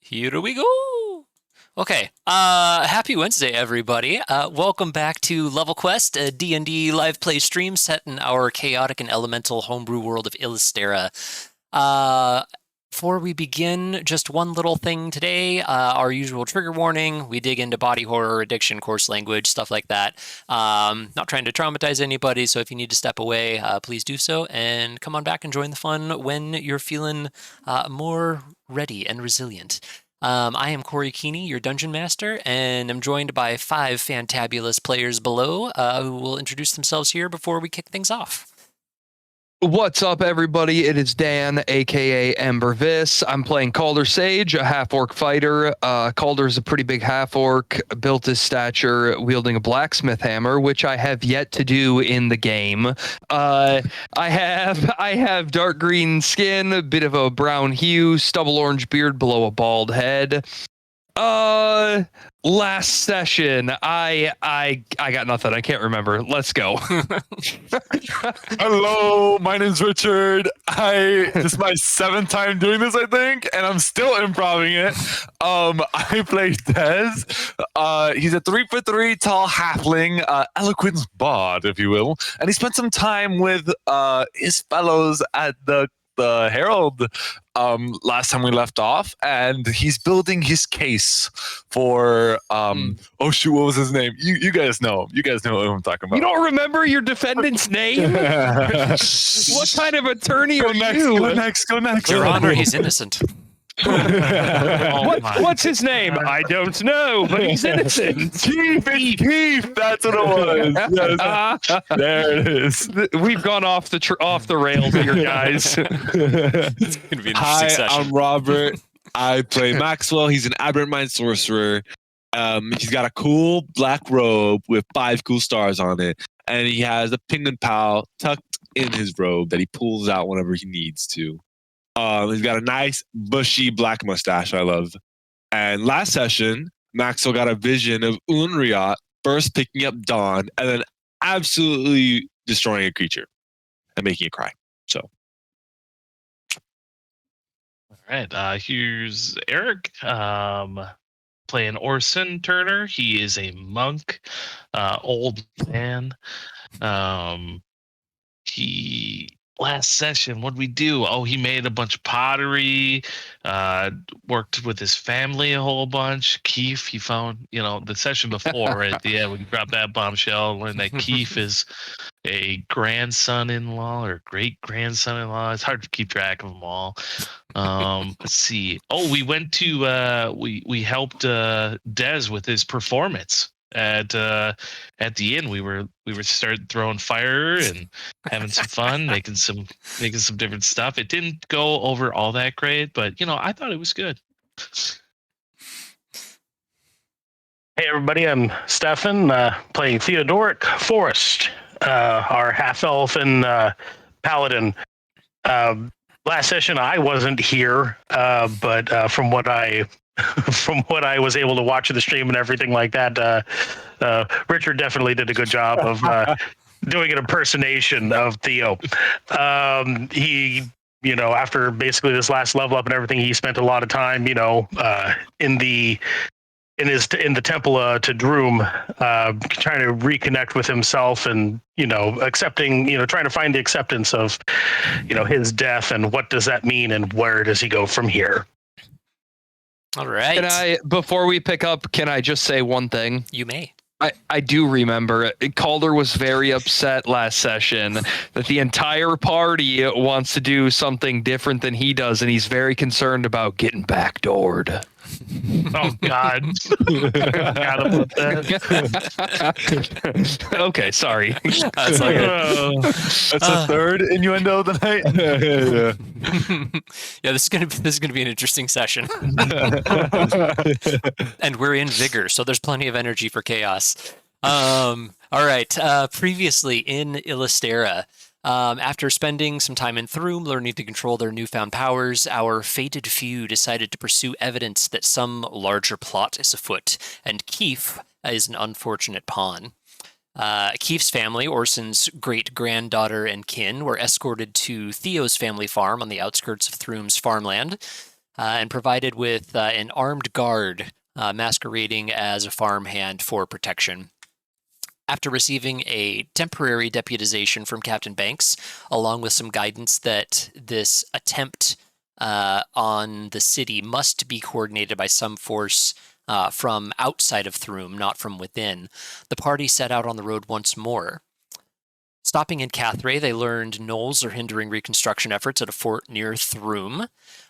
Here we go. Okay. Happy Wednesday, everybody. Welcome back to Level Quest, a D&D live play stream set in our chaotic and elemental homebrew world of Illustera. Before we begin, just one little thing today. Our usual trigger warning. We dig into body horror, addiction, coarse language, stuff like that. Not trying to traumatize anybody, so if you need to step away, please do so. And come on back and join the fun when you're feeling more ready and resilient. I am Corey Keeney, your Dungeon Master, and I'm joined by 5 fantabulous players below who will introduce themselves here before we kick things off. What's up, everybody? It is Dan, aka Embervis. I'm playing Caldre Sage, a half-orc fighter. Caldre is a pretty big half-orc, built his stature, wielding a blacksmith hammer, which I have yet to do in the game. I have dark green skin, a bit of a brown hue, stubble orange beard below a bald head. Last session, I got nothing. I can't remember. Let's go. Hello, my name's Richard. This is my 7th time doing this, I think, and I'm still improving it. I play Dez. He's a 3'3" tall halfling, eloquence bard, if you will, and he spent some time with his fellows at the Herald last time we left off, and he's building his case for oh shoot, what was his name? You guys know him. You guys know who I'm talking about. You don't remember your defendant's name? What kind of attorney Go are next, you? go next, go next. Your Honor, he's innocent. What's his name? I don't know, but he's innocent. Keefe, that's what it was. Yes. There it is. We've gone off the rails here, guys. It's gonna be an interesting Hi, session. I'm Robert. I play Maxwell. He's an aberrant mind sorcerer. He's got a cool black robe with 5 cool stars on it, and he has a penguin pal tucked in his robe that he pulls out whenever he needs to. He's got a nice bushy black mustache I love. And last session, Maxwell got a vision of Unriat first picking up Dawn and then absolutely destroying a creature and making it cry. So. All right, here's Eric playing Orson Turner. He is a monk, old man. He last session, what did we do? Oh, he made a bunch of pottery, worked with his family a whole bunch. Keefe, he found, the session before at the end, we dropped that bombshell, learned that Keefe is a grandson-in-law or great-grandson-in-law. It's hard to keep track of them all. Let's see. Oh, we went to, we helped Dez with his performance. At the inn, we were started throwing fire and having some fun, making some different stuff. It didn't go over all that great, but I thought it was good. Hey everybody, I'm Stefan, playing Theodoric Forrest, our half-elf and paladin. Last session I wasn't here, but from what I was able to watch of the stream and everything like that, Richard definitely did a good job of doing an impersonation of Theo. He, after basically this last level up and everything, he spent a lot of time, in the temple to Droom, trying to reconnect with himself and, accepting, trying to find the acceptance of, his death and what does that mean and where does he go from here? All right. Before we pick up, can I just say one thing? You may. I do remember Caldre was very upset last session that the entire party wants to do something different than he does, and he's very concerned about getting backdoored. Oh God! Forgot about that. Okay, sorry. That's like That's the third innuendo of the night. Yeah, this is gonna be an interesting session. And we're in vigor, so there's plenty of energy for chaos. All right. Previously in Illustera, after spending some time in Throom, learning to control their newfound powers, our fated few decided to pursue evidence that some larger plot is afoot, and Keefe is an unfortunate pawn. Keefe's family, Orson's great-granddaughter and kin, were escorted to Theo's family farm on the outskirts of Throom's farmland. and provided with an armed guard masquerading as a farmhand for protection. After receiving a temporary deputization from Captain Banks, along with some guidance that this attempt on the city must be coordinated by some force from outside of Throom, not from within, the party set out on the road once more. Stopping in Caldre, they learned gnolls are hindering reconstruction efforts at a fort near Throom,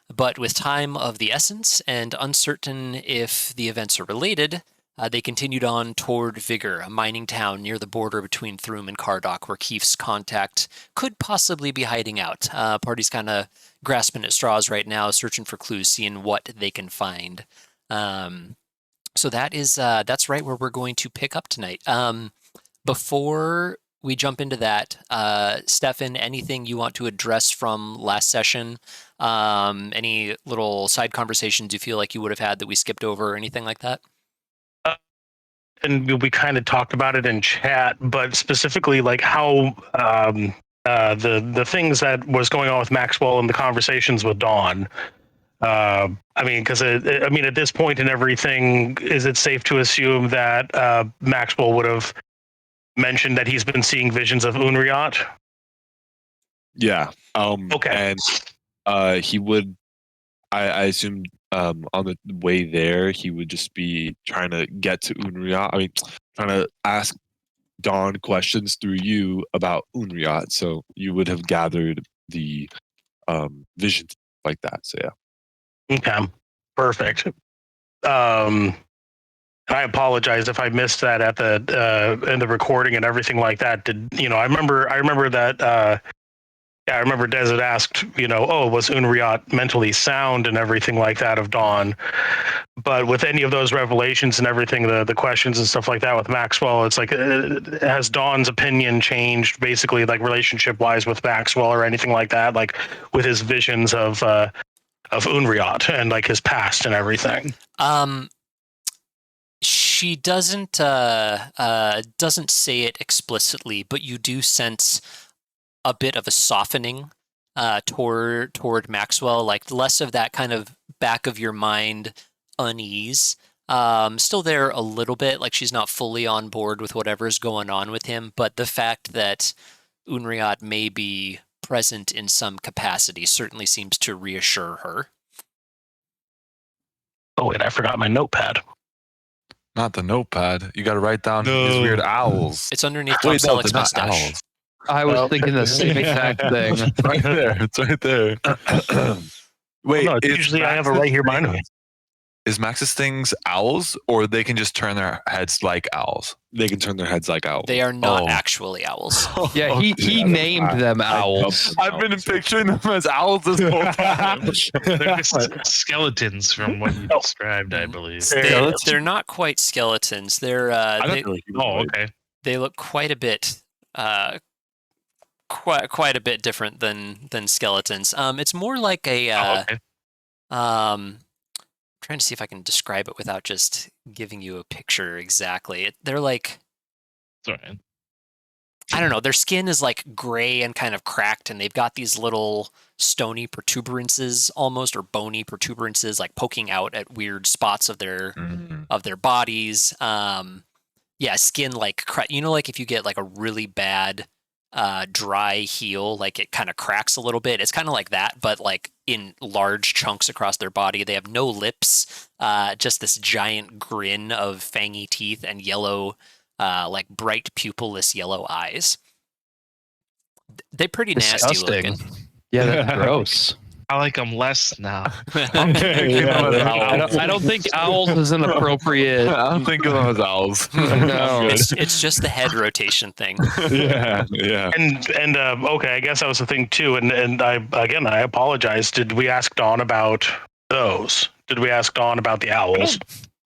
but with time of the essence and uncertain if the events are related, they continued on toward Vigor, a mining town near the border between Throom and Cardok, where Keefe's contact could possibly be hiding out. Party's kind of grasping at straws right now, searching for clues, seeing what they can find. So that's right where we're going to pick up tonight. Before we jump into that, Stefan, anything you want to address from last session? Any little side conversations you feel like you would have had that we skipped over or anything like that? And we kind of talked about it in chat, but specifically like how the things that was going on with Maxwell and the conversations with Dawn. I mean, because at this point in everything, is it safe to assume that Maxwell would have mentioned that he's been seeing visions of Unriat? Yeah. Okay. And he would, I assume, on the way there, he would just be trying to get to Unriat. I mean, trying to ask Dawn questions through you about Unriat. So you would have gathered the visions like that. So yeah. Okay. Perfect. I apologize if I missed that at the in the recording and everything like that. I remember that. I remember Des had asked, was Unriat mentally sound and everything like that of Dawn. But with any of those revelations and everything, the questions and stuff like that with Maxwell, it's like, has Dawn's opinion changed basically, like relationship wise with Maxwell or anything like that, like with his visions of Unriat and like his past and everything? She doesn't say it explicitly, but you do sense a bit of a softening toward Maxwell, like less of that kind of back of your mind unease. Still there a little bit, like she's not fully on board with whatever's going on with him, but the fact that Unriat may be present in some capacity certainly seems to reassure her. Oh wait, I forgot my notepad. Not the notepad. You got to write down his weird owls. It's underneath Wait, Tom no, Selleck's they're not mustache. owls. I was thinking the same exact thing. It's right there. It's right there. Wait, No, usually I have it right here behind me. Is Max's things owls, or they can just turn their heads like owls? They can turn their heads like owls. They are not actually owls. Yeah, he named them owls. I've been picturing them as owls this whole time. They're just skeletons from what you described, I believe. They're not quite skeletons. They're Okay. they look quite a bit quite a bit different than skeletons. It's more like a Okay. trying to see if I can describe it without just giving you a picture exactly. They're like, Sorry. I don't know, their skin is like gray and kind of cracked, and they've got these little stony protuberances almost, or bony protuberances, like poking out at weird spots of their bodies. Skin like, like if you get like a really bad dry heel, like it kind of cracks a little bit. It's kind of like that, but like in large chunks across their body. They have no lips, just this giant grin of fangy teeth and yellow, like bright pupilless yellow eyes. They're pretty nasty looking. Yeah, that's gross. I like them less now. I don't think owls is an appropriate. I'm thinking of them as owls. No. It's just the head rotation thing. Yeah. And okay, I guess that was the thing too. And I apologize. Did we ask Dawn about those? Did we ask Dawn about the owls?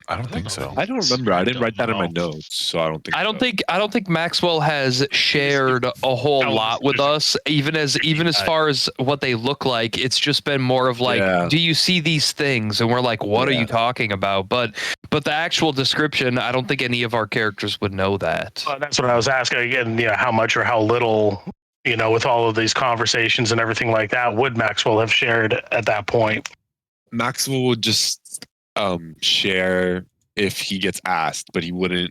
I don't think so. I don't remember. I didn't write that in my notes, so I don't think. I don't think Maxwell has shared a whole lot with us, even as far as what they look like. It's just been more of like, do you see these things? And we're like, what are you talking about? But the actual description, I don't think any of our characters would know that. That's what I was asking again. How much or how little, with all of these conversations and everything like that, would Maxwell have shared at that point? Maxwell would just share if he gets asked, but he wouldn't.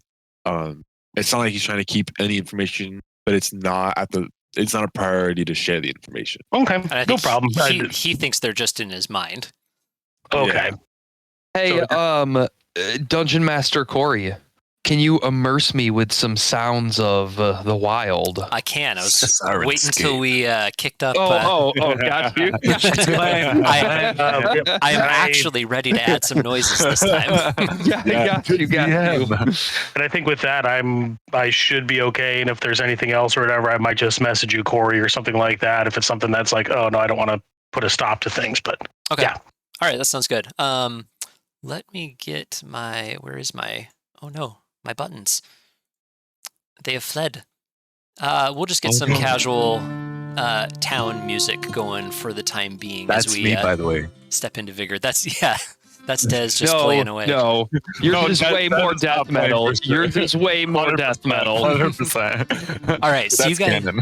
It's not like he's trying to keep any information, but it's not a priority to share the information. Okay, And I no think problem. he thinks they're just in his mind. Okay. Hey, So- Dungeon Master Corey, can you immerse me with some sounds of the wild? I can. I was Syrinscape. waiting until we kicked up. Got you. I am actually ready to add some noises this time. Got you. And I think with that, I should be okay. And if there's anything else or whatever, I might just message you, Corey, or something like that. If it's something that's like, oh no, I don't want to put a stop to things. But Okay. Yeah. All right, that sounds good. Let me get my. Where is my? Oh no, my buttons. They have fled. We'll just get some casual town music going for the time being That's as we me, by the way. step into vigor. That's That's Des just playing away. No, yours is way that more is death not playing metal. for sure. Yours is way more death metal. 100%. All right, so you guys, I'm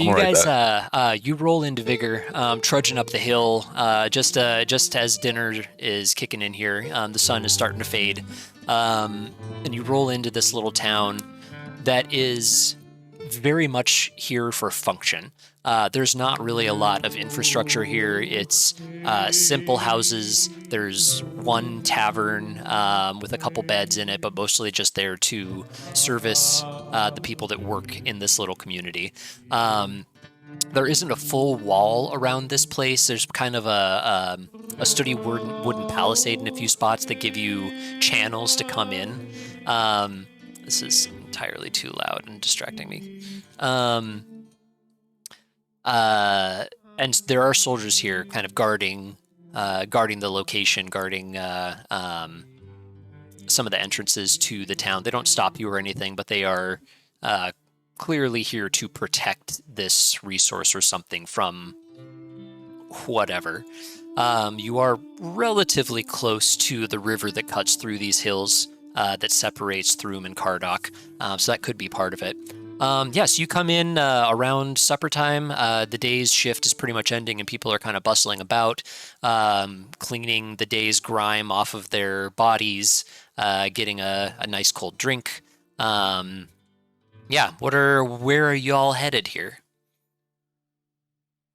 alright with you roll into vigor, trudging up the hill. Just as dinner is kicking in here, the sun is starting to fade, and you roll into this little town that is very much here for function. There's not really a lot of infrastructure here. It's simple houses. There's one tavern with a couple beds in it, but mostly just there to service the people that work in this little community. There isn't a full wall around this place. There's kind of a sturdy wooden palisade in a few spots that give you channels to come in. This is entirely too loud and distracting me. And there are soldiers here kind of guarding the location, guarding some of the entrances to the town. They don't stop you or anything, but they are clearly here to protect this resource or something from whatever. You are relatively close to the river that cuts through these hills that separates Thrum and Cardok, so that could be part of it. Yes, you come in around supper time. The day's shift is pretty much ending, and people are kind of bustling about, cleaning the day's grime off of their bodies, getting a nice cold drink. Yeah, where are y'all headed here?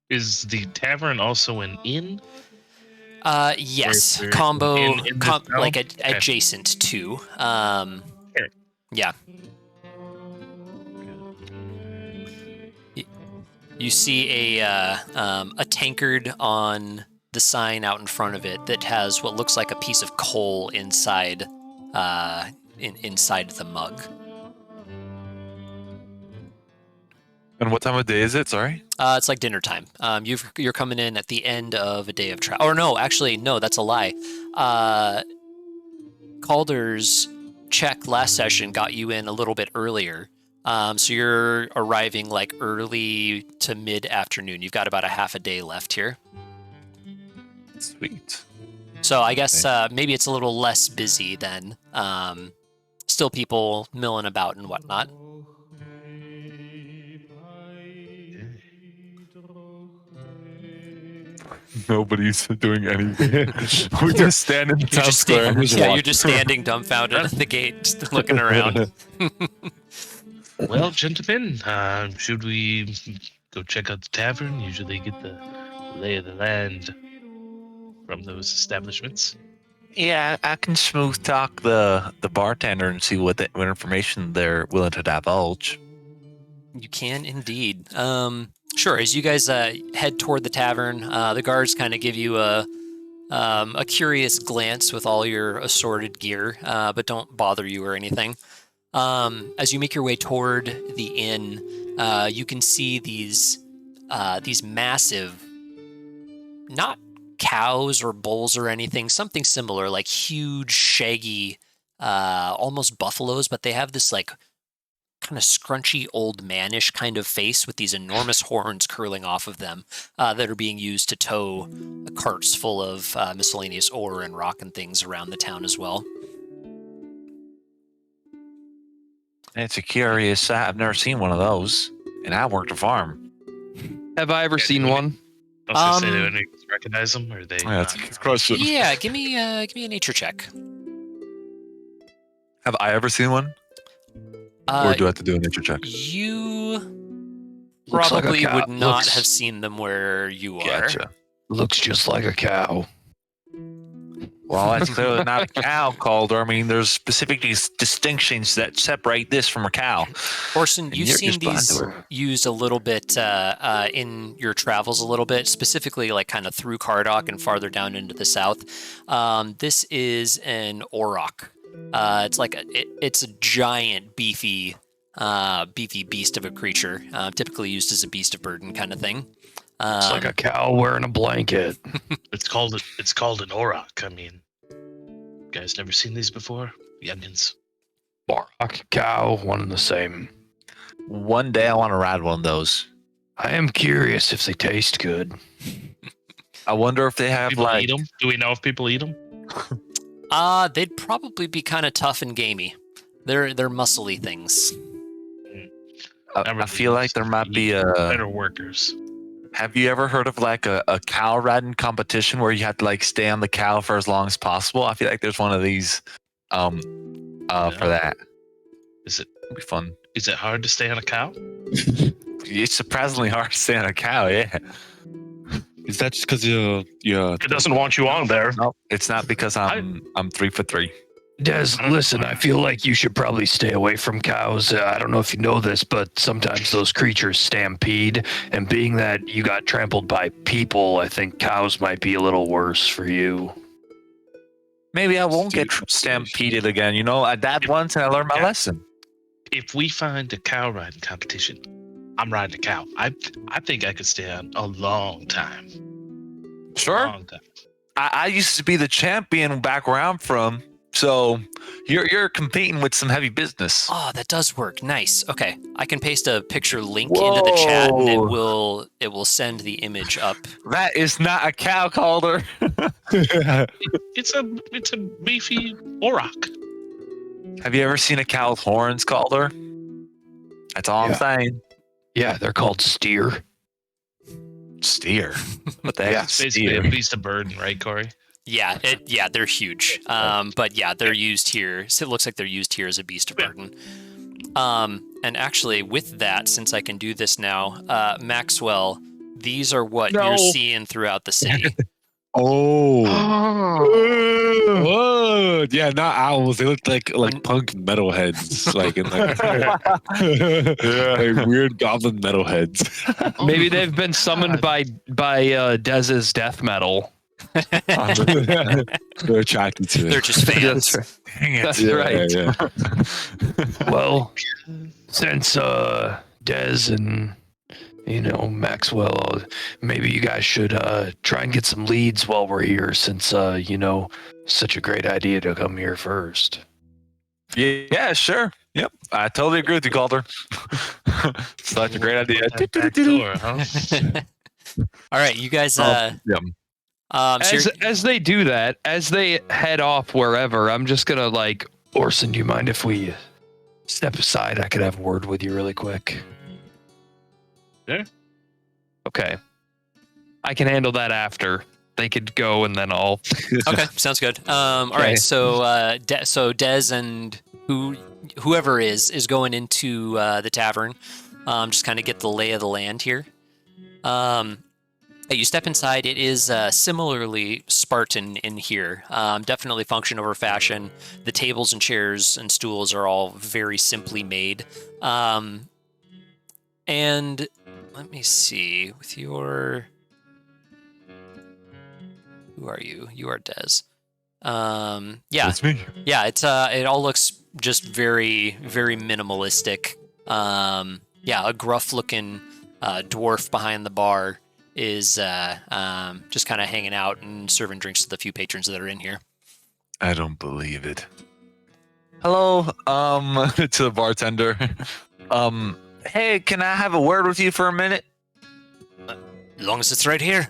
Is the tavern also an inn? Yes, Or combo, in this town? like Okay. adjacent to. Sure. Yeah. You see a tankard on the sign out in front of it that has what looks like a piece of coal inside inside the mug. And what time of day is it? Sorry. It's like dinner time. You're coming in at the end of a day of travel. Or no, actually, no, that's a lie. Calder's check last session got you in a little bit earlier. So you're arriving like early to mid-afternoon. You've got about a half a day left here. Sweet. So I guess maybe it's a little less busy then. Still people milling about and whatnot. Nobody's doing anything. We're just standing in the town square. You're just standing dumbfounded at the gate, just looking around. Well, gentlemen, should we go check out the tavern? Usually get the lay of the land from those establishments. Yeah, I can smooth talk the bartender and see what information they're willing to divulge. You can indeed. Sure. As you guys head toward the tavern, the guards kind of give you a curious glance with all your assorted gear, but don't bother you or anything. As you make your way toward the inn, you can see these massive, not cows or bulls or anything, something similar, like huge, shaggy, almost buffaloes, but they have this like kind of scrunchy, old manish kind of face with these enormous horns curling off of them that are being used to tow carts full of miscellaneous ore and rock and things around the town as well. It's a curious sight. I've never seen one of those, and I worked a farm. Have I ever seen one? I was gonna say, do Um, any of us recognize them, or they? Yeah, it's a good question. Yeah, give me a nature check. Have I ever seen one? Or do I have to do a nature check? You Looks like a probably cow. would not Looks- have seen them where you are. Gotcha. Looks just like a cow. Well, that's clearly not a cow, Caldre. I mean, there's specific distinctions that separate this from a cow. Orson, And you've you're seen just blind these to her. used a little bit in your travels a little bit, specifically like kind of through Cardok and farther down into the south. This is an auroch. It's like it's a giant, beefy beast of a creature, typically used as a beast of burden kind of thing. It's like a cow wearing a blanket. It's called an auroch. I mean, you guys never seen these before? Youngins. Auroch, cow, one and the same. One day I want to ride one of those. I am curious if they taste good. I wonder if they have People like. eat them? Do we know if people eat them? They'd probably be kind of tough and gamey. They're muscly things. I feel like there might be a. better workers. Have you ever heard of like a cow riding competition where you have to like stay on the cow for as long as possible? I feel like there's one of these for that. Is it It'd be fun. is it hard to stay on a cow? It's surprisingly hard to stay on a cow, yeah. Is that just because you're It doesn't want you on there. No, it's not because I'm 3 for 3. Des, listen, I feel like you should probably stay away from cows. I don't know if you know this, but sometimes those creatures stampede, and being that you got trampled by people, I think cows might be a little worse for you. Maybe I won't get stampeded again. You know, I died once and I learned my lesson. If we find a cow riding competition, I'm riding a cow. I think I could stay on a long time. Sure. Long time. I used to be the champion back where I'm from. So you're competing with some heavy business. Oh, that does work. Nice. Okay, I can paste a picture link into the chat, and it Whoa. will send the image up. That is not a cow, Caldre. It's a beefy auroch. Have you ever seen a cow with horns, Caldre? That's all Yeah. I'm saying. Yeah, they're called steer. Steer. What the heck? Yeah, is Basically steer? a beast of burden, right, Corey? Yeah, they're huge. But yeah, they're used here. So it looks like they're used here as a beast of burden. And actually, with that, since I can do this now, Maxwell, these are what you're seeing throughout the city. Oh. Whoa. Yeah, not owls. They look like punk metalheads. Like in like, like weird goblin metalheads. Maybe they've been summoned by Dez's death metal. They're attracted to it. They're just fans. Dang it. That's Yeah, right. yeah. Well, since Dez and Maxwell, maybe you guys should try and get some leads while we're here, since such a great idea to come here first. Yeah, sure. Yep. I totally agree with you, Caldre. Such a great idea. That back door, huh? All right, you guys. Yeah. As they do that, as they head off wherever, I'm just gonna Orson, do you mind if we step aside? I could have a word with you really quick. Yeah. Okay. I can handle that after. They could go and then I'll. Okay, sounds good. All right, so Dez and whoever is going into the tavern. Just kind of get the lay of the land here. You step inside. It is similarly Spartan in here. Definitely function over fashion. The tables and chairs and stools are all very simply made. And let me see with your. Who are you? You are Dez. Yeah, That's me. yeah. It's it all looks just very, very minimalistic. Yeah, a gruff-looking dwarf behind the bar is just kind of hanging out and serving drinks to the few patrons that are in here. I don't believe it. Hello, to the bartender. Hey, can I have a word with you for a minute? As long as it's right here.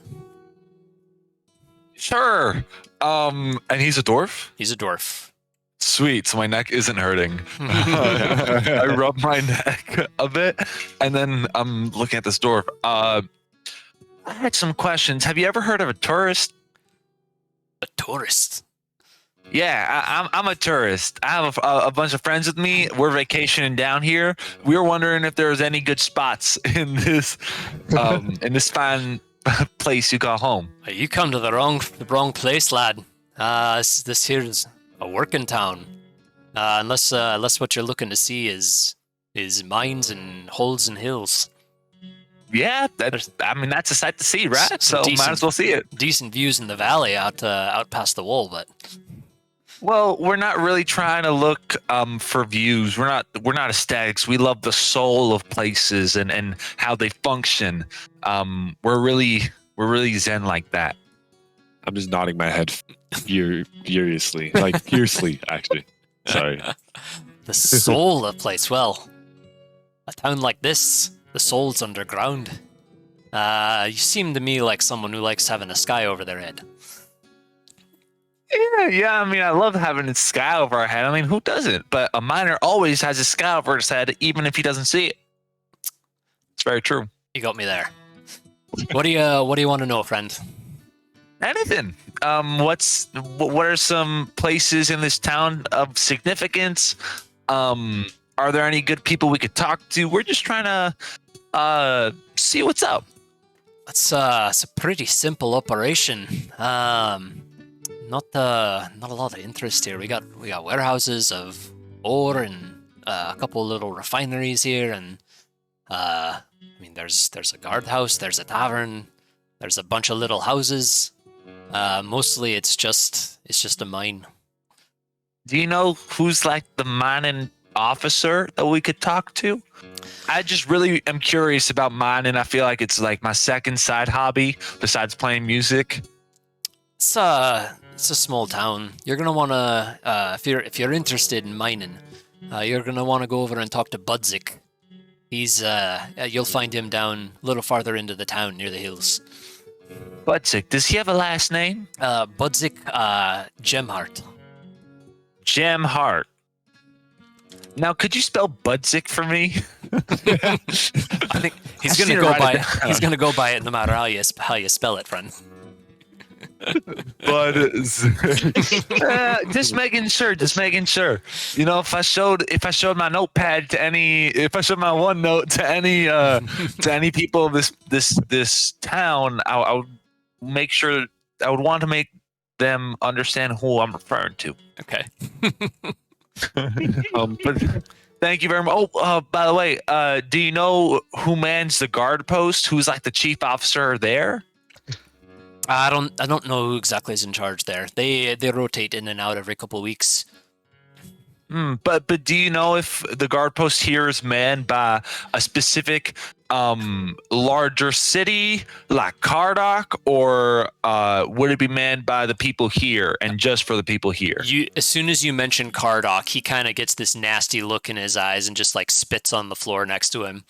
Sure. And he's a dwarf? He's a dwarf. Sweet, so my neck isn't hurting. I rub my neck a bit, and then I'm looking at this dwarf. I had some questions. Have you ever heard of a tourist? A tourist. Yeah, I'm a tourist. I have a bunch of friends with me. We're vacationing down here. We were wondering if there was any good spots in this fine place you call home. You come to the wrong place, lad. This here's a working town. Unless what you're looking to see is mines and holes and hills. Yeah, that's a sight to see, right? So Decent. might as well see it. Decent views in the valley out past the wall, but Well, we're not really trying to look for views. We're not aesthetics. We love the soul of places and how they function. We're really zen like that. I'm just nodding my head furiously, like fiercely, actually. Sorry. the soul of place. Well, a town like this, the soul's underground. You seem to me like someone who likes having a sky over their head. Yeah. I mean, I love having the sky over our head. I mean, who doesn't? But a miner always has a sky over his head, even if he doesn't see it. It's very true. You got me there. What do you want to know, friend? Anything. What are some places in this town of significance? Are there any good people we could talk to? We're just trying to see what's up. It's a pretty simple operation. Not a lot of interest here. We got warehouses of ore and a couple of little refineries here, and I mean there's a guardhouse, there's a tavern, there's a bunch of little houses. Mostly it's just a mine. Do you know who's like the mining officer that we could talk to? I just really am curious about mining. I feel like it's like my second side hobby besides playing music. It's a small town. You're gonna wanna if you're interested in mining, you're gonna wanna go over and talk to Budzik. He's you'll find him down a little farther into the town near the hills. Budzik, does he have a last name? Budzik Gemhart. Gemhart. Now, could you spell Budzik for me? I think he's gonna go by he's gonna go by it no matter how you spell it, friend. But just making sure. You know, if I showed my notepad to if I showed my OneNote to any people of this town, I would make sure I would want to make them understand who I'm referring to. Okay. But thank you very much. Oh, by the way, do you know who mans the guard post? Who's like the chief officer there? I don't know who exactly is in charge there. They rotate in and out every couple of weeks. But do you know if the guard post here is manned by a specific larger city like Cardok, or would it be manned by the people here and just for the people here? As soon as you mention Cardok, he kind of gets this nasty look in his eyes and just like spits on the floor next to him.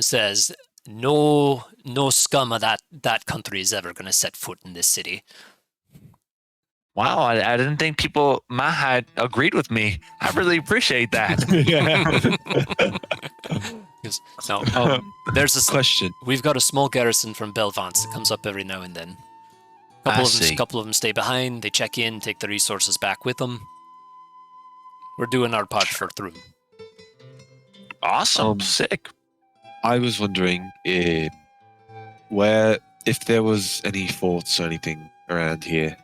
Says, No scum of that country is ever going to set foot in this city. Wow, I didn't think people my height agreed with me. I really appreciate that. There's a Question. We've got a small garrison from Belvance that comes up every now and then. Couple of them stay behind. They check in, take the resources back with them. We're doing our part for Thrum. Awesome, sick. I was wondering if there was any forts or anything around here.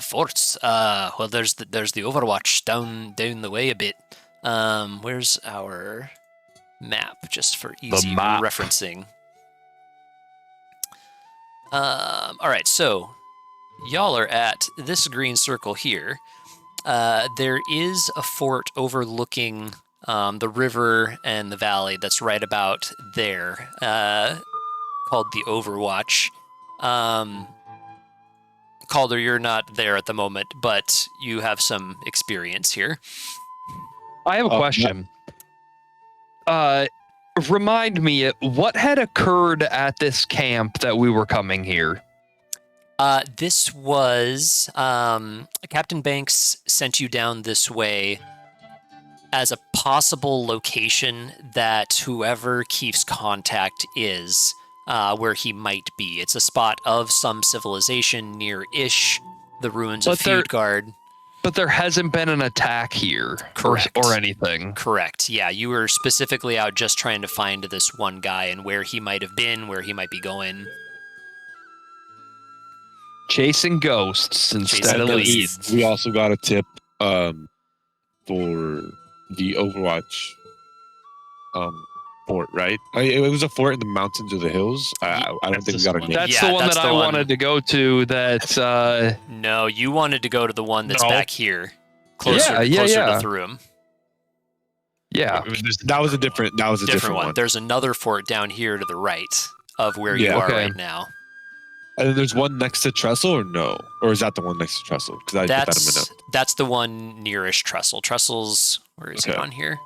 Forts. Well, there's the Overwatch down the way a bit. Where's our map, just for easy referencing? All right, so y'all are at this green circle here. There is a fort overlooking the river and the valley that's right about there, called the Overwatch. Caldre, you're not there at the moment, but you have some experience here. I have a question. Remind me, what had occurred at this camp that we were coming here? This was Captain Banks sent you down this way as a possible location that whoever Keefe's contact is, where he might be. It's a spot of some civilization near-ish the ruins of Feudgard. But there hasn't been an attack here or anything. Correct. Yeah, you were specifically out just trying to find this one guy and where he might have been, where he might be going. Chasing ghosts instead of leads. We also got a tip for the Overwatch fort, right? It was a fort in the mountains or the hills. I don't think we got a name. That's the one that I wanted to go to. That no, you wanted to go to the one that's back here, closer to Thrum. Yeah, that was a different one. There's another fort down here to the right of where you are right now. And then there's one next to Trestle, or no? Or is that the one next to Trestle? Because I put that in my note. That's the one nearest Trestle. Trestle's, where is it on here?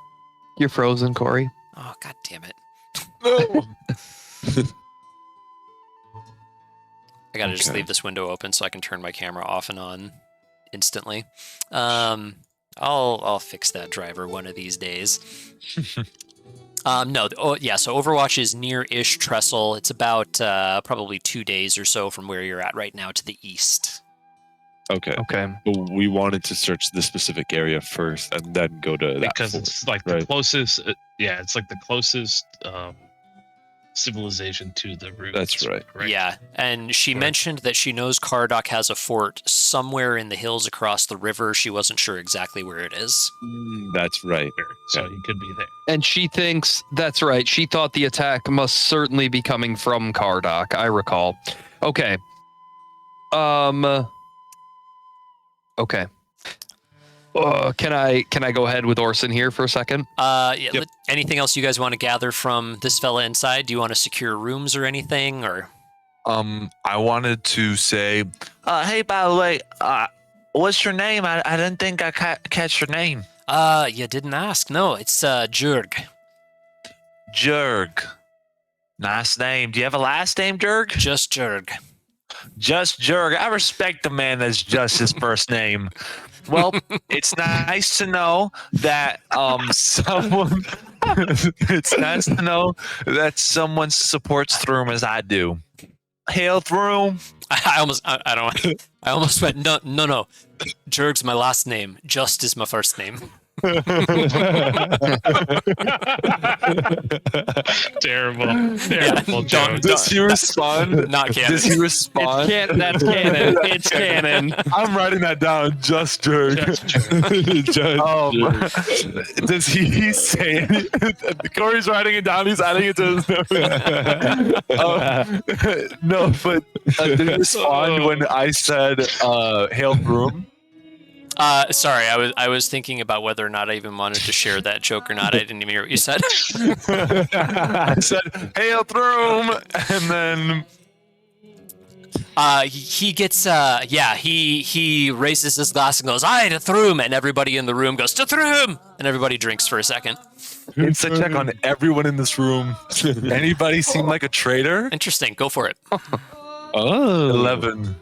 You're frozen, Corey. Oh, god damn it. No. I gotta just leave this window open so I can turn my camera off and on instantly. I'll fix that driver one of these days. No, so Overwatch is near-ish Trestle. It's about probably 2 days or so from where you're at right now to the east. Okay. But we wanted to search the specific area first and then go to that. Because it's like the closest. It's like the closest civilization to the roots. That's right. Yeah, and she mentioned that she knows Cardok has a fort somewhere in the hills across the river. She wasn't sure exactly where it is. That's right. So he could be there. And she thinks that's right. She thought the attack must certainly be coming from Cardok. I recall. Okay. Okay. Can I go ahead with Orson here for a second? Yep. Anything else you guys want to gather from this fella inside? Do you want to secure rooms or anything, or? I wanted to say, hey, by the way, what's your name? I didn't think I catch your name. You didn't ask. No, it's Jurg. Jurg. Nice name. Do you have a last name, Jurg? Just Jurg. Just Jurg. I respect the man that's just his first name. Well, it's nice to know that someone. It's nice to know that someone supports Thrum as I do. Hail Thrum! I almost went no. Jurg's my last name. Just is my first name. Terrible joke. Does he respond? Not canon. Does he respond? That's canon. It's canon. I'm writing that down. Just Jurg. Does he say it? Corey's writing it down. He's adding it to his notes. No, but did he respond when I said "Hail Thrum"? Sorry, I was thinking about whether or not I even wanted to share that joke or not. I didn't even hear what you said. I said "Hail Thrum," and then he gets he raises his glass and goes, "Aye, to Thrum," and everybody in the room goes, "To Thrum," and everybody drinks for a second. Insta check on everyone in this room. Anybody seem like a traitor? Interesting. Go for it. 11.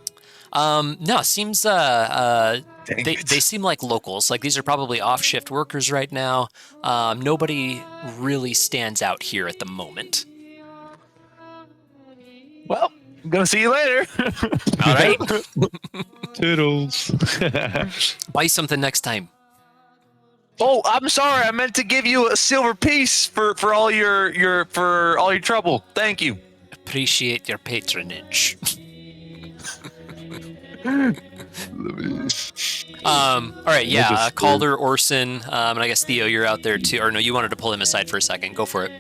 No, it seems they seem like locals. Like these are probably off-shift workers right now. Nobody really stands out here at the moment. Well, I'm gonna see you later. All right. Toodles. Buy something next time. Oh, I'm sorry. I meant to give you a silver piece for all your trouble. Thank you. Appreciate your patronage. All right, yeah, Caldre, Orson, and I guess Theo, you're out there too. Or no, you wanted to pull him aside for a second. Go for it.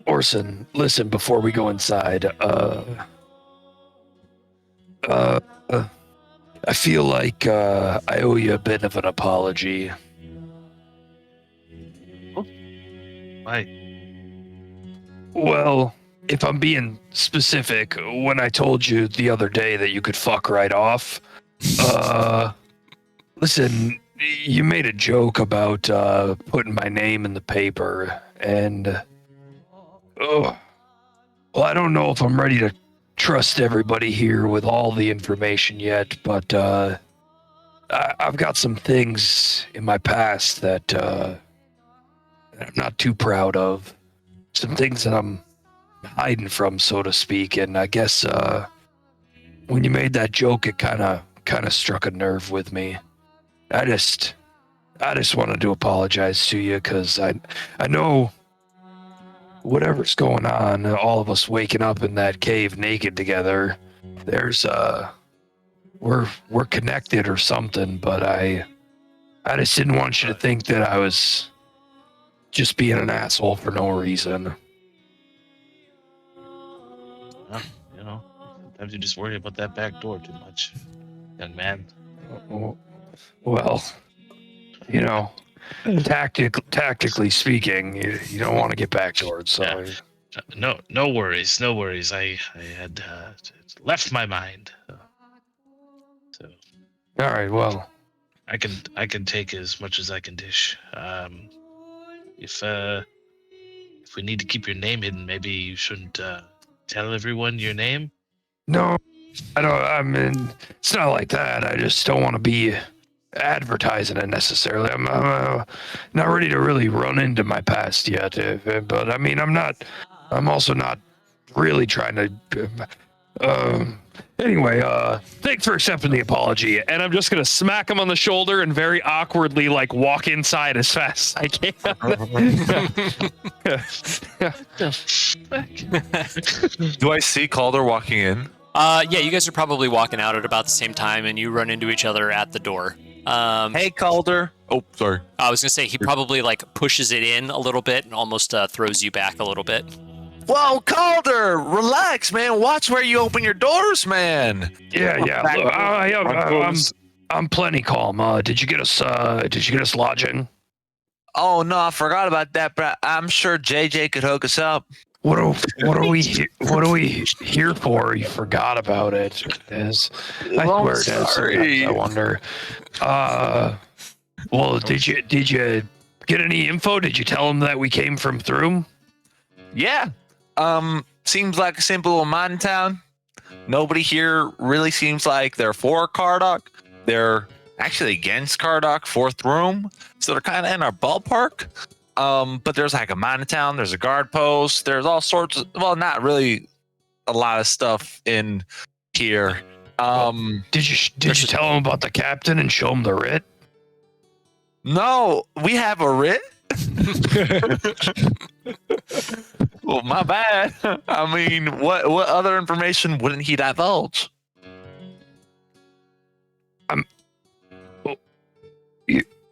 Orson, listen, before we go inside, I feel like I owe you a bit of an apology. Why? Well, if I'm being specific, when I told you the other day that you could fuck right off, listen, you made a joke about putting my name in the paper, and well, I don't know if I'm ready to trust everybody here with all the information yet, but I've got some things in my past that I'm not too proud of. Some things that I'm hiding from, so to speak. And I guess when you made that joke, it kind of struck a nerve with me. I just wanted to apologize to you because I know whatever's going on, all of us waking up in that cave naked together. There's we're connected or something, but I just didn't want you to think that I was just being an asshole for no reason. Well, sometimes you just worry about that back door too much, young man. Well, tactically speaking, you don't want to get backdoored, so. Yeah. No worries, no worries. I had left my mind. So All right, well, I can take as much as I can dish. If we need to keep your name hidden, maybe you shouldn't tell everyone your name. no, I don't. I mean, it's not like that. I just don't want to be advertising it necessarily. I'm not ready to really run into my past yet. But I mean, I'm also not really trying to. Anyway, thanks for accepting the apology. And I'm just gonna smack him on the shoulder and very awkwardly walk inside as fast as I can. Do I see Caldre walking in? Yeah, you guys are probably walking out at about the same time, and you run into each other at the door. Hey, Caldre. Oh, sorry. I was gonna say he probably pushes it in a little bit and almost throws you back a little bit. Whoa, Caldre, relax, man. Watch where you open your doors, man. Yeah. Look, I'm plenty calm. Did you get us lodging? Oh no, I forgot about that, but I'm sure JJ could hook us up. What are we here for? You forgot about it. I swear it is. sorry. I wonder. Well, did you get any info? Did you tell him that we came from Thrum? Yeah. Seems like a simple little mining town. Nobody here really seems like they're for Cardok. They're actually against Cardok, fourth room. So they're kind of in our ballpark. But there's a mining town. There's a guard post. There's all sorts of, well, not really a lot of stuff in here. Did you tell him about the captain and show him the writ? No, we have a writ. Well, my bad. I mean, what other information wouldn't he divulge?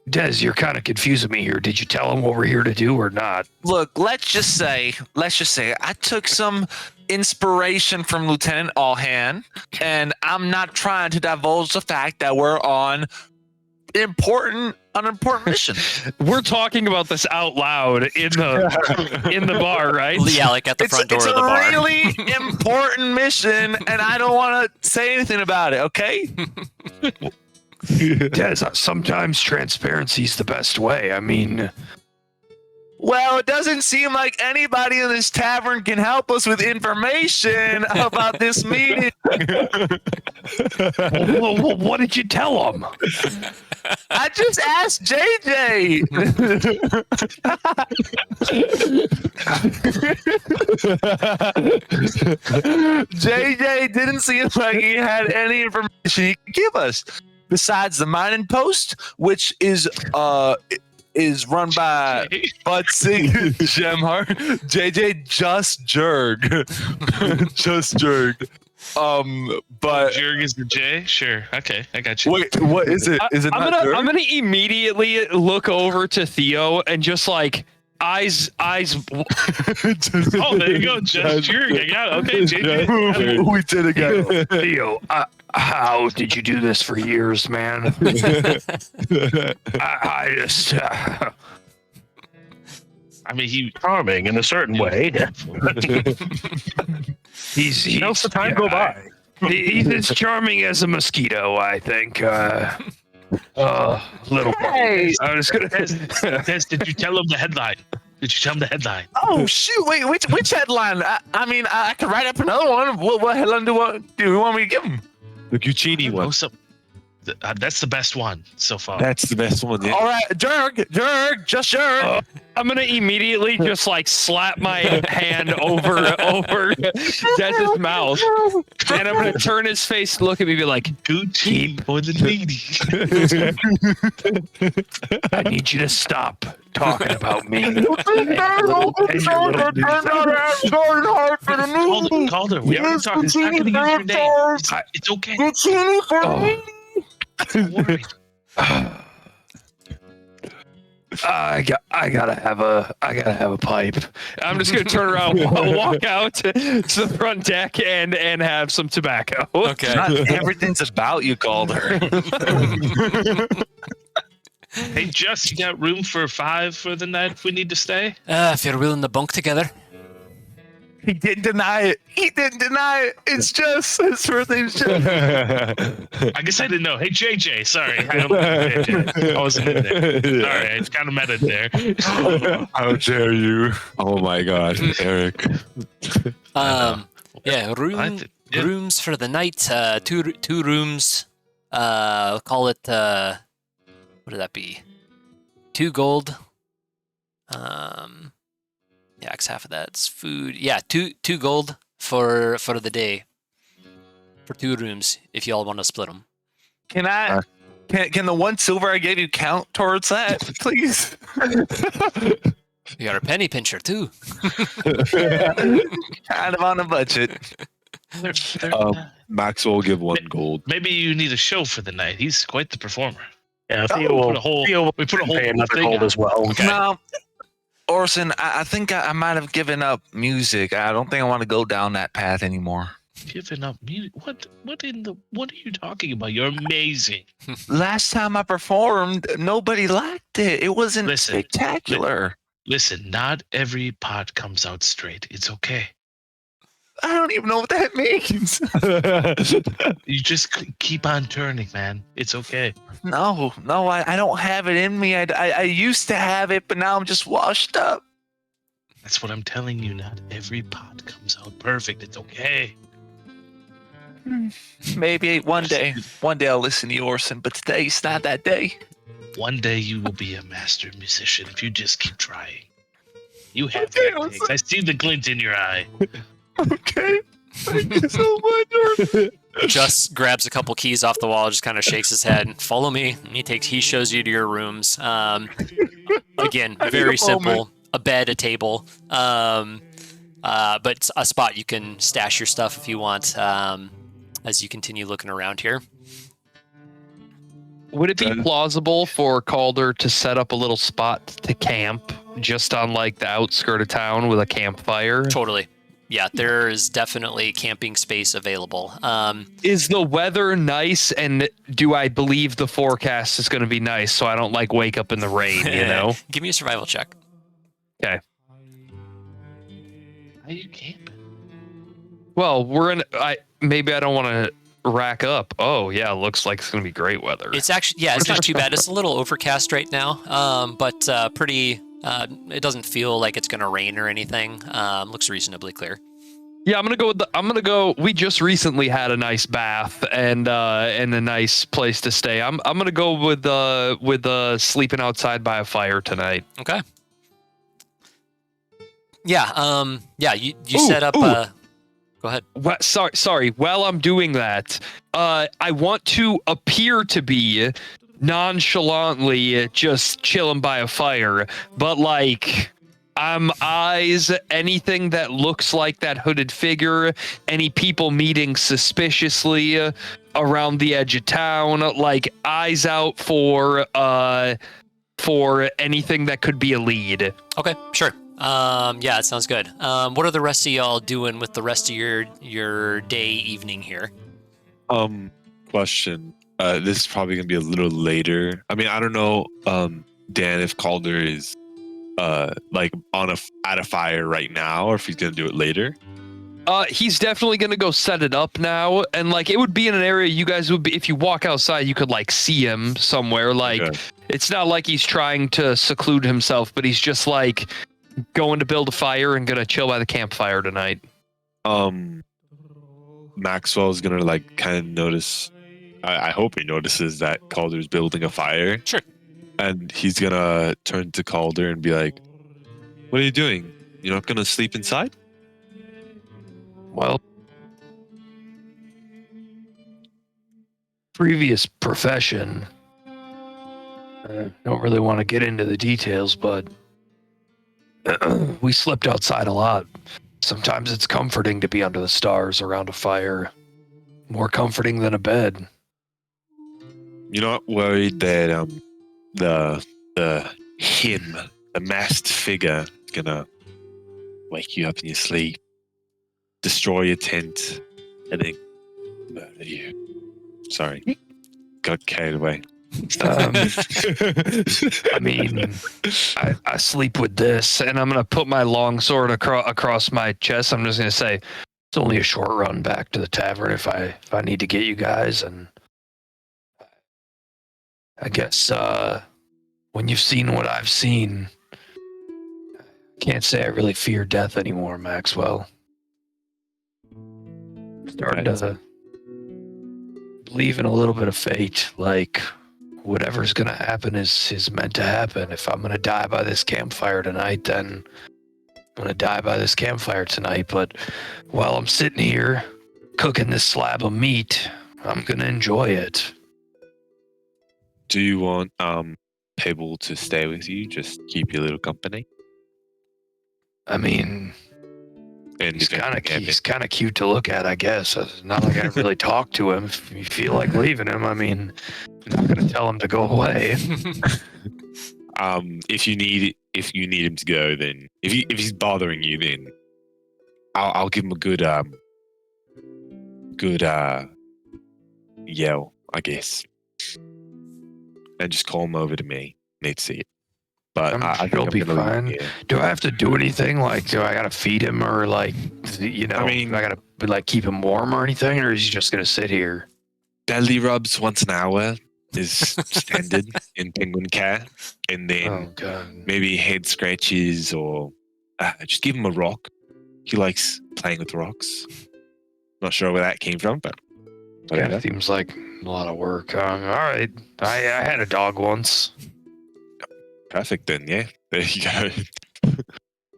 Des, you're kind of confusing me here. Did you tell him what we're here to do or not? Look, let's just say I took some inspiration from Lieutenant Allhan, and I'm not trying to divulge the fact that we're on an important mission. We're talking about this out loud in the bar, right? Yeah, at the front door of the bar. It's a really important mission, and I don't want to say anything about it, okay? Des, sometimes transparency's the best way. I mean, well, it doesn't seem like anybody in this tavern can help us with information about this meeting. well, what did you tell him? I just asked JJ. JJ didn't seem like he had any information he could give us besides the mining post, which is run by Bud Singh Gemhart. JJ just jerked. Just jerked. But Jurg is the J? Sure. Okay, I got you. Wait, what is it? Is it I'm not gonna immediately look over to Theo and just eyes. Oh, there you go. Just Jurg. I got it. Okay, JJ. We did it again. Theo, how did you do this for years, man? I just. I mean, he's charming in a certain way. He knows the time go by. He's as charming as a mosquito, I think. Little. Hey, I was gonna. Des, did you tell him the headline? oh shoot! Wait, which headline? I mean, I could write up another one. What headline do you want me to give him? The Guccini one. That's the best one so far. That's the best one. Yeah. All right, Jerg, just Jerg. I'm gonna immediately just like slap my hand over Dez's mouth, and I'm gonna turn his face, look at me, and be like, Gucci for the needy. I need you to stop talking about me. Caldre, we already talked. It's not going to use your name. It's okay. Don't worry. I gotta have a pipe. I'm just gonna turn around, walk out to the front deck, and have some tobacco. Okay. Not everything's about you, Caldre. Hey, Just, you got room for 5 for the night if we need to stay? If you're willing to bunk together. He didn't deny it. It's just his first name's just. I guess I didn't know. Hey, JJ, sorry. I wasn't in there. Sorry, I kind of met it there. How dare you? Oh my God, Eric. Yeah, rooms for the night. Two rooms. Call it. What would that be? 2 gold. Yeah, 'cause half of that's food. Yeah, two gold for the day. For 2 rooms, if you all want to split them. Can I? Can the 1 silver I gave you count towards that, please? You got a penny pincher too. Kind of on a budget. Maxwell will give 1 gold. Maybe you need a show for the night. He's quite the performer. Yeah, We put a whole pay another thing gold on. as well. No, Orson, I think I might have given up music. I don't think I want to go down that path anymore. Giving up music? What are you talking about? You're amazing. Last time I performed, nobody liked it. It wasn't Listen, spectacular. Listen, not every pot comes out straight. It's okay. I don't even know what that means. You just keep on turning, man. It's okay. No, I don't have it in me. I used to have it, but now I'm just washed up. That's what I'm telling you. Not every pot comes out perfect. It's okay. Maybe one day I'll listen to you, Orson, but today's not that day. One day you will be a master musician if you just keep trying. You have that taste. I see the glint in your eye. Okay. Thank you so much. Just grabs a couple keys off the wall, just kind of shakes his head. Follow me. And he shows you to your rooms. Again, very simple. A bed, a table, but a spot you can stash your stuff if you want. As you continue looking around here. Would it be plausible for Caldre to set up a little spot to camp just on like the outskirt of town with a campfire? Totally. Yeah, there is definitely camping space available. Is the weather nice, and do I believe the forecast is going to be nice so I don't like wake up in the rain, you know? Give me a survival check. Okay. How you camping? Well, maybe I don't want to rack up. Oh, yeah, looks like it's going to be great weather. It's actually, yeah, it's not too bad. It's a little overcast right now, but pretty, it doesn't feel like it's going to rain or anything. Looks reasonably clear. Yeah, I'm gonna go. We just recently had a nice bath and a nice place to stay. I'm gonna go with sleeping outside by a fire tonight. Okay. Yeah. You set up. Go ahead. Well, sorry. While I'm doing that, I want to appear to be nonchalantly just chilling by a fire, but like I'm eyes anything that looks like that hooded figure, any people meeting suspiciously around the edge of town, like eyes out for anything that could be a lead. Okay, sure. Yeah, it sounds good. What are the rest of y'all doing with the rest of your day, evening here? Question. This is probably gonna be a little later. I mean, I don't know, Dan, if Caldre is like at a fire right now, or if he's gonna do it later. He's definitely gonna go set it up now, and like it would be in an area you guys would be, if you walk outside, you could like see him somewhere. Like It's not like he's trying to seclude himself, but he's just like going to build a fire and gonna chill by the campfire tonight. Maxwell's gonna like kind of notice I hope he notices that Caldre's building a fire. Sure. And he's gonna turn to Caldre and be like, "What are you doing? You're not gonna sleep inside?" Well, previous profession. Don't really want to get into the details, but we slept outside a lot. Sometimes it's comforting to be under the stars around a fire. More comforting than a bed. You're not worried that the masked figure, is gonna wake you up in your sleep, destroy your tent, and then murder you. Sorry, got carried away. I mean, I sleep with this, and I'm gonna put my long sword across my chest. I'm just gonna say it's only a short run back to the tavern if I need to get you guys, and I guess when you've seen what I've seen, can't say I really fear death anymore, Maxwell. Starting to believe in a little bit of fate, like whatever's gonna happen is meant to happen. If I'm gonna die by this campfire tonight, then I'm gonna die by this campfire tonight. But while I'm sitting here cooking this slab of meat, I'm gonna enjoy it. Do you want Pebble to stay with you? Just keep your little company. I mean, And he's if anything kind of cute to look at, I guess. It's not like I really talk to him. If you feel like leaving him, I mean, I'm not gonna tell him to go away. if you need him to go, then if he's bothering you, then I'll give him a good yell, I guess, and just call him over to me. Need to see it, but I think he'll be gonna leave fine. him here. Do I have to do anything? Like, do I gotta feed him, or like, I mean- do I gotta like keep him warm or anything, or is he just gonna sit here? Belly rubs once an hour is standard in penguin care, and then Oh god. maybe head scratches or just give him a rock. He likes playing with rocks. Not sure where that came from, but Yeah, yeah. it seems like a lot of work. All right, I had a dog once. Perfect then, yeah. There you go.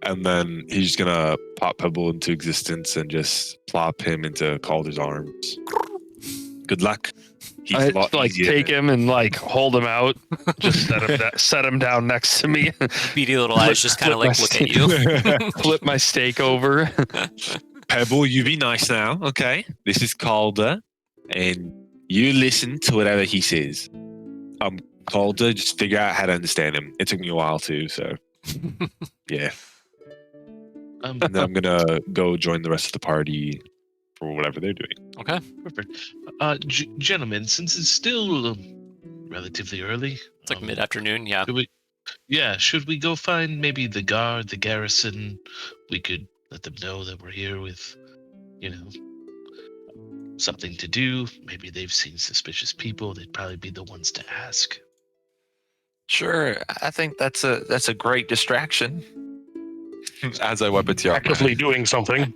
And then he's just gonna pop Pebble into existence and just plop him into Calder's arms. Good luck. He's I a lot like easier take than- him and like hold him out. Just set him down next to me. Beady little eyes just kind of like look at you. Flip my steak over. Pebble, you be nice now, okay? This is Calder, and you listen to whatever he says. Calder, just figure out how to understand him. It took me a while too, so yeah. And then I'm gonna go join the rest of the party for whatever they're doing. Okay. Perfect. Gentlemen, since it's still relatively early, It's like mid-afternoon. Yeah. should we go find maybe the guard, the garrison? We could let them know that we're here with, something to do. Maybe they've seen suspicious people. They'd probably be the ones to ask. Sure, I think that's a great distraction. As I whip it to you. Actively doing something.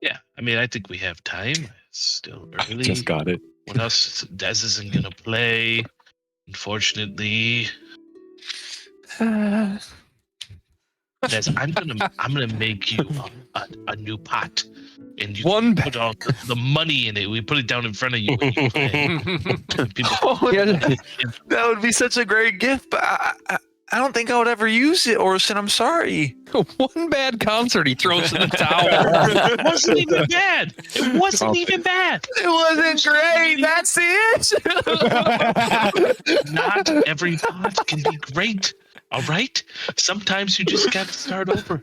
Yeah, I mean, I think we have time. It's still early. Just got it. What else? Des isn't gonna play, unfortunately. Des, I'm gonna make you a new pot, and you put all the money in it. We put it down in front of you when you play. People, Oh, yeah, that would be such a great gift, but I don't think I would ever use it, Orson. I'm sorry. One bad concert, he throws in the towel. it wasn't even bad. It wasn't even bad. It wasn't great. That's it. Not every pot can be great. All right. Sometimes you just got to start over.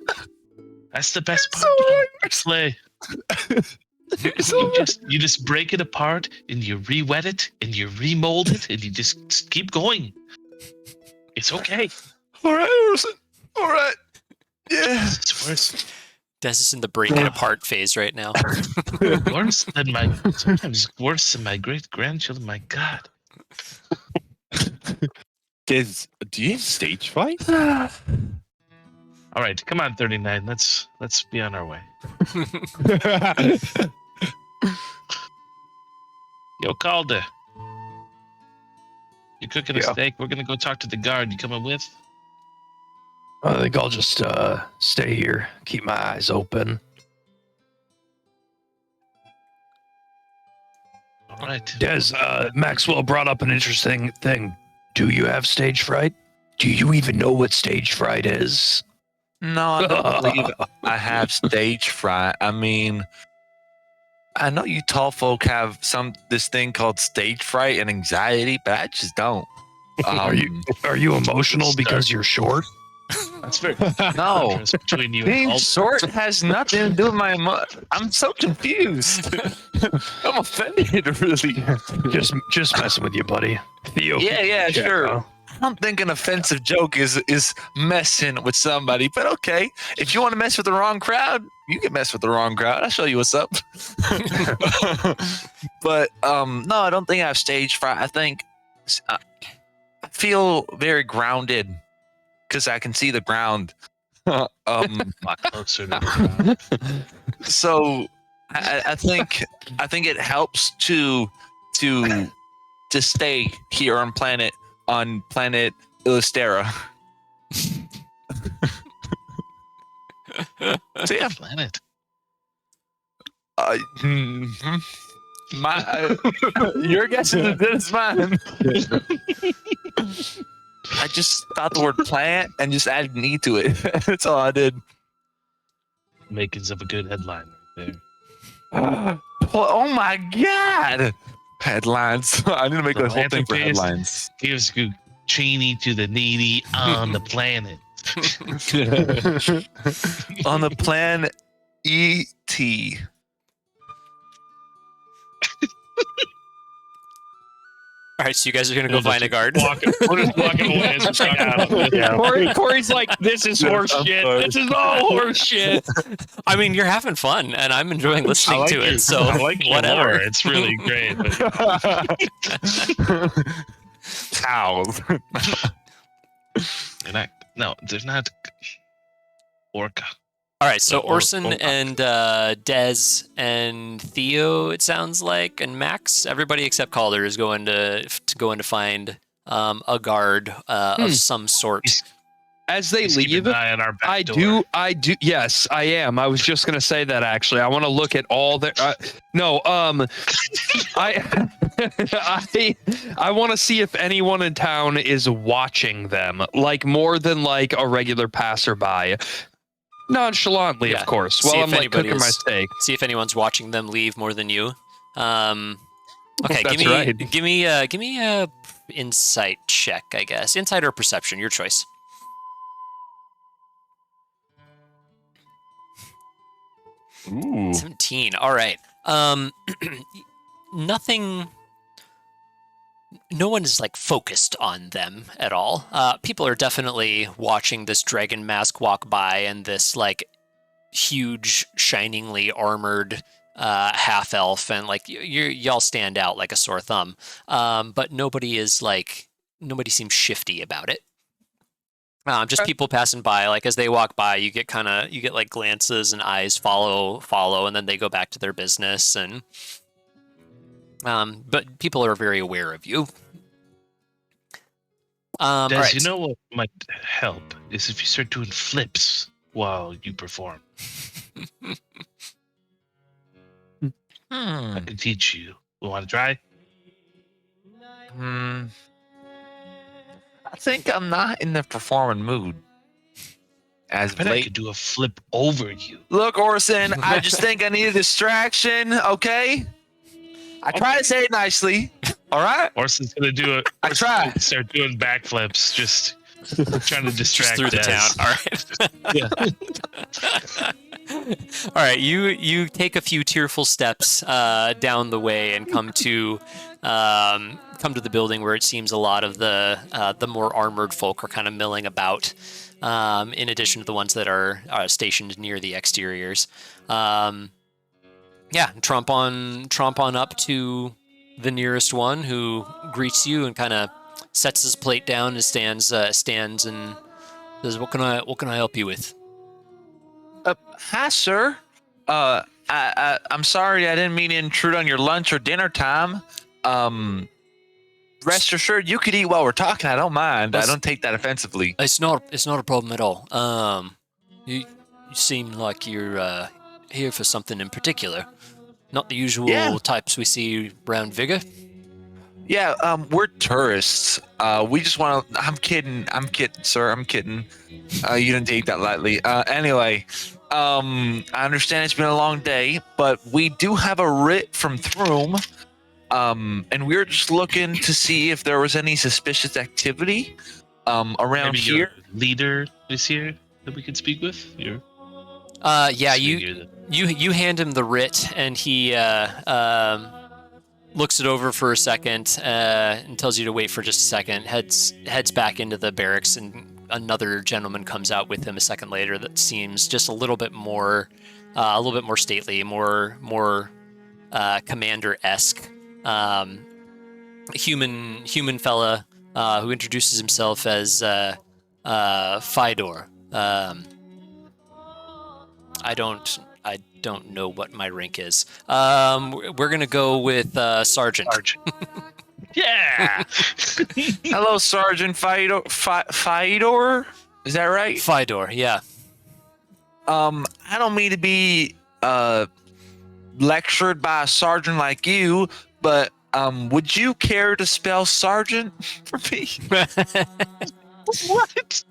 That's the best part. Play. You just break it apart and you re-wet it and you remold it and you just keep going. It's okay. All right, Orson. All right. Yeah. It's worse. Des is in the break it apart phase right now. Sometimes worse than my great grandchildren. My God. Do you have stage fright? All right, come on, 39. Let's be on our way. Yo, Caldre. You're cooking a steak. We're gonna go talk to the guard. You coming with? I think I'll just stay here, keep my eyes open. All right. Des, Maxwell brought up an interesting thing. Do you have stage fright? Do you even know what stage fright is? No, I don't believe I have stage fright. I mean, I know you tall folk have this thing called stage fright and anxiety, but I just don't. Are you emotional because you're short? That's very No. contrast between you Being and short has nothing to do with my I'm so confused. I'm offended, really. Just messing with you, buddy. Theo. Yeah, check, sure. huh? I don't think an offensive joke is messing with somebody, but okay. If you want to mess with the wrong crowd, you can mess with the wrong crowd. I'll show you what's up. But no, I don't think I have stage fright. I think I feel very grounded because I can see the ground. lot closer to the ground. So I think it helps to stay here on planet Illustera. So yeah, Planet. Your guess is as good as mine. I just thought the word plant and just added an E to it. That's all I did. Makings of a good headline right there. Oh my god! Headlines. I need to make a whole thing for Philanthropist headlines. Gives Guccini to the needy on the planet. On the plan ET. All right, so you guys are gonna go find a guard. We're just walking away as we check out. Yeah. Corey's like, this is horse shit. This is all horse shit. I mean, you're having fun, and I'm enjoying listening to it. So I like your whatever. lore. It's really great. But Towels. there's not Orca. All right, so Or- Orson or- and Dez and Theo, it sounds like, and Max, everybody except Calder is going to find a guard of some sort. As they Just keep leave, an eye on our back door. I do. Yes, I am. I was just gonna say that actually. I want to look at all the. I want to see if anyone in town is watching them, like more than like a regular passerby. Nonchalantly, Yeah. of course. See While if I'm like anybody cooking my is- steak. See if anyone's watching them leave more than you. Okay, That's give right. me a insight check, I guess. Insight or perception, your choice. Ooh. 17. All right. Nothing. No one is like focused on them at all. People are definitely watching this dragon mask walk by and this like huge, shiningly armored half elf, and like y'all stand out like a sore thumb. But nobody seems shifty about it. Just people passing by, like as they walk by, you get like glances and eyes follow, and then they go back to their business. And but people are very aware of you. All Des, right. you know what might help is if you start doing flips while you perform. I can teach you. We want to try? I think I'm not in the performing mood. As But I late. could do a flip over you. Look, Orson, I just think I need a distraction, okay? I try to say it nicely, all right? Orson's gonna do it. I try. Start doing backflips, just trying to Just distract through the Des. town. All right. All right. You take a few tearful steps down the way and come to the building where it seems a lot of the more armored folk are kind of milling about. In addition to the ones that are stationed near the exteriors. Tromp on up to the nearest one, who greets you and kind of sets his plate down and stands and says, "What can I help you with?" Hi, sir. I'm sorry I didn't mean to intrude on your lunch or dinner time. Rest assured, you could eat while we're talking. I don't mind. I That's- don't take that offensively. It's not a problem at all. You seem like you're here for something in particular. Not the usual Yeah. types we see around Vigor. Yeah, we're tourists. We just want to. I'm kidding, sir. I'm kidding. You didn't take that lightly. Anyway, I understand it's been a long day, but we do have a writ from Throom. And we're just looking to see if there was any suspicious activity around Maybe here. your leader is here that we could speak with. Yeah, you hand him the writ, and he looks it over for a second and tells you to wait for just a second. Heads back into the barracks, and another gentleman comes out with him a second later. That seems just a little bit more stately, more commander-esque. Human fella who introduces himself as Fidor. I don't know what my rank is. We're gonna go with Sergeant. Yeah. Hello, Sergeant Fidor. Is that right? Fidor, yeah. I don't mean to be lectured by a sergeant like you, but would you care to spell sergeant for me? What?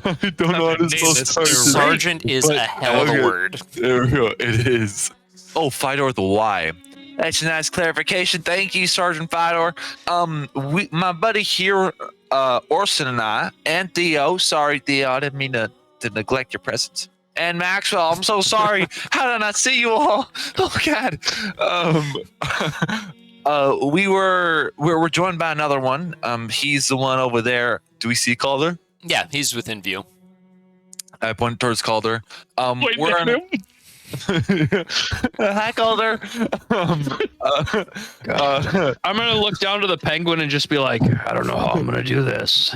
I don't know how to spell sergeant. Sergeant is a hell of a Okay. word. There we go. It is. Oh, Fidor with a Y. That's a nice clarification. Thank you, Sergeant Fidor. My buddy here, Orson and I, and Theo. Sorry, Theo, I didn't mean to neglect your presence. And Maxwell, I'm so sorry. How did I not see you all? Oh God. We're joined by another one. He's the one over there. Do we see Caldre? Yeah, he's within view. I point towards Caldre. Wait, We're on. Hi, Caldre. I'm gonna look down to the penguin and just be like, I don't know how I'm gonna do this.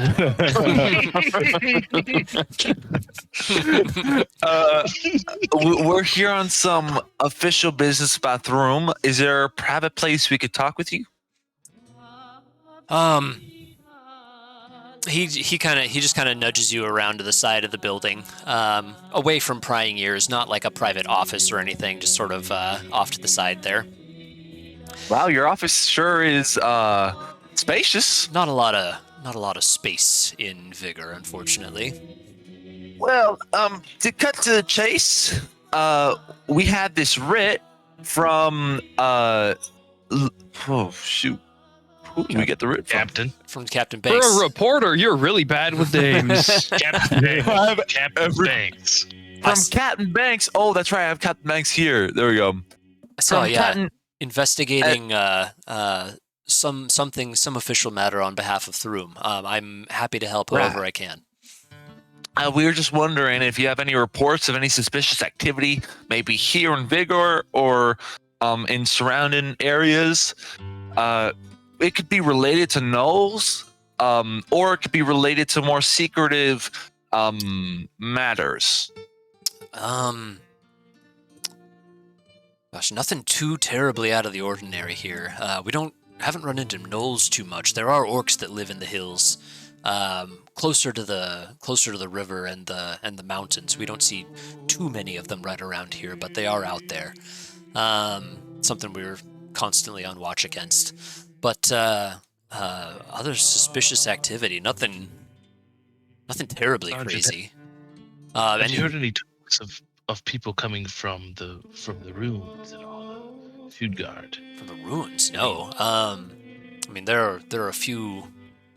We're here on some official business bathroom. Is there a private place we could talk with you? He just kind of nudges you around to the side of the building, away from prying ears, not like a private office or anything, just sort of off to the side there. Wow, your office sure is spacious. Not a lot of space in Vigor, unfortunately. Well, to cut to the chase, we had this writ from oh shoot. Who did we get the writ from? Captain. From Captain For Banks. a reporter, you're really bad with names. Captain Banks. Captain Banks. From Captain Banks. Oh, that's right. I have Captain Banks here. There we go. I saw, From yeah, Captain. investigating some official matter on behalf of Throom. I'm happy to help however I can. We were just wondering if you have any reports of any suspicious activity, maybe here in Vigor or in surrounding areas. It could be related to gnolls, or it could be related to more secretive matters. Gosh, nothing too terribly out of the ordinary here. We haven't run into gnolls too much. There are orcs that live in the hills, closer to the river and the mountains. We don't see too many of them right around here, but they are out there. Something we're constantly on watch against. But other suspicious activity, nothing terribly crazy. Have you heard any talks of people coming from the ruins and all the food guard? From the ruins? No. I mean, there are a few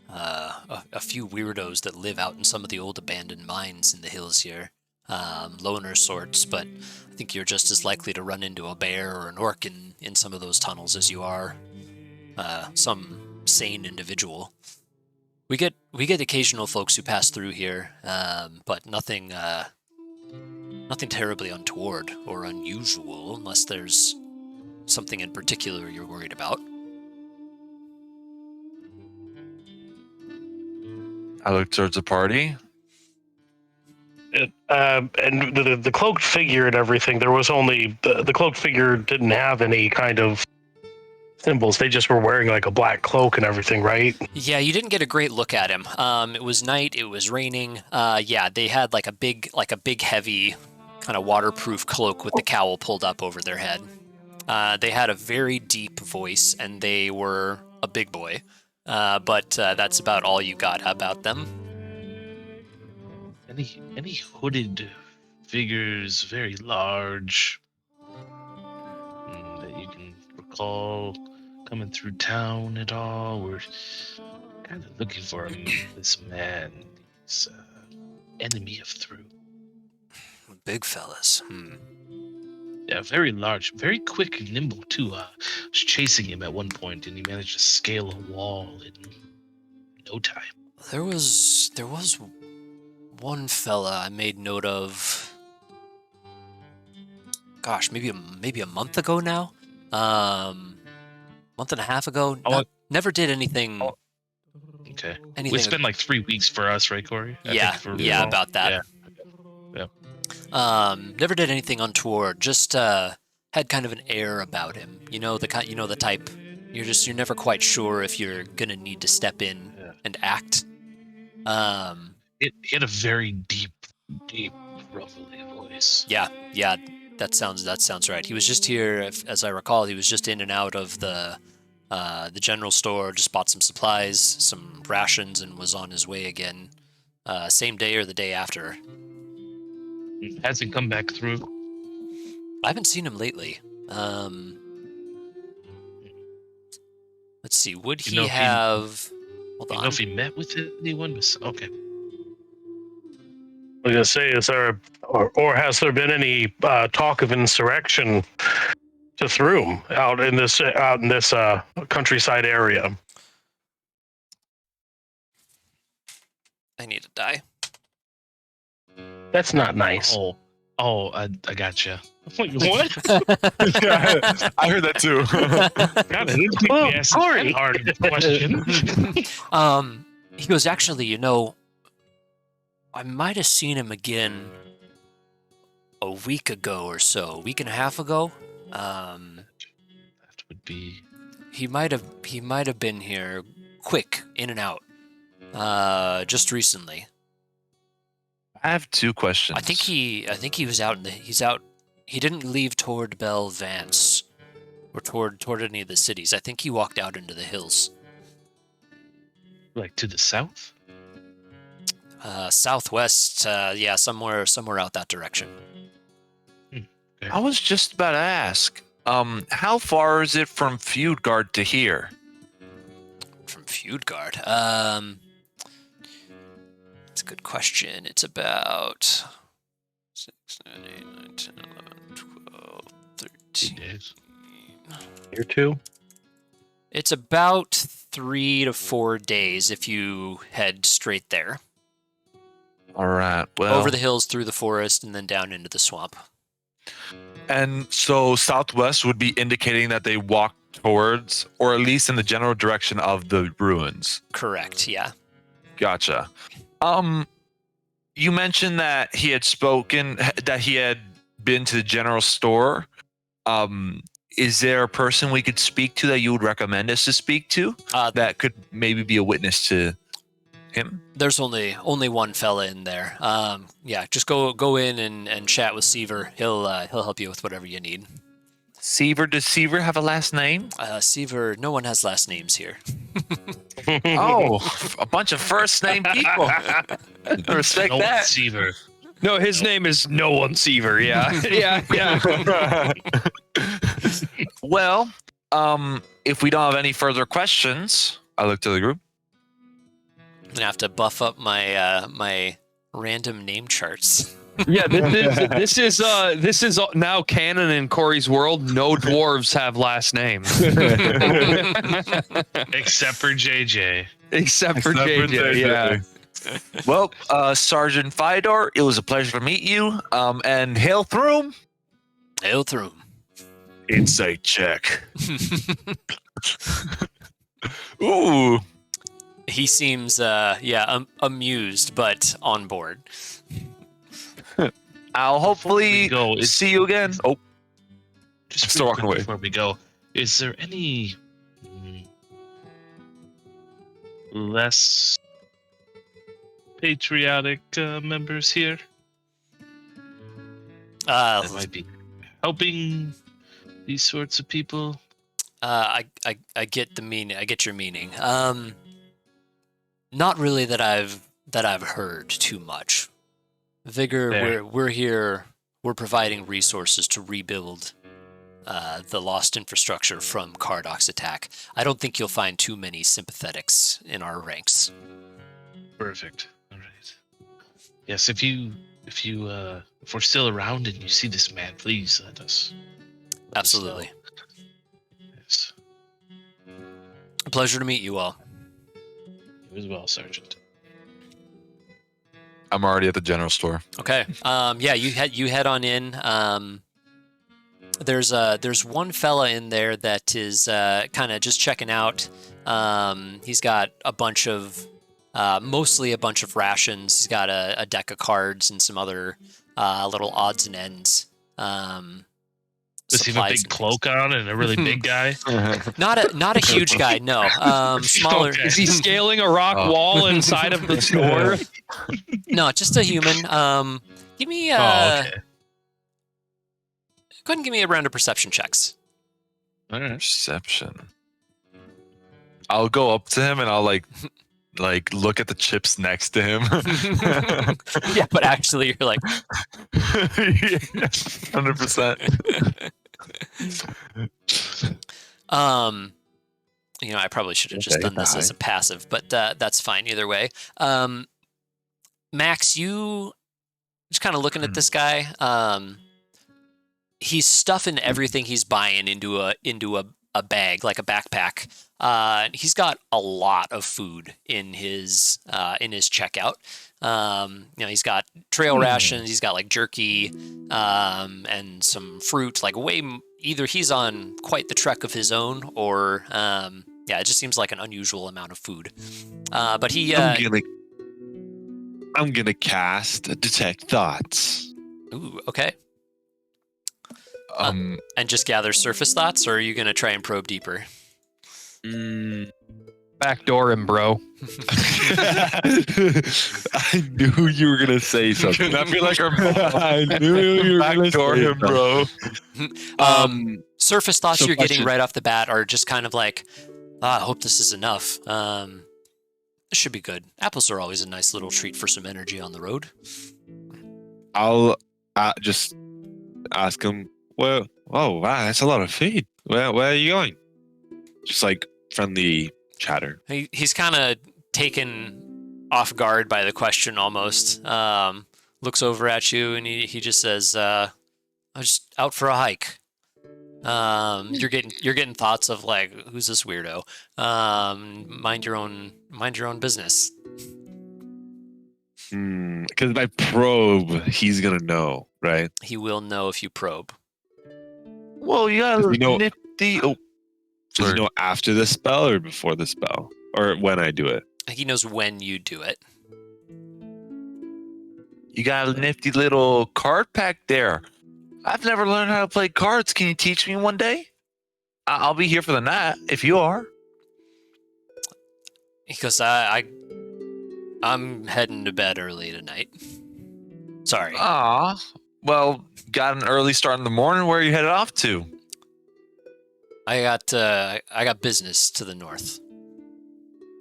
weirdos that live out in some of the old abandoned mines in the hills here. Loner sorts, but I think you're just as likely to run into a bear or an orc in some of those tunnels as you are some sane individual. We get occasional folks who pass through here, but nothing terribly untoward or unusual, unless there's something in particular you're worried about. I look towards the party. And the cloaked figure and everything, there was only the cloaked figure didn't have any kind of symbols. They just were wearing like a black cloak and everything, right? Yeah, you didn't get a great look at him. It was night. It was raining. Yeah, they had like a big, heavy, kind of waterproof cloak with the cowl pulled up over their head. They had a very deep voice, and they were a big boy. But that's about all you got about them. Any hooded figures, very large, that you can recall coming through town at all? We're kind of looking for this man, this enemy of through. Big fellas. Yeah, very large, very quick and nimble too. I was chasing him at one point, and he managed to scale a wall in no time. There was one fella I made note of. Gosh, maybe a month ago now. Month and a half ago. Never did anything. Okay. Anything. It's been like 3 weeks for us, right, Corey? Yeah, about that. Yeah. Never did anything untoward. Just had kind of an air about him. You know the type. You're never quite sure if you're gonna need to step in and act. He had a very deep, rumbly voice. Yeah, that sounds right. He was just here, as I recall. He was just in and out of the general store. Just bought some supplies, some rations, and was on his way again. Same day or the day after. Hasn't come back through. I haven't seen him lately. Let's see. Would he have? Hold on. You know if he met with anyone? Okay. I was gonna say, is there, or has there been any talk of insurrection to Throom out in this countryside area? I need to die. That's not nice. I gotcha. What? Yeah, I heard that too. God, I didn't think we asked that hard of a question. He goes, actually, I might have seen him again a week ago or so, a week and a half ago. That would be. He might have been here, quick, in and out, just recently. I have 2 questions. I think he was out he didn't leave toward Bell Vance or toward any of the cities. I think he walked out into the hills. Like to the south? Southwest, yeah, somewhere out that direction. Okay. I was just about to ask, how far is it from Feudgard to here? From Feudgard? That's a good question. It's about 6, 7, 8, 9, 10, 11, 12, 13. Days. Year 2? It's about 3 to 4 days if you head straight there. All right. Well, Over the hills, through the forest, and then down into the swamp. and so southwest would be indicating that they walk towards, or at least in the general direction of the ruins. Correct, yeah. Gotcha. You mentioned that he had been to the general store. Is there a person we could speak to that you would recommend us to speak to that could maybe be a witness to him? There's only one fella in there. Yeah, just go in and chat with Seaver. He'll help you with whatever you need. Seaver? Does Seaver have a last name? Seaver, no one has last names here. Oh, a bunch of first name people. I respect that. Seaver. No, his name is No One Seaver. Yeah, yeah. Well, if we don't have any further questions, I look to the group. I'm gonna have to buff up my my random name charts. Yeah, this is now canon in Corey's world. No dwarves have last names. Except for JJ. Except for JJ, yeah. Well, Sergeant Fidor, it was a pleasure to meet you. And hail through. Hail through. Insight check. Ooh. He seems amused but on board. I'll hopefully go, see you again. Oh, Just still real walking quick away. before we go, is there any less patriotic members here that might be helping these sorts of people? I get the meaning. I get your meaning. Not really that I've heard too much. Vigor, Fair. we're here. We're providing resources to rebuild the lost infrastructure from Cardoc's attack. I don't think you'll find too many sympathetics in our ranks. Perfect. All right. Yes, if we're still around and you see this man, please let us. Absolutely. Yes. A pleasure to meet you all. You as well, Sergeant. I'm already at the general store. Okay. Yeah, you head on in. There's one fella in there that is kind of just checking out. He's got a bunch of mostly a bunch of rations. He's got a deck of cards and some other little odds and ends. Does he have a supplies big and cloak on and a really big guy? things. Not a huge guy, no. Smaller. Okay. Is he scaling a rock wall inside of the store? No, just a human. Give me Oh, okay. Go ahead and give me a round of perception checks. All right. Perception. I'll go up to him and I'll like look at the chips next to him. Yeah, but actually you're like 100%. I probably should have just done this as a passive, but that's fine either way. Max, you just kind of looking at this guy. He's stuffing everything he's buying into a bag, like a backpack. He's got a lot of food in his checkout. He's got trail rations. He's got like jerky, and some fruit. Like either he's on quite the trek of his own, or it just seems like an unusual amount of food. But he, I'm gonna cast detect thoughts. ooh, okay, and just gather surface thoughts, or are you gonna try and probe deeper? Backdoor him, bro. I knew you were gonna say something. I feel like I knew you were gonna backdoor say him, bro. Surface thoughts so you're getting question- right off the bat are just kind of like, I hope this is enough. This should be good. Apples are always a nice little treat for some energy on the road. I'll just ask him. Well, oh wow, that's a lot of food. Where are you going? Just like friendly chatter. He's kind of taken off guard by the question almost. Looks over at you and he just says, I'm just out for a hike. You're getting thoughts of like, who's this weirdo? Mind your own business. Because if I probe, he's gonna know, right? He will know if you probe. Well, you got Does he know- nifty. Does he Sorry. know after the spell or before the spell? Or when I do it? He knows when you do it. You got a nifty little card pack there. I've never learned how to play cards. Can you teach me one day? I'll be here for the night if you are. Because I'm heading to bed early tonight. Sorry. Ah, well, got an early start in the morning. Where are you headed off to? I got business to the north.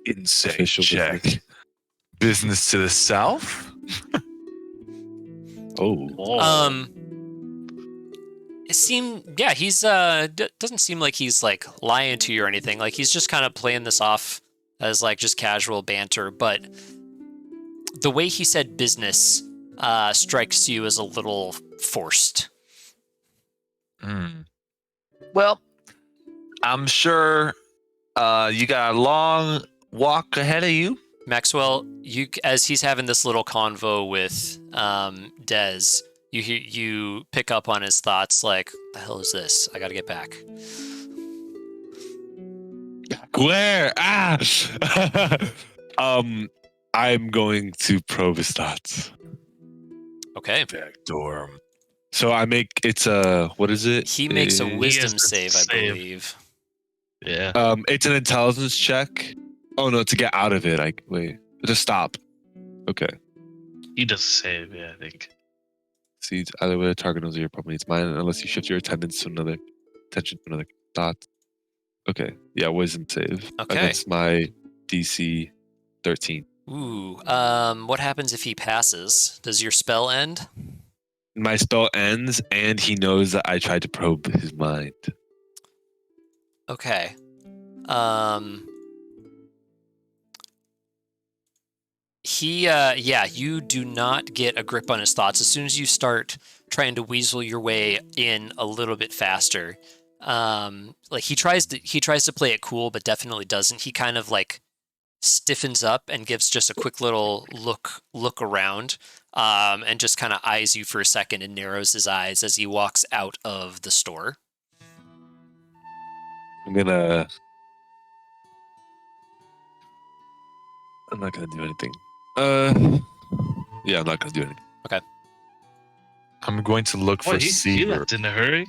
Insane Official check. Business to the south? Oh. He's doesn't seem like he's like lying to you or anything. Like he's just kind of playing this off as like just casual banter, but the way he said business strikes you as a little forced. Well, I'm sure you got a long walk ahead of you. Maxwell, as he's having this little convo with Dez, you pick up on his thoughts like, the hell is this? I gotta get back. Where? I'm going to probe his thoughts. Okay. Backdoor him. So I make it's what is it? He makes a has wisdom to save, I save. believe. Yeah. It's an intelligence check. Oh no, to get out of it. Like wait, to stop. Okay. He does save, yeah, I think. See, either way, the target knows your problem needs mine unless you shift your attention to another dot. Okay. Yeah, wisdom save Okay. against my DC 13. Ooh. What happens if he passes? Does your spell end? My spell ends, and he knows that I tried to probe his mind. Okay. You do not get a grip on his thoughts. As soon as you start trying to weasel your way in a little bit faster, like he tries to play it cool, but definitely doesn't. He kind of like stiffens up and gives just a quick little look around, and just kind of eyes you for a second and narrows his eyes as he walks out of the store. I'm not gonna do anything. Yeah, I'm not gonna do anything. I'm going to look for What, he Seaver. left in a hurry?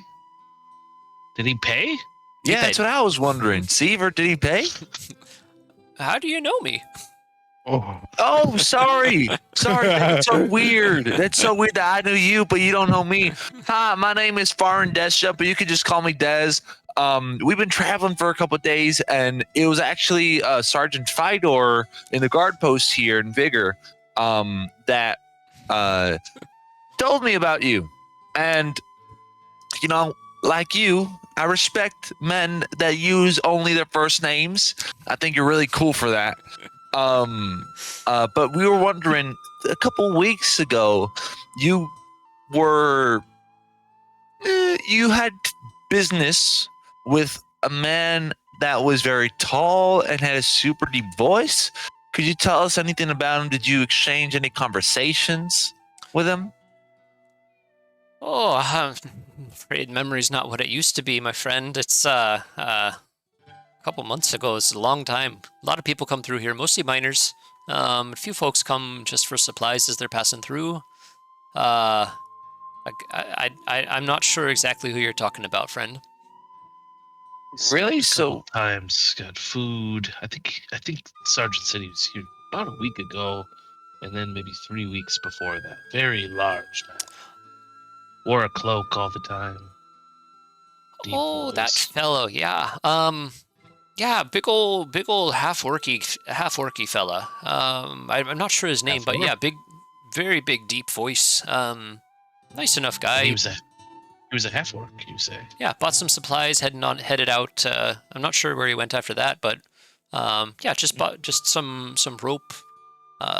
Did he pay? Yeah, that's what I was wondering. Seaver, did he pay? How do you know me? Oh, sorry. Sorry, that's so weird. That's so weird that I knew you, but you don't know me. Hi, my name is Farin Desha, but you can just call me Des. We've been traveling for a couple of days, and it was actually Sergeant Fidor in the guard post here in Vigor that told me about you. And, you know, like you, I respect men that use only their first names. I think you're really cool for that. But we were wondering, a couple weeks ago, you had business with a man that was very tall and had a super deep voice. Could you tell us anything about him? Did you exchange any conversations with him? Oh, I'm afraid memory's not what it used to be, my friend. It's a couple months ago. It's a long time. A lot of people come through here, mostly miners. A few folks come just for supplies as they're passing through. I'm not sure exactly who you're talking about, friend. Really? A So couple times got food. I think Sergeant said he was here about a week ago, and then maybe 3 weeks before that. Very large man. Wore a cloak all the time. Deep Oh, that voice. fellow, yeah. Yeah, big old half orky fella. I'm not sure his name, but yeah, very big, deep voice. Nice enough guy. He was a half orc, you say? Yeah, bought some supplies, headed out. I'm not sure where he went after that, but yeah, just bought some rope,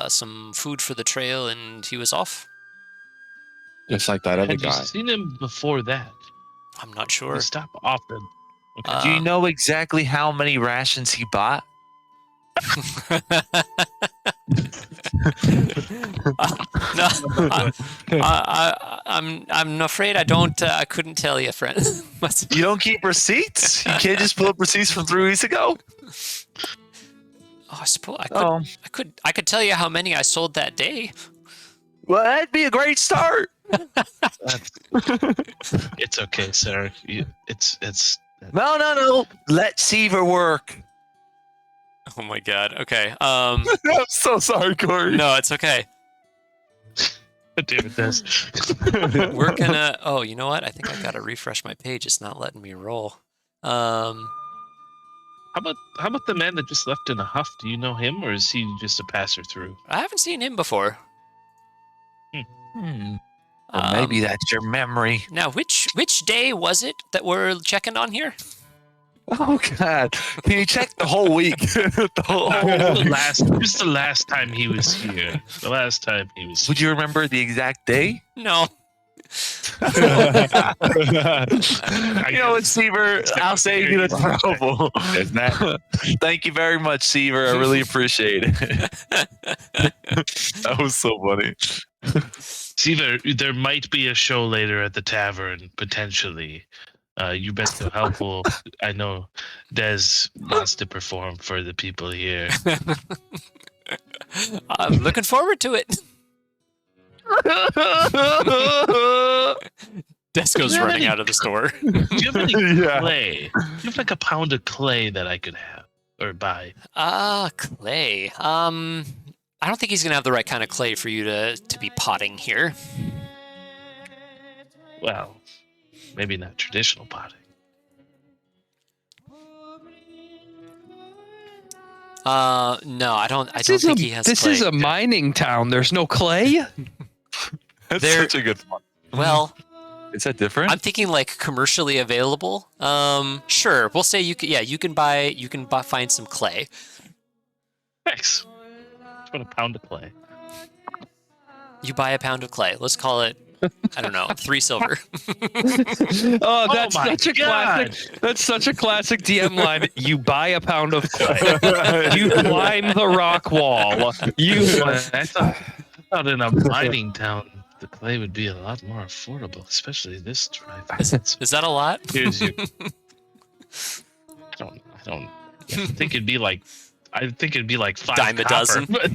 some food for the trail, and he was off. Just like that other Had you guy. seen him before that? I'm not He sure. stop often. Okay. do you know exactly how many rations he bought? No, I'm afraid I don't. I couldn't tell you, friend. You don't keep receipts? You can't just pull up receipts from 3 weeks ago? Oh, I suppose I could. Oh, I could tell you how many I sold that day. well, that'd be a great start. It's okay, sir. It's No. Let Seaver work. Oh my god. Okay. I'm so sorry, Corey. No, it's okay. David does. We're gonna. Oh, you know what? I think I gotta refresh my page. It's not letting me roll. How about the man that just left in a huff? Do you know him, or is he just a passer through? I haven't seen him before. Well, maybe that's your memory. Now, which day was it that we're checking on here? Oh God! Can you check the whole week? The whole Just the last time he was here. The last time he was. Would you remember the exact day? No. You know what, Seaver? I'll save you the trouble. Thank you very much, Seaver. I really appreciate it. That was so funny. Seaver, there might be a show later at the tavern, potentially. You bet so helpful. I know Des wants to perform for the people here. I'm looking forward to it. Des goes have running any- out of the store. Do you have any clay? Do you have like a pound of clay that I could have? or buy? Clay. I don't think he's gonna have the right kind of clay for you to be potting here. Well, maybe not traditional potting. No, I don't think he has This clay. is a mining town. There's no clay. That's There- such a good one. Well, Is that different? I'm thinking like commercially available. Sure, we'll say you can. Yeah, you can find some clay. Thanks. Just want a pound of clay. You buy a pound of clay. Let's call it, I don't know, 3 silver. Oh, that's my such a God. classic. That's such a classic DM line. You buy a pound of clay. You climb the rock wall. You. I thought in a mining town, the clay would be a lot more affordable, especially this drive. Is that a lot? Here's your. I don't. I think it'd be like. I think it'd be like 5 Dime a copper, dozen. but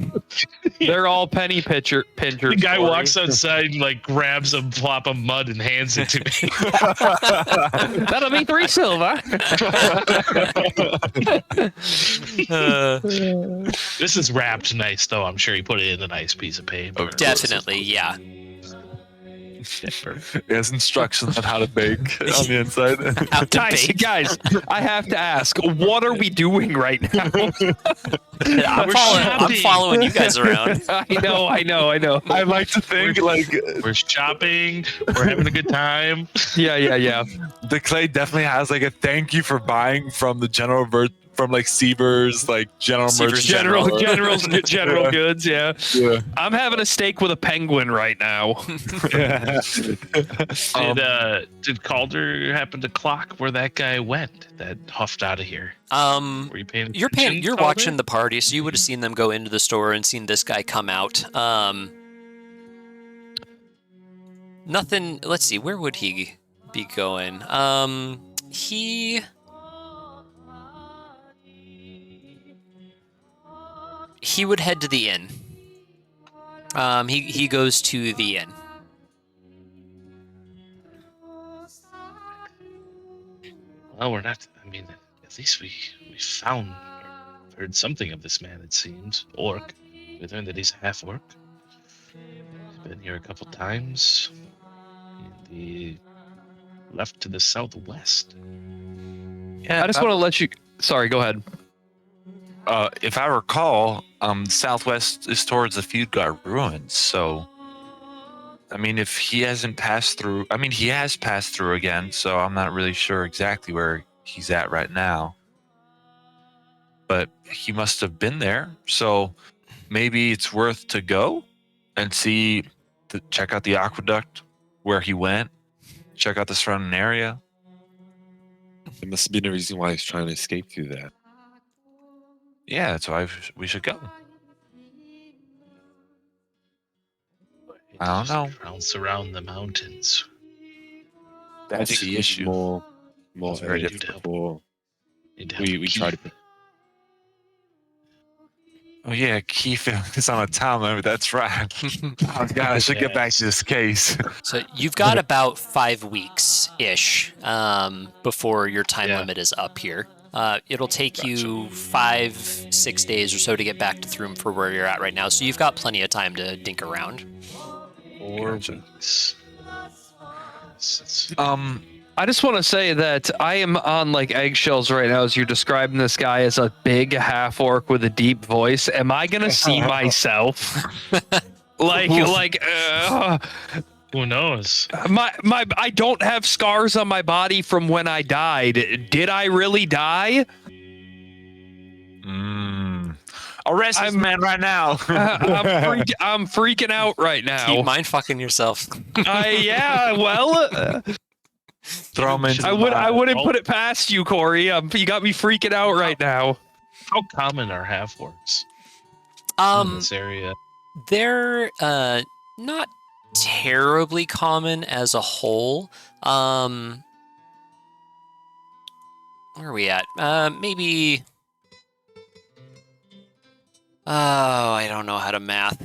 They're all penny pinchers. the guy Corey. walks outside and like grabs a flop of mud and hands it to me. That'll be 3 silver. This is wrapped nice, though. I'm sure he put it in a nice piece of paper. Oh, Definitely, yeah. It has instructions on how to bake on the inside. How to bake. Guys, I have to ask, what are we doing right now? I'm following you guys around. I know. I like to think like We're shopping. We're having a good time. Yeah. the clay definitely has like a thank you for buying from the from like Seavers, like general Seavers merchant. General goods, yeah. Yeah. I'm having a steak with a penguin right now. Did Caldre happen to clock where that guy went that huffed out of here? Were you paying You're attention, you're Caldre? watching the party, so you would have seen them go into the store and seen this guy come out. Nothing. Let's see. Where would he be going? He would head to the inn. He goes to the inn. Well, we're not. I mean, at least we found, or heard something of this man. It seems orc. We learned that he's half orc. He's been here a couple times. And he left to the southwest. Yeah, I just want to let you. Sorry, go ahead. if I recall, southwest is towards the Feudgard ruins. So, I mean, if he hasn't passed through, I mean, he has passed through again. So I'm not really sure exactly where he's at right now. But he must have been there. So maybe it's worth to go and check out the aqueduct where he went. Check out the surrounding area. There must have been a reason why he's trying to escape through that. Yeah, that's why we should go. I don't know. Bounce around the mountains. That's think the we issue. need More It's very evidence difficult. before Need to help we try to. Keefe. Oh yeah, Keefe is on a time limit. That's right. Oh God, I should get back to this case. So you've got about 5 weeks ish before your time Yeah. limit is up here. It'll take you 5-6 days or so to get back to Thrum for where you're at right now. So you've got plenty of time to dink around. 4 Gotcha. weeks. It's- I just want to say that I am on like eggshells right now as you're describing this guy as a big half orc with a deep voice. Am I gonna see myself? Who knows? My I don't have scars on my body from when I died. Did I really die? Arrest this man right now. I'm freaking out right Keep now. mind fucking yourself. Throw him into I wouldn't put it past you, Corey. You got me freaking out right now. How common are half orcs in this area? They're not terribly common as a whole. Where are we at? Maybe. Oh, I don't know how to math.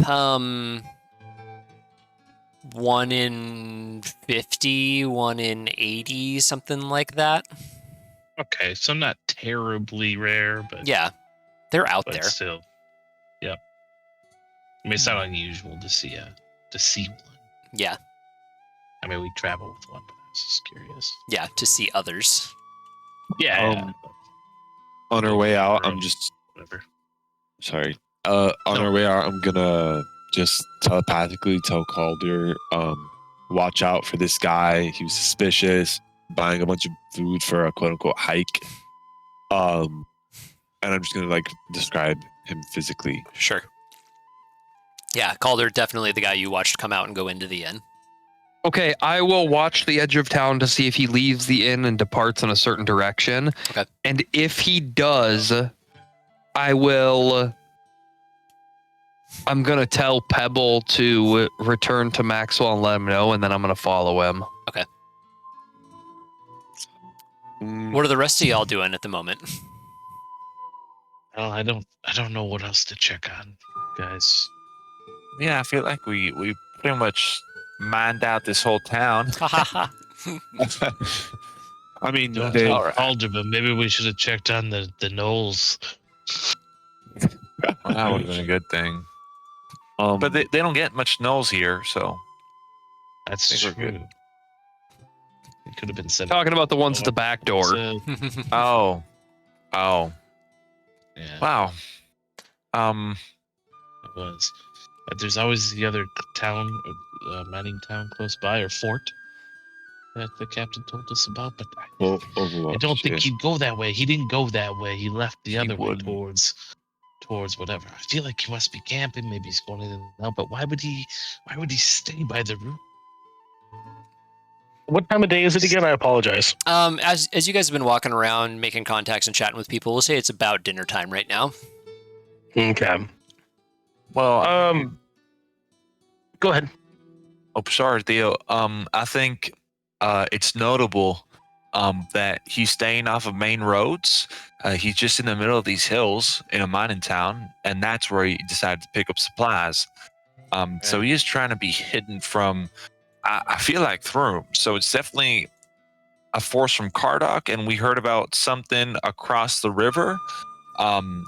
1 in 50, 1 in 80, something like that. Okay, so not terribly rare, but Yeah, they're out but there. still, yep. I mean, it's not unusual to see one. Yeah, I mean, we travel with one, but I was just curious. yeah, to see others. Yeah. On our way out, I'm Room, just whatever. sorry. On No. our way out, I'm gonna just telepathically tell Calder, watch out for this guy. He was suspicious, buying a bunch of food for a quote unquote hike. And I'm just gonna like describe him physically. Sure. Yeah, Calder, definitely the guy you watched come out and go into the inn. Okay, I will watch the edge of town to see if he leaves the inn and departs in a certain direction. Okay. And if he does, I will. I'm gonna tell Pebble to return to Maxwell and let him know, and then I'm gonna follow him. What are the rest of y'all doing at the moment? Well, I don't know what else to check on, guys. Yeah, I feel like we pretty much mined out this whole town. I mean, Don't they, tell Caldre, but maybe we should have checked on the knolls. Well, that would have been a good thing. um, But they don't get much gnolls here, so That's I think we're true. good. It could have been sent. Talking about the ones at the back door. Oh. Yeah, Wow. it was. But there's always the other town, mining town close by, or fort that the captain told us about. But I Overwatch, don't think yeah. he'd go that way. He didn't go that way. He left the other way wouldn't. towards whatever. I feel like he must be camping. Maybe he's going in and out. But why would he stay by the room? What time of day is it again? I apologize. As you guys have been walking around, making contacts and chatting with people, we'll say it's about dinner time right now. Okay. Well, Go ahead. oh, sorry, Theo. I think it's notable that he's staying off of main roads. He's just in the middle of these hills in a mining town, and that's where he decided to pick up supplies. So he is trying to be hidden from, I feel like, Thrum. So it's definitely a force from Cardok, and we heard about something across the river,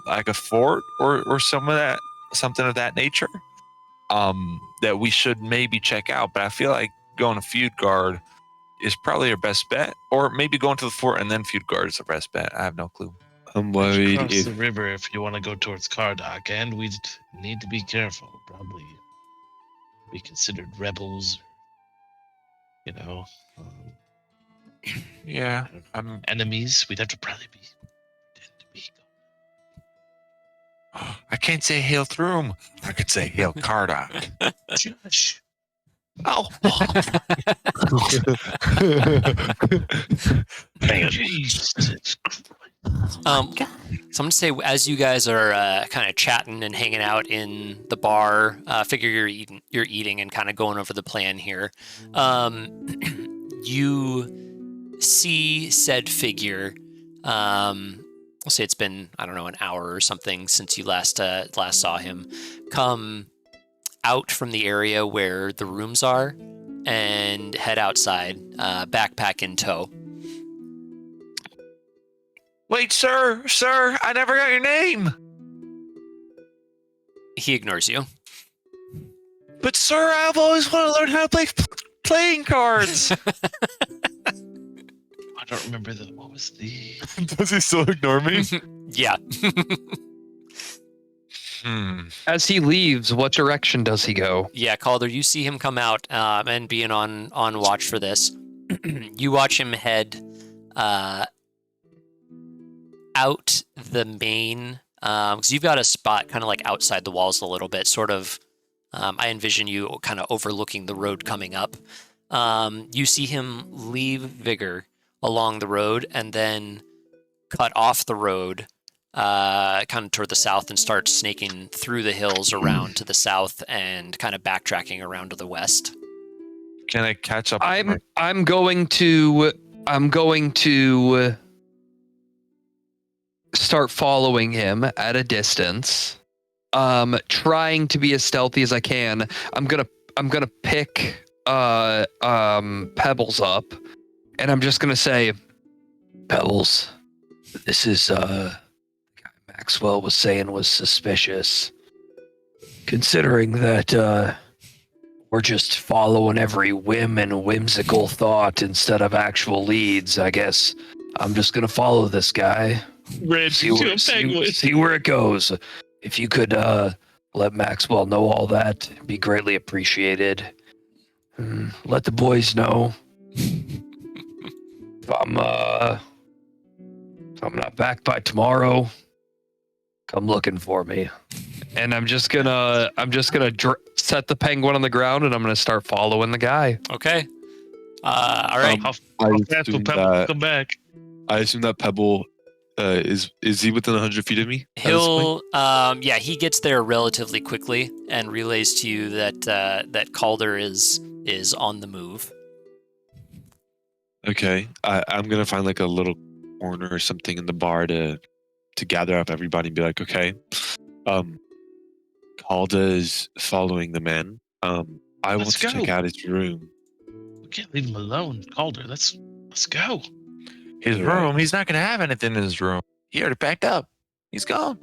like a fort or some of that, something of that nature. That we should maybe check out, but I feel like going to Feud Guard is probably our best bet, or maybe going to the fort and then Feud Guard is the best bet. I have no clue. I'm worried Cross if the river if you want to go towards Cardok, and we need to be careful. Probably be considered rebels. You know, Yeah, I'm. enemies. We'd have to probably pretend to be. I can't say Hail Thrum. I could say Hail Cardok. Shush. Oh, Jesus. So I'm gonna say, as you guys are kind of chatting and hanging out in the bar, figure you're eating and kind of going over the plan here. You see said figure. I'll say it's been, I don't know, an hour or something since you last saw him come out from the area where the rooms are and head outside, backpack in tow. wait, sir, I never got your name. He ignores you. But sir, I've always wanted to learn how to play playing cards. I don't remember what was the. Does he still ignore me? Yeah. As he leaves, what direction does he go? Yeah, Calder, you see him come out and being on watch for this. You watch him head out the main, because you've got a spot kind of like outside the walls a little bit, sort of. I envision you kind of overlooking the road coming up. You see him leave Vigor along the road and then cut off the road kind of toward the south and start snaking through the hills around to the south and kind of backtracking around to the west. Can I catch up? I'm going to start following him at a distance, trying to be as stealthy as I can. I'm gonna pick Pebbles up, and I'm just gonna say, Pebbles, this is the guy Maxwell was saying was suspicious. Considering that we're just following every whim and whimsical thought instead of actual leads, I guess I'm just gonna follow this guy. See where it goes. If you could let Maxwell know all that, it'd be greatly appreciated. Let the boys know. If I'm not back by tomorrow, come looking for me. And I'm just gonna set the penguin on the ground, and I'm gonna start following the guy. Okay. All right. How I fast will assume Pebble that- come back? I assume that Pebble is he within 100 feet of me? at this point? Yeah, he gets there relatively quickly and relays to you that that Caldre is on the move. Okay, I'm gonna find like a little corner or something in the bar to gather up everybody and be like, okay, Caldre is following the man. I want Let's to check go. out his room. We can't leave him alone, Caldre. Let's go. His room. He's not gonna have anything in his room. He already packed up. He's gone.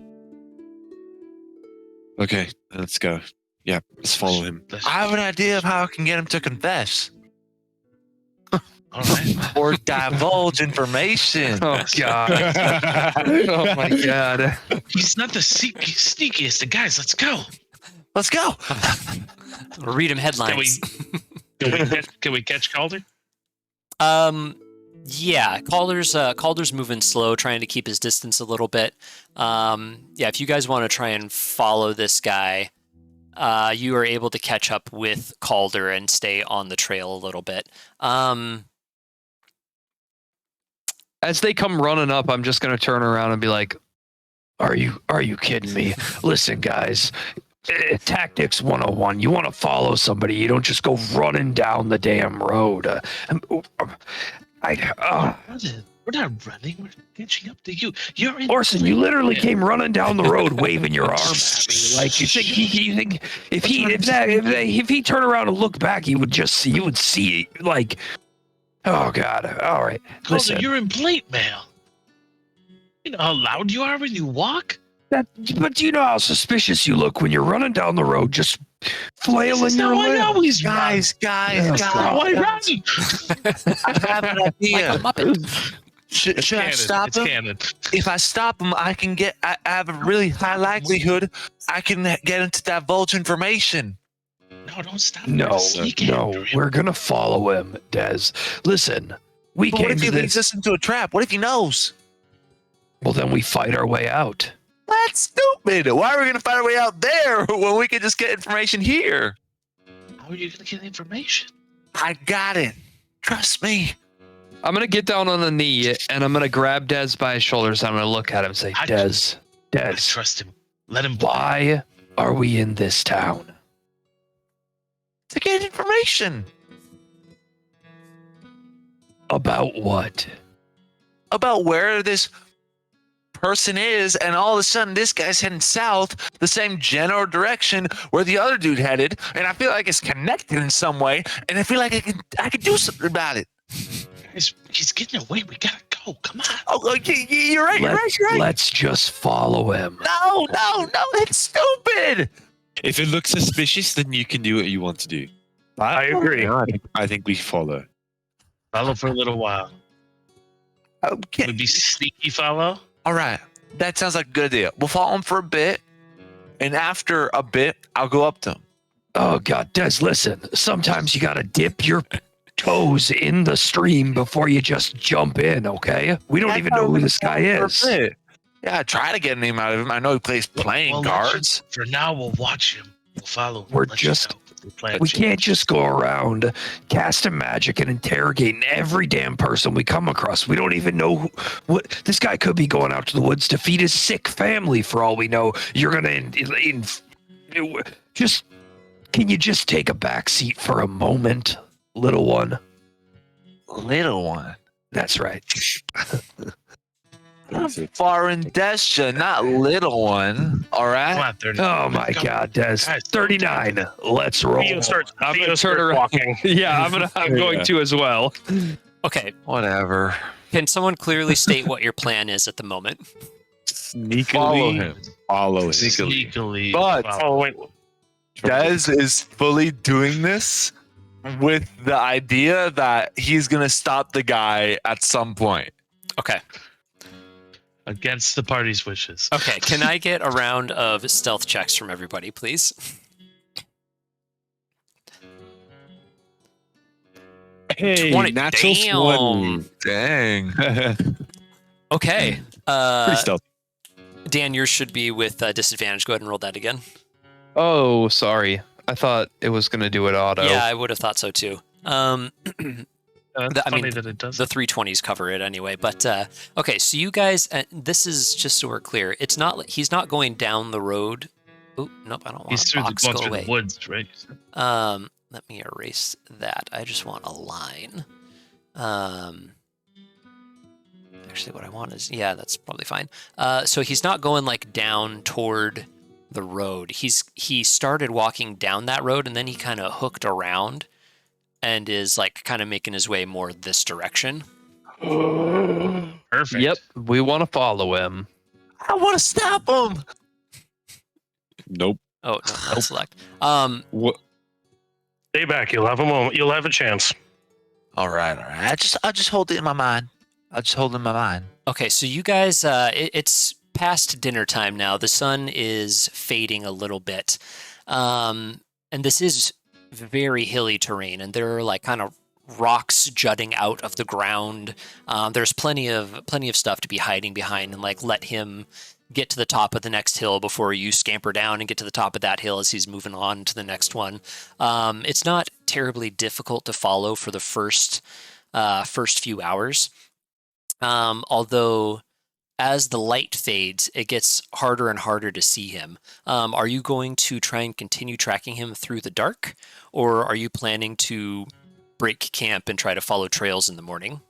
Okay, let's go. Yeah, let's follow him. Let's- I have an idea of how I can get him to confess all right. or divulge information. Oh god. Oh my god. He's not the sneakiest of guys. Let's go. Let's go. Read him headlines. Can we catch Caldre? Yeah, Caldre's moving slow, trying to keep his distance a little bit. Yeah, if you guys want to try and follow this guy, you are able to catch up with Caldre and stay on the trail a little bit. As they come running up, I'm just gonna turn around and be like, Are you kidding me? Listen, guys. Tactics 101. You want to follow somebody, you don't just go running down the damn road. We're not running. We're catching up to you. You're in. Orson, you literally came running down the road waving your arm at me. Like, you think if he turned around and looked back, you would see like, oh god. All right, Caldre, listen. you're in plate mail. You know how loud you are when you walk? But do you know how suspicious you look when you're running down the road, just flailing your I limbs? always Guys, Oh, guys. Why run? I have an Like idea. a Muppet. Should I stop It's him? canon. If I stop him, I have a really high likelihood I can get him to divulge information. No, don't stop. No, Sneak no, after him. we're gonna follow him, Des. Listen, we But what came if he to leads this. us into a trap? What if he knows? Well, then we fight our way out. That's stupid. Why are we going to find our way out there when we can just get information here? How are you going to get information? I got it. Trust me. I'm gonna get down on a knee and I'm gonna grab Des by his shoulders. I'm gonna look at him and say, I Des, I trust him. Let him. why are we in this town? To get information About what? about where this person is, and all of a sudden this guy's heading south, the same general direction where the other dude headed, and I feel like it's connected in some way, and I feel like I could do something about it. He's getting away. We gotta go. Come on. Oh, you're right. You're right. Let's just follow him. No, it's stupid. If it looks suspicious, then you can do what you want to do. I agree. I think we follow. Follow for a little while. Okay. Would be sneaky follow. All right. That sounds like a good idea. We'll follow him for a bit, and after a bit, I'll go up to him. Oh God, Des, listen. Sometimes you gotta dip your toes in the stream before you just jump in. Okay? We don't even know who this guy is. Yeah, I try to get a name out of him. I know he plays playing Well, cards. For now, we'll watch him. We'll follow him. We're Let you just- know if we plan We to. can't just go around casting magic and interrogating every damn person we come across. We don't even know what this guy could be going out to the woods to feed his sick family. For all we know, you're gonna just. Can you just take a back seat for a moment, little one? Little one. That's right. Foreign Desha, not little one. All Come right. on, 30. Oh my Go. God, Des. Guys, 39. Let's roll. Theo starts, I'm Theo gonna turn starts around. walking. Yeah, I'm going to as well. Okay, Whatever. Can someone clearly state what your plan is at the moment? Sneakily Follow him. Follow him. Sneakily. But- wow. Oh wait, Dez is fully doing this with the idea that he's gonna stop the guy at some point. Okay. Against the party's wishes. Okay. Can I get a round of stealth checks from everybody, please? Hey, 20. natural Damn. 20. Dang. Okay. Pretty stealthy. Dan, yours should be with disadvantage. Go ahead and roll that again. Oh, sorry. I thought it was going to do it auto. Yeah, I would have thought so too. It's I funny mean, that it does. The 320s cover it anyway. But okay, so you guys, this is just so we're clear. It's not he's not going down the road. Oh nope, I don't want He's to through the, box. going Go through away. the woods, right? Let me erase that. I just want a line. Actually, what I want is that's probably fine. So he's not going like down toward the road. He started walking down that road and then he kind of hooked around and is like kind of making his way more this direction. Perfect. Yep, we want to follow him. I want to stop him. Nope. Oh no, not select. What? stay back. You'll have a moment. You'll have a chance. All right. I'll just hold it in my mind. I'll just hold it in my mind. Okay, so you guys, it's past dinner time now. The sun is fading a little bit, and this is very hilly terrain, and there are like kind of rocks jutting out of the ground. There's plenty of stuff to be hiding behind, and like let him get to the top of the next hill before you scamper down and get to the top of that hill as he's moving on to the next one. It's not terribly difficult to follow for the first few hours. Although as the light fades, it gets harder and harder to see him. Are you going to try and continue tracking him through the dark, or are you planning to break camp and try to follow trails in the morning?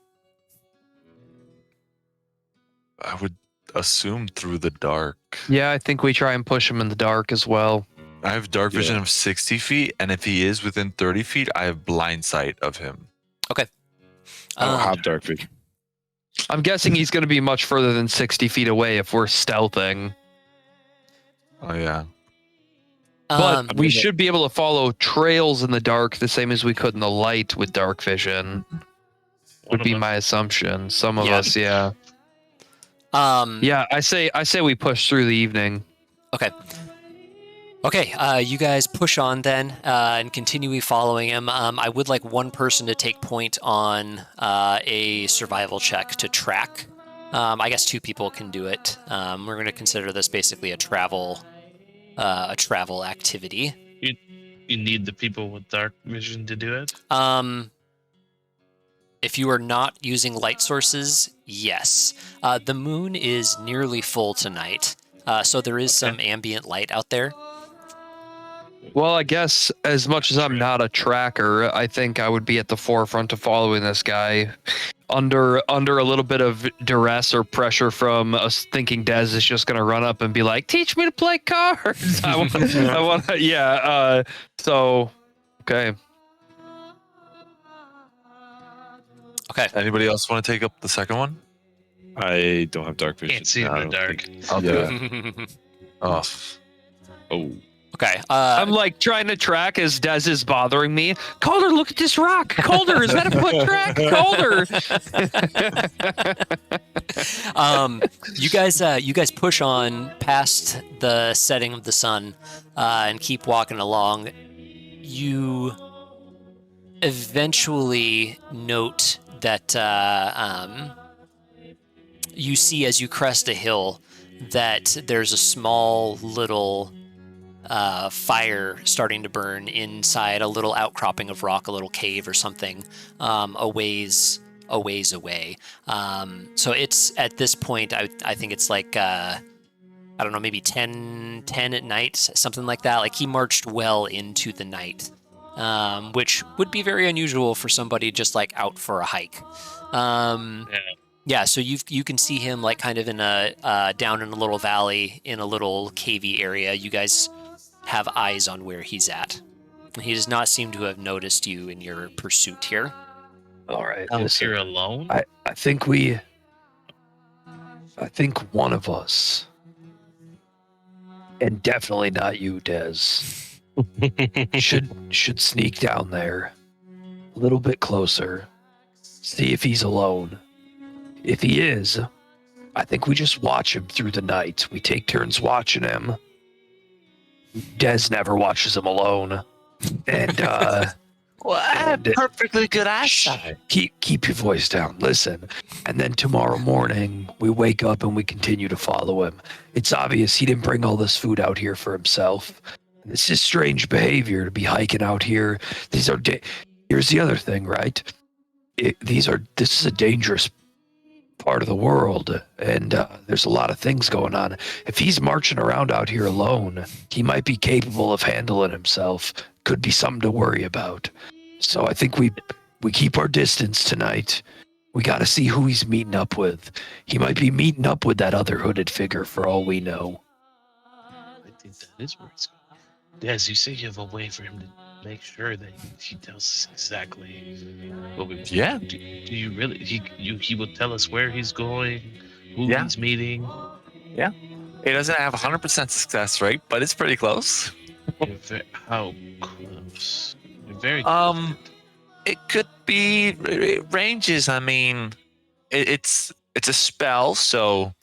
I would assume through the dark. Yeah, I think we try and push him in the dark as well. I have dark vision of 60 feet, and if he is within 30 feet, I have blind sight of him. I don't have dark vision. I'm guessing he's going to be much further than 60 feet away if we're stealthing. Oh yeah. But we should be able to follow trails in the dark the same as we could in the light with dark vision. Would be my assumption. Some of us, yeah. Yeah, I say we push through the evening. Okay, you guys push on then and continue following him. I would like one person to take point on a survival check to track. I guess two people can do it. We're going to consider this basically a travel activity. You need the people with dark vision to do it. If you are not using light sources, yes. The moon is nearly full tonight, so there is some ambient light out there. Well, I guess as much as I'm not a tracker, I think I would be at the forefront of following this guy under a little bit of duress or pressure from us thinking Dez is just going to run up and be like, teach me to play cards. I want to, yeah. So, okay. Okay. Anybody else want to take up the second one? I don't have dark vision. Can't see in I the don't dark. think- I'll do Yeah. it. Oh. Oh. Okay. I'm like trying to track as Dez is bothering me. Caldre, look at this rock. Caldre, is that a foot track? Caldre. You guys push on past the setting of the sun and keep walking along. You eventually note that you see as you crest a hill that there's a small little fire starting to burn inside a little outcropping of rock, a little cave or something, a ways away. So it's at this point, I think it's like, I don't know, maybe 10 at night, something like that. Like he marched well into the night, which would be very unusual for somebody just like out for a hike. Yeah, so you can see him like kind of in a down in a little valley in a little cavey area. You guys have eyes on where he's at. He does not seem to have noticed you in your pursuit here. All right. If you're alone, I I think one of us, and definitely not you, Des, should sneak down there a little bit closer, see if he's alone. If he is, I think we just watch him through the night. We take turns watching him. Des never watches him alone. And Well, I have And- perfectly good shh, eyesight. keep your voice down. Listen. And then tomorrow morning we wake up and we continue to follow him. It's obvious he didn't bring all this food out here for himself. This is strange behavior to be hiking out here. Here's the other thing, right? This is a dangerous part of the world, and there's a lot of things going on. If he's marching around out here alone, he might be capable of handling himself. Could be something to worry about. So I think we keep our distance tonight. We got to see who he's meeting up with. He might be meeting up with that other hooded figure for all we know. I think that is where it's going. Des, you say you have a way for him to make sure that he tells us exactly what we. Yeah. Do you really? He will tell us where he's going, who Yeah. he's meeting. It doesn't have 100% success rate, but it's pretty close. How close? You're very. It could be it ranges. I mean, it's a spell, so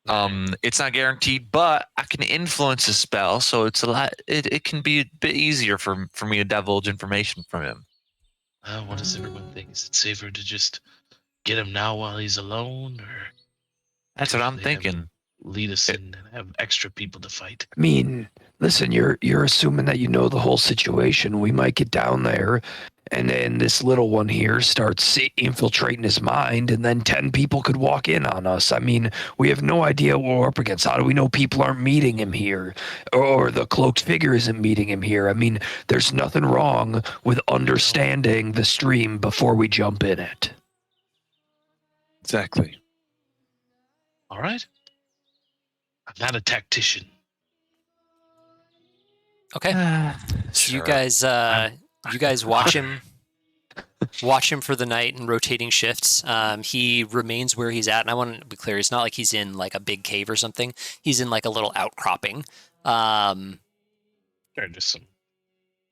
it's not guaranteed, but I can influence a spell, so it's a lot. It can be a bit easier for me to divulge information from him. What does everyone think? Is it safer to just get him now while he's alone, or That's what I'm they have thinking. lead us in and have extra people to fight? I mean, listen, you're assuming that you know the whole situation. We might get down there, and then this little one here starts infiltrating his mind, and then 10 people could walk in on us. I mean, we have no idea what we're up against. How do we know people aren't meeting him here, or the cloaked figure isn't meeting him here? I mean, there's nothing wrong with understanding the stream before we jump in it. Exactly. All right. I'm not a tactician. Okay. So Sure. you guys watch him for the night in rotating shifts. He remains where he's at, and I want to be clear, it's not like he's in like a big cave or something. He's in like a little outcropping. Sure, just some.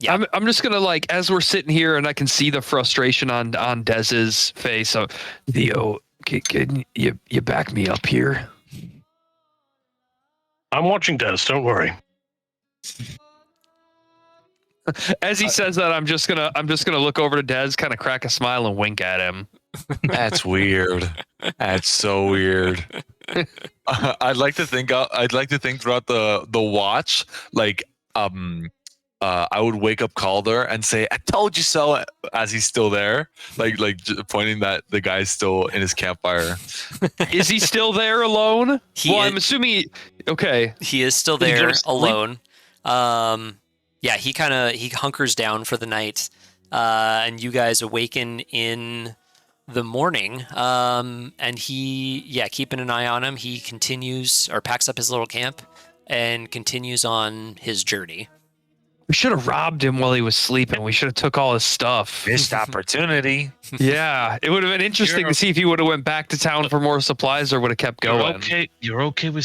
Yeah. I'm just gonna, like, as we're sitting here and I can see the frustration on Dez's face. So Theo, can you back me up here? I'm watching Des. Don't worry. as he says that, I'm just gonna look over to Dez, kind of crack a smile and wink at him. That's weird. That's so weird. I'd like to think throughout the watch, like I would wake up Caldre and say, "I told you so," as he's still there, like pointing that the guy's still in his campfire. Is he still there alone? He I'm is- assuming. Okay. He is still Did he go there to sleep? alone. Yeah, he hunkers down for the night, and you guys awaken in the morning. And keeping an eye on him, he continues or packs up his little camp and continues on his journey. We should have robbed him while he was sleeping. We should have took all his stuff. Missed opportunity. Yeah, it would have been interesting to see if he would have went back to town for more supplies or would have kept going. You're okay with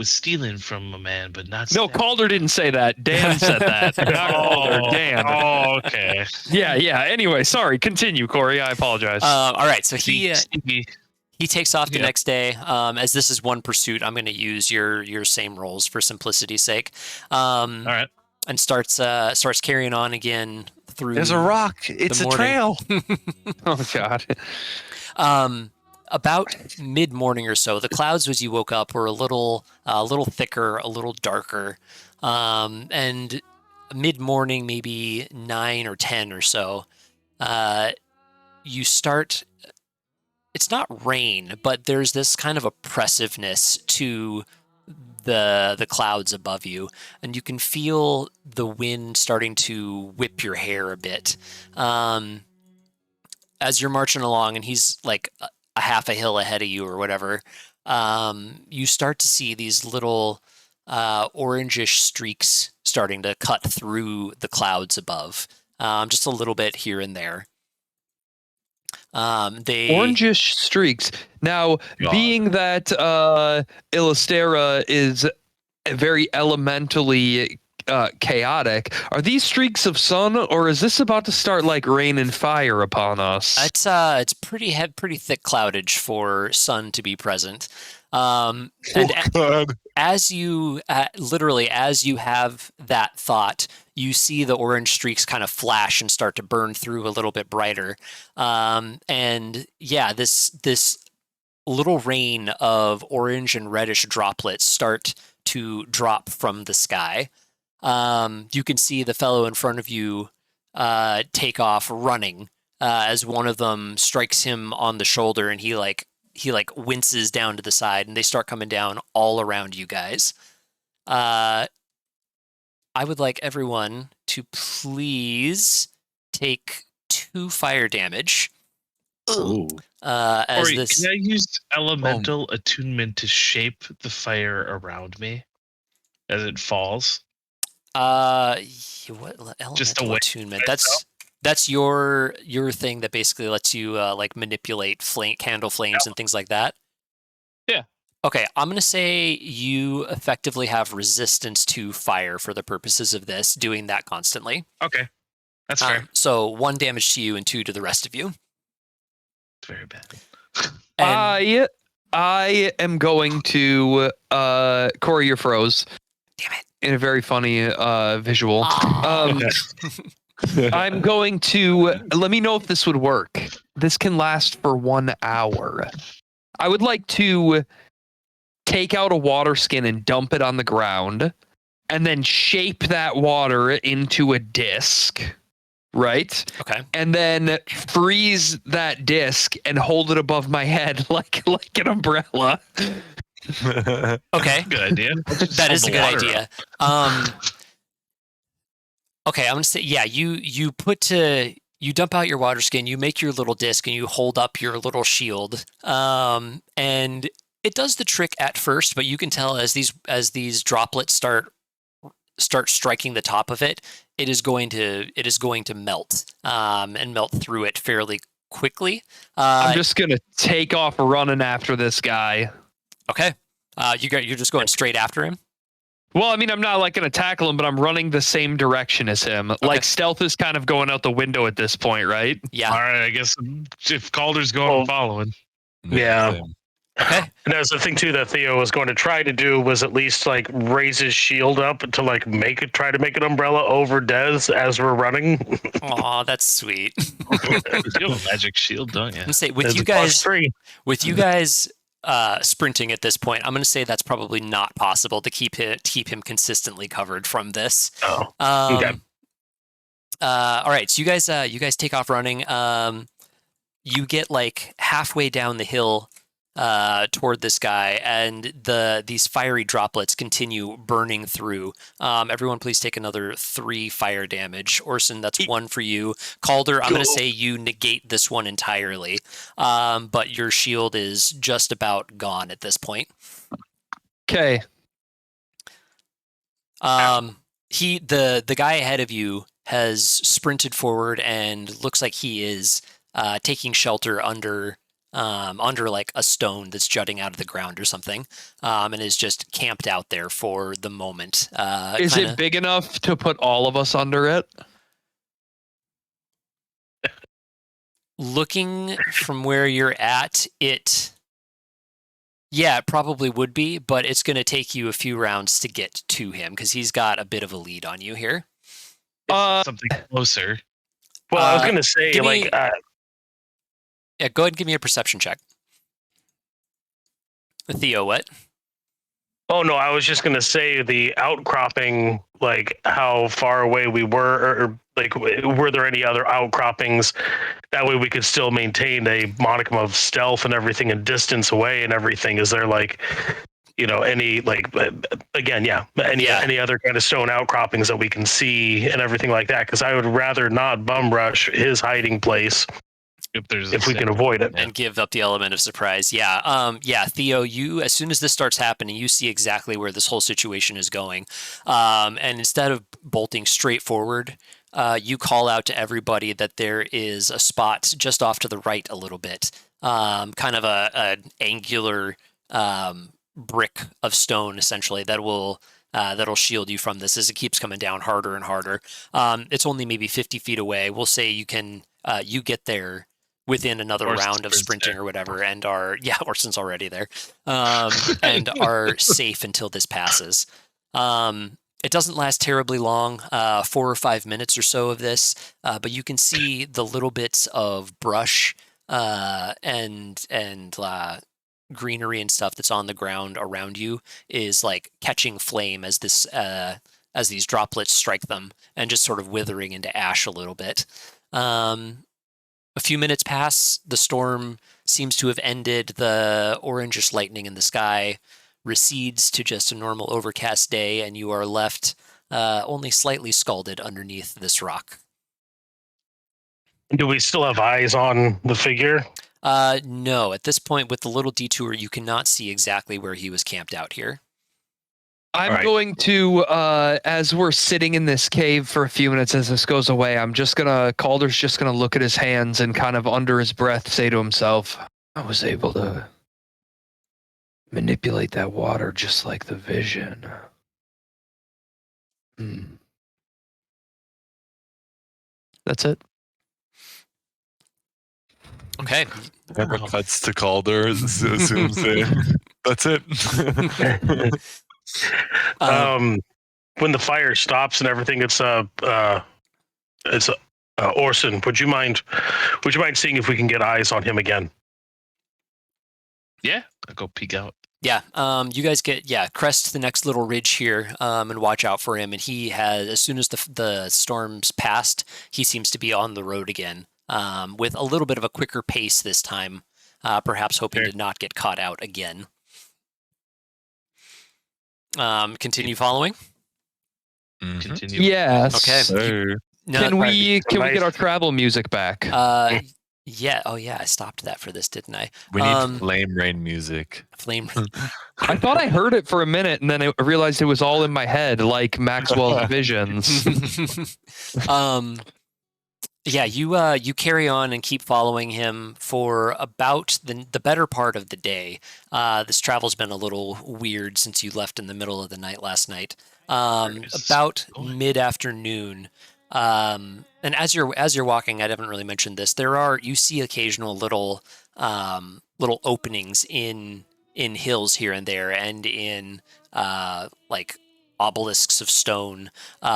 stealing from a man, but not. No, stabbing. Calder didn't say that. Dan said that. Not Calder, Dan. Oh, okay. Yeah. Anyway, sorry. Continue, Corey. I apologize. All right, so he Stevie, takes off the Yeah. next day. As this is one pursuit, I'm going to use your same roles for simplicity's sake. all right. And starts carrying on again through. There's a rock. It's a morning. trail. Oh God. About mid-morning or so, the clouds as you woke up were a little thicker, a little darker, and mid-morning, maybe 9 or 10 or so, you start. It's not rain, but there's this kind of oppressiveness to the clouds above you, and you can feel the wind starting to whip your hair a bit. As you're marching along, and he's like a half a hill ahead of you or whatever, you start to see these little orangish streaks starting to cut through the clouds above, just a little bit here and there. They Orangish streaks. Now, God. being that Illustera is very elementally chaotic, are these streaks of sun, or is this about to start like rain and fire upon us? it's pretty thick cloudage for sun to be present. And God. as you literally as you have that thought, you see the orange streaks kind of flash and start to burn through a little bit brighter. And yeah, this little rain of orange and reddish droplets start to drop from the sky. You can see the fellow in front of you take off running as one of them strikes him on the shoulder, and he winces down to the side, and they start coming down all around you guys. I would like everyone to please take 2 fire damage. Ooh. As Ori, this, can I use elemental attunement to shape the fire around me as it falls? what elemental Just a way attunement? myself? That's your thing that basically lets you like manipulate candle flames and things like that. Yeah. Okay, I'm gonna say you effectively have resistance to fire for the purposes of this, doing that constantly. Okay, that's fair. So 1 damage to you and 2 to the rest of you. It's very bad. And I am going to Corey, you're froze. Damn it. In a very funny visual. Ah. I'm going to let me know if this would work. This can last for 1 hour. I would like to take out a water skin and dump it on the ground, and then shape that water into a disc, right? Okay. And then freeze that disc and hold it above my head like an umbrella. Okay. Good idea. That is a good idea. Okay, I'm gonna say you dump out your water skin, you make your little disc, and you hold up your little shield. And it does the trick at first, but you can tell as these droplets start striking the top of it, it is going to melt and melt through it fairly quickly. I'm just gonna take off running after this guy. Okay. You're just going straight after him? Well, I mean, I'm not like going to tackle him, but I'm running the same direction as him. Like stealth is kind of going out the window at this point, right? Yeah. All right, I guess if Caldre's going, I'm following. Yeah. Okay. And that's the thing too that Theo was going to try to do was at least like raise his shield up to like try to make an umbrella over Dez as we're running. Aw, that's sweet. You have a magic shield, don't you? I'm gonna say There's a +3. with you guys sprinting at this point, I'm going to say that's probably not possible to keep him consistently covered from this. Oh, okay. okay. All right, so you guys take off running. You get like halfway down the hill toward this guy, and these fiery droplets continue burning through. Everyone, please take another 3 fire damage. Orson, that's 1 for you. Caldre, I'm going to say you negate this one entirely, but your shield is just about gone at this point. Okay. The guy ahead of you has sprinted forward and looks like he is taking shelter under like a stone that's jutting out of the ground or something, and is just camped out there for the moment. Is it big enough to put all of us under it? Looking from where you're at, it probably would be, but it's going to take you a few rounds to get to him because he's got a bit of a lead on you here. Something closer. Well, I was going to say give me- like Yeah, go ahead and give me a perception check. Theo, what? oh no, I was just going to say the outcropping, like how far away we were, or like were there any other outcroppings? That way we could still maintain a modicum of stealth and everything and distance away and everything. Is there like, any like any other kind of stone outcroppings that we can see and everything like that? Because I would rather not bum rush his hiding place if we can avoid it. And give up the element of surprise. Theo, you, as soon as this starts happening, you see exactly where this whole situation is going. And instead of bolting straight forward, you call out to everybody that there is a spot just off to the right a little bit, kind of an angular brick of stone, essentially, that'll shield you from this as it keeps coming down harder and harder. It's only maybe 50 feet away. We'll say you can you get there within another round of sprinting or whatever, and Orson's already there, and are safe until this passes. It doesn't last terribly long, 4 or 5 minutes or so of this, but you can see the little bits of brush and greenery and stuff that's on the ground around you is like catching flame as these droplets strike them and just sort of withering into ash a little bit. A few minutes pass, the storm seems to have ended, the orangish lightning in the sky recedes to just a normal overcast day, and you are left only slightly scalded underneath this rock. Do we still have eyes on the figure? No, at this point with the little detour, you cannot see exactly where he was camped out here. I'm going to, as we're sitting in this cave for a few minutes as this goes away, Caldre's just gonna look at his hands and kind of under his breath say to himself, I was able to manipulate that water just like the vision. That's it. Okay. Never cuts to Caldre. Assumes that's it. When the fire stops and everything, it's Orson. Would you mind seeing if we can get eyes on him again? Yeah, I'll go peek out. Yeah, you guys crest the next little ridge here, and watch out for him. And he has, as soon as the storm's passed, he seems to be on the road again, with a little bit of a quicker pace this time, perhaps hoping to not get caught out again. Continue following. Continue. Yes. Okay. Can we get our travel music back? Yeah. Oh, yeah. I stopped that for this, didn't I? We need flame rain music. Flame. I thought I heard it for a minute, and then I realized it was all in my head, like Maxwell's visions. Yeah, you carry on and keep following him for about the better part of the day. This travel's been a little weird since you left in the middle of the night last night. About mid-afternoon. And as you're walking, I haven't really mentioned this. You see occasional little openings in hills here and there, and in like obelisks of stone,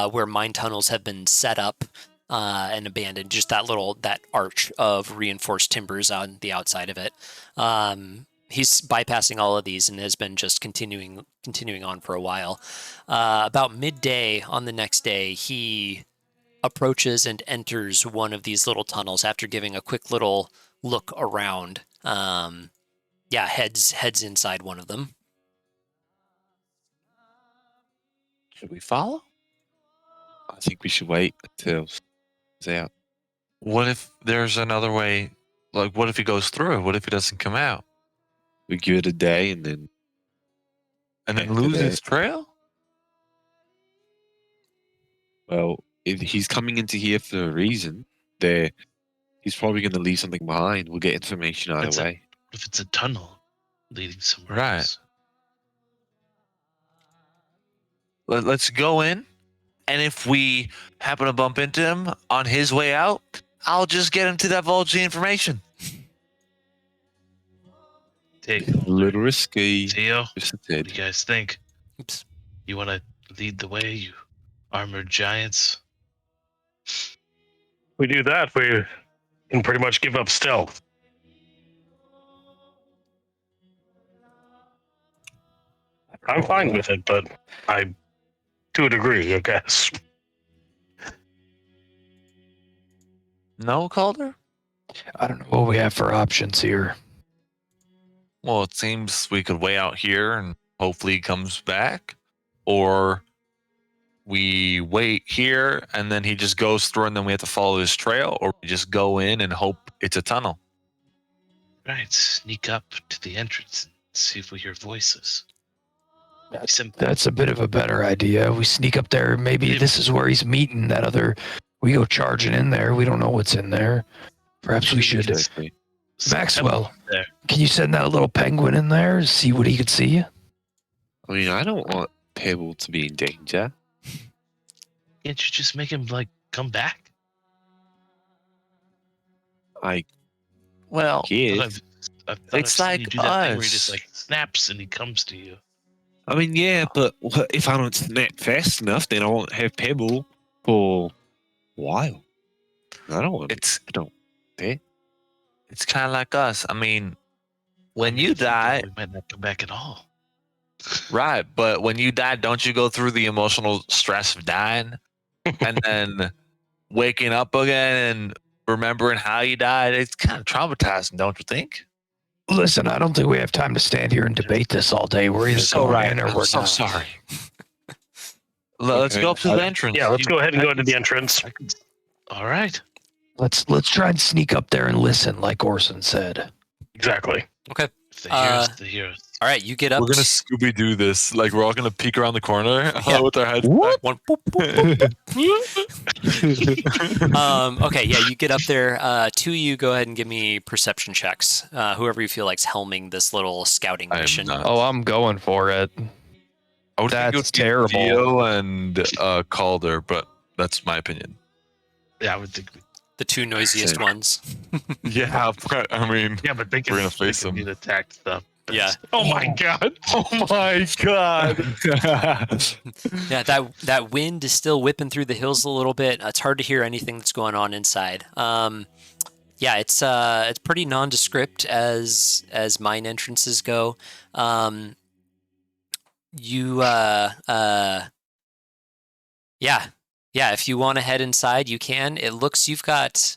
where mine tunnels have been set up and abandoned. Just that arch of reinforced timbers on the outside of it. He's bypassing all of these and has been just continuing on for a while. About midday on the next day, he approaches and enters one of these little tunnels after giving a quick little look around. Heads inside one of them. Should we follow? I think we should wait until it's out. What if there's another way? Like, what if he goes through? What if he doesn't come out? We give it a day and then lose his trail? Well, if he's coming into here for a reason, he's probably going to leave something behind. We'll get information either way. What if it's a tunnel leading somewhere Right. else? Let's go in, and if we happen to bump into him on his way out, I'll just get him to divulge the information. Take A little risky. Theo, Just a what do you tad. guys think? Oops. You want to lead the way, you armored giants? We do that, we can pretty much give up stealth. I'm fine with it, but to a degree, I guess. No, Caldre? I don't know what we have for options here. Well, it seems we could wait out here and hopefully he comes back, or we wait here and then he just goes through and then we have to follow his trail, or we just go in and hope it's a tunnel. Right, sneak up to the entrance and see if we hear voices. Simple. That's a bit of a better idea. We sneak up there. Maybe this is where he's meeting that other We go charging in there. We don't know what's in there. Perhaps we should. Exactly. Maxwell, There. can you send that little penguin in there? See what he could see? I mean, I don't want Pebble to be in danger. Can't you just make him like come back? I Well, guess. I thought It's I've seen like you do that thing where he us. just like snaps and he comes to you. I mean, yeah, but if I don't snap fast enough, then I won't have Pebble for a while. I don't want it's I don't. it's kind of like us. I mean, when I mean, you if do, die, we might not come back at all. right? But when you die, don't you go through the emotional stress of dying and then waking up again and remembering how you died? It's kind of traumatizing, don't you think? Listen, I don't think we have time to stand here and debate this all day. We're either going in or I'm we're so not. sorry. Let's Okay. go up to the entrance. Yeah, let's go ahead and go to the entrance. All right. Let's try and sneak up there and listen, like Orson said. Exactly. Okay. If they hear us, they hear us. All right, you get up. We're gonna Scooby Doo this. Like we're all gonna peek around the corner Yeah. with our heads. Whoop. One, boop, boop, boop. Okay, yeah, you get up there. Two of you go ahead and give me perception checks. Whoever you feel like's helming this little scouting I am mission. not. Oh, I'm going for it. I would think it That's would be terrible. Theo and Caldre, but that's my opinion. Yeah, I would think. The two noisiest Same. ones. Yeah, I mean, Yeah, but they can, We're gonna face they can them. need attack stuff. Yeah. Oh my god. oh my god. Yeah, that wind is still whipping through the hills a little bit. It's hard to hear anything that's going on inside. Yeah, it's pretty nondescript as mine entrances go. Yeah, if you want to head inside, you can. It looks you've got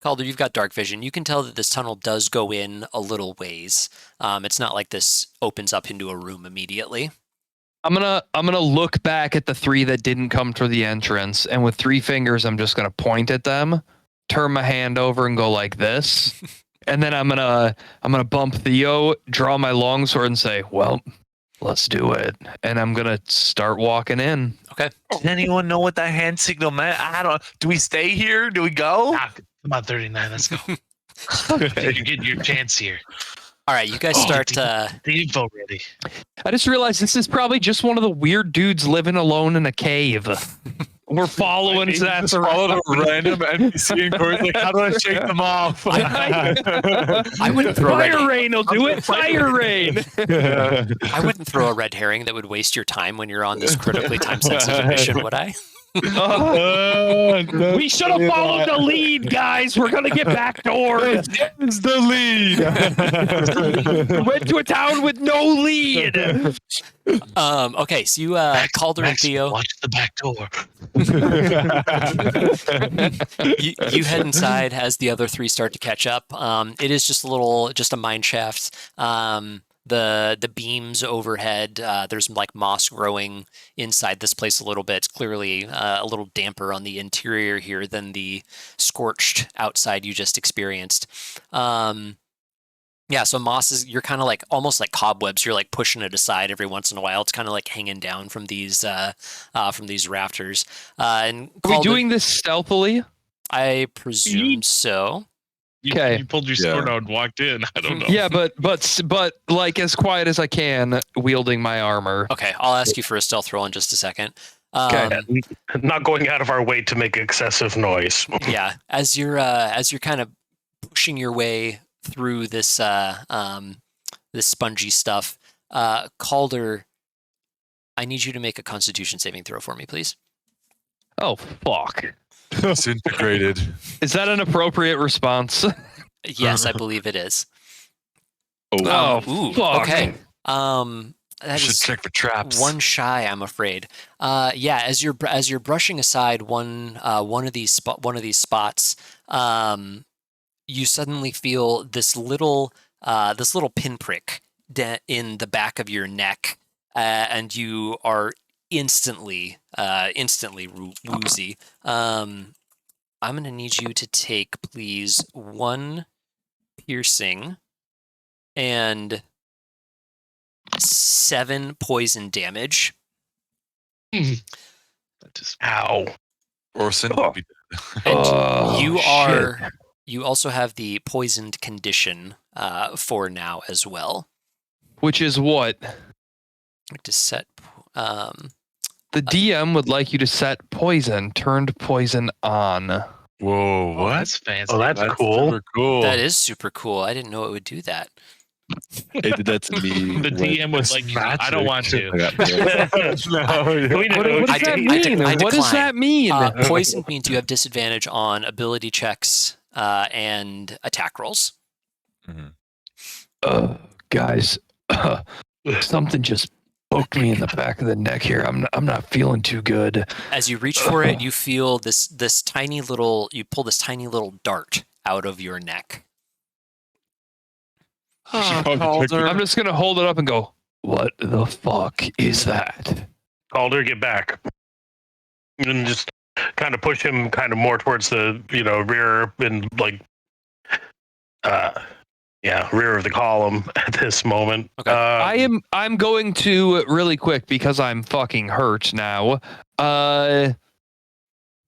Calder, you've got dark vision. You can tell that this tunnel does go in a little ways. It's not like this opens up into a room immediately. I'm gonna look back at the three that didn't come through the entrance, and with 3 fingers, I'm just gonna point at them, turn my hand over, and go like this, and then I'm gonna bump Theo, draw my longsword, and say, "Well, let's do it." And I'm gonna start walking in. Okay. Does anyone know what that hand signal meant? I don't. Do we stay here? Do we go? Ah, come on, 39. Let's go. Okay. You're getting your chance here. All right, you guys start. The info ready. I just realized this is probably just one of the weird dudes living alone in a cave. We're following that. Just followed a random NPC and Corey's like, how do I shake them off? I wouldn't throw a red. Fire rain will do it. Fire rain. I wouldn't throw a red herring that would waste your time when you're on this critically time-sensitive mission, would I? We should have followed the lead, guys. We're gonna get backdoored. It's the lead. Went to a town with no lead. Okay, so you, Calder and Max, Theo, watch the back door. you head inside as the other 3 start to catch up. It is just a mine shaft. The beams overhead, there's like moss growing inside this place a little bit. It's clearly a little damper on the interior here than the scorched outside you just experienced. Yeah, so moss is, you're kind of like almost like cobwebs. You're like pushing it aside every once in a while. It's kind of like hanging down from these rafters. And Are we Calder, doing this stealthily? I presume so. Okay. You pulled your sword out and walked in. I don't know. Yeah, but like as quiet as I can, wielding my armor. Okay, I'll ask you for a stealth roll in just a second. Okay. Not going out of our way to make excessive noise. Yeah, as you're kind of pushing your way through this this spongy stuff, Calder, I need you to make a Constitution saving throw for me, please. Oh fuck! Disintegrated. Is that an appropriate response? Yes, I believe it is. Oh, Ooh, fuck. okay. That Should is check for traps. one shy, I'm afraid. Yeah, as you're brushing aside one of these spots, you suddenly feel this little pinprick in the back of your neck, and you are instantly woozy. I'm gonna need you to take, please, 1 piercing and 7 poison damage. That just Ow. Orson Oh. will be And you shit. you also have the poisoned condition for now as well. Which is what? Like to set The DM would like you to set poison, turned poison on. Whoa, Oh, what? that's fancy. Oh, that's cool. super cool. that is super cool. I didn't know it would do that. It did that to me. The when- DM was like, I don't want to. I got married. What does that mean? What does that mean? Poison means you have disadvantage on ability checks and attack rolls. Guys, something just poked me in the back of the neck here. I'm not feeling too good. As you reach for it, you feel this tiny little. You pull this tiny little dart out of your neck. Caldre. I'm just gonna hold it up and go. What the fuck is that? Calder, get back. And just kind of push him kind of more towards the, rear and like, rear of the column at this moment. Okay. I'm going to really quick because I'm fucking hurt now.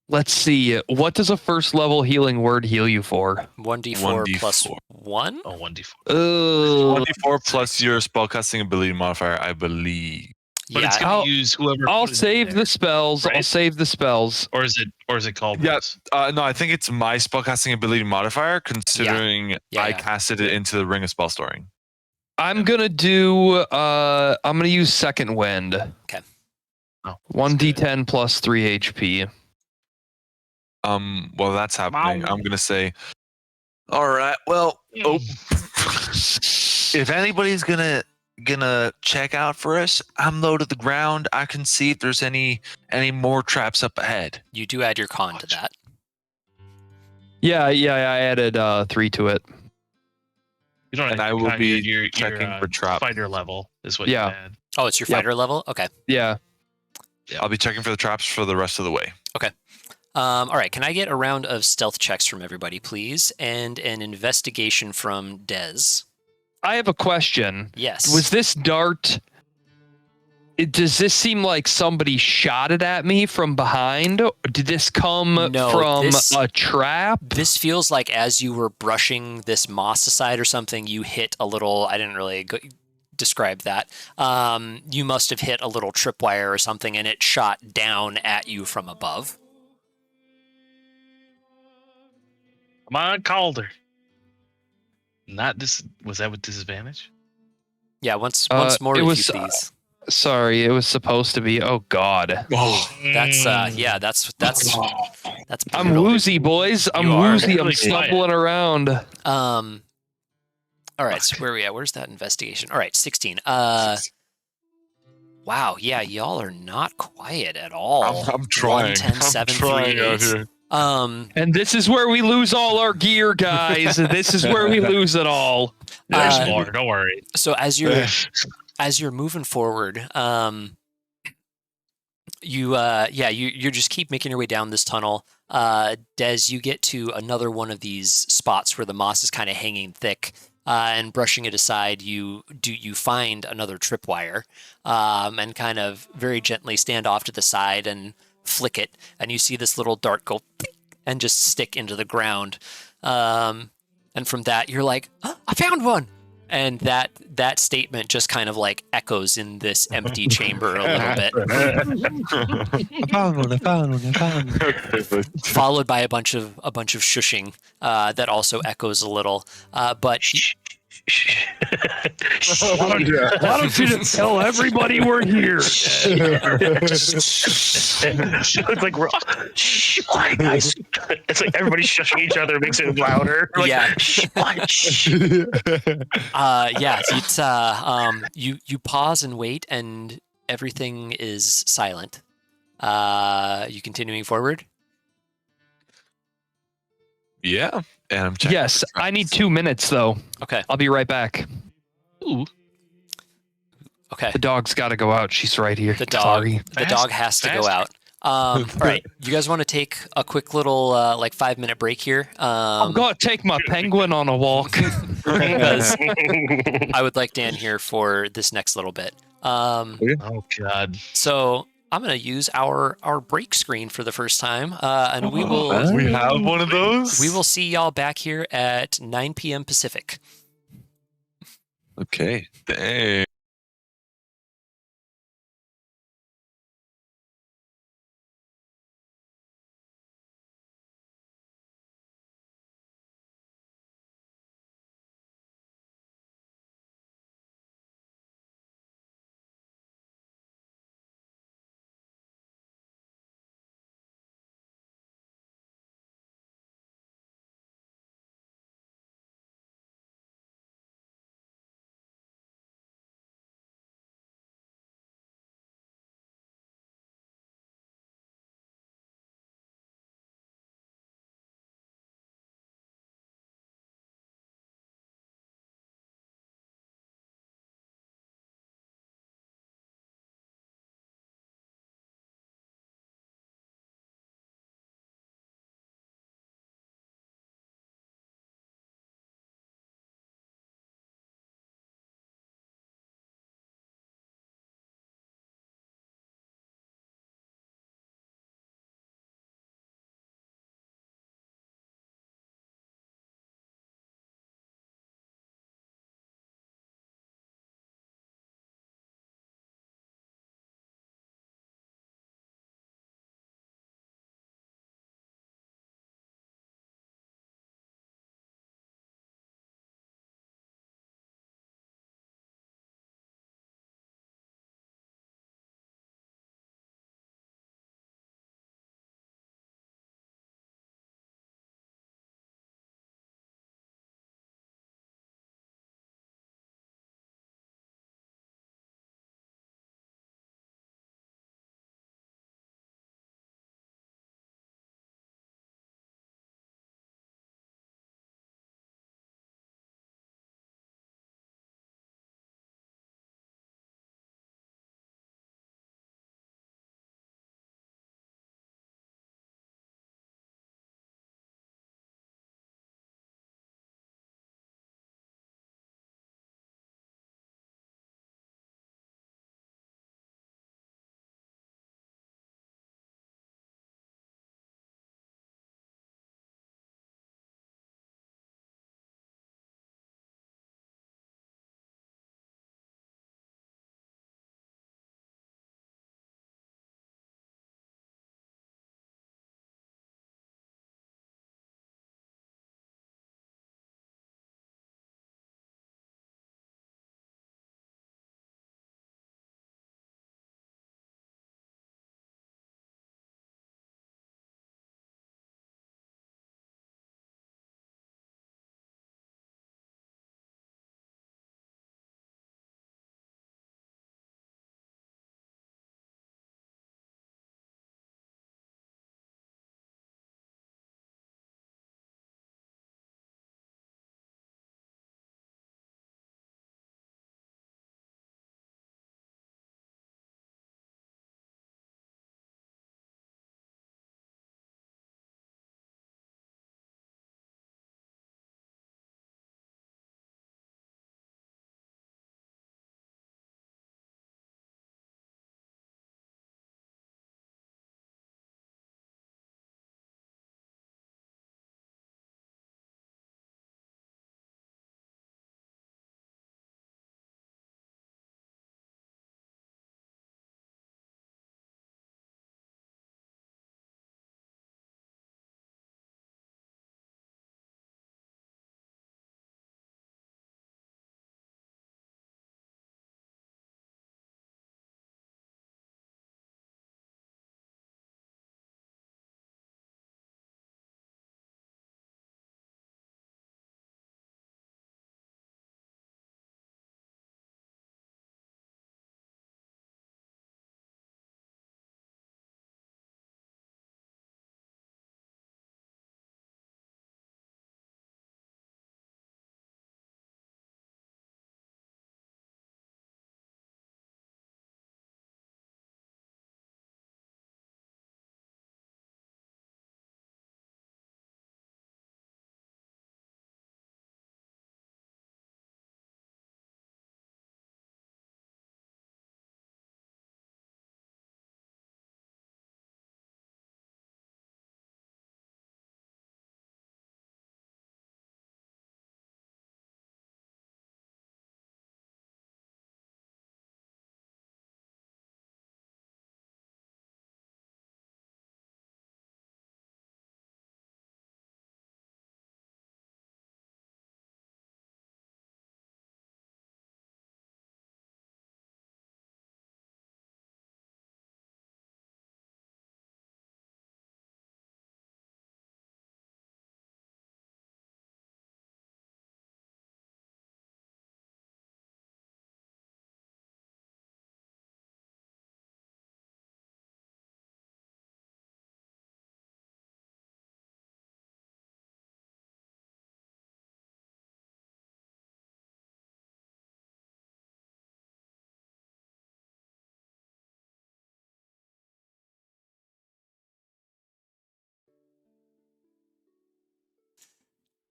Let's see. What does a first level healing word heal you for? 1d4 plus 1d4. 1. Oh, 1d4. 24 plus your spellcasting ability modifier, I believe. But it's Yeah. gonna use whoever. I'll put it in save there, the spells. I'll right? save the spells. Or is it called? Yeah. No, I think it's my spellcasting ability modifier, considering Yeah, I yeah. casted it into the Ring of Spell Storing. I'm gonna do. I'm gonna use second wind. Okay. Oh, 1d10 plus 3 HP. While that's happening, I'm gonna say, all right, well, if anybody's gonna check out for us, I'm low to the ground. I can see if there's any more traps up ahead. You do add your con to that. Yeah. I added 3 to it. You don't. And have I to will con, be your checking for traps. Fighter level is what Yeah. you add. Oh, it's your Yep. fighter level? Okay. Yeah. I'll be checking for the traps for the rest of the way. All right. Can I get a round of stealth checks from everybody, please? And an investigation from Dez. I have a question. Yes. Was this dart? Does this seem like somebody shot it at me from behind? Or did this come No, from this- a trap? This feels like as you were brushing this moss aside or something, you hit a little. I didn't really describe that. You must have hit a little tripwire or something, and it shot down at you from above. Come on, Calder. Not this. Was that with disadvantage? Yeah. Once It more, if was, you please. Sorry, it was supposed to be. Oh God, That's that's I'm brutal. woozy, boys. I'm You are. woozy. I'm Really stumbling around. All right, so where are we at? Where's that investigation? All right, 16. Wow, yeah, y'all are not quiet at all. I'm trying. 1, 10, I'm 7, 3, trying out 8. here. And this is where we lose all our gear, guys. This is where we lose it all. There's more. Don't worry. So as you're moving forward, you just keep making your way down this tunnel. Des, you get to another one of these spots where the moss is kind of hanging thick. And brushing it aside, you find another tripwire, and kind of very gently stand off to the side and flick it, and you see this little dart go and just stick into the ground. And from that, you're like, oh, "I found one!" And that statement just kind of like echoes in this empty chamber a little bit, I found one. followed by a bunch of shushing that also echoes a little. But Why don't you just tell everybody we're here? It's like we're guys. It's like everybody's shushing each other, makes it louder. We're like, Yeah. yeah. It's you pause and wait, and everything is silent. You continuing forward? Yeah, and I'm checking. Yes, I need 2 minutes though. Okay. I'll be right back. Ooh. Okay. The dog's got to go out. She's right here. The dog. Sorry. The dog has to go out. All right. You guys want to take a quick little like 5-minute break here? I'm going to take my penguin on a walk. Because I would like Dan here for this next little bit. Oh God. So I'm going to use our break screen for the first time, and we will We have one of those. we will see y'all back here at 9 p.m. Pacific. Okay. Dang.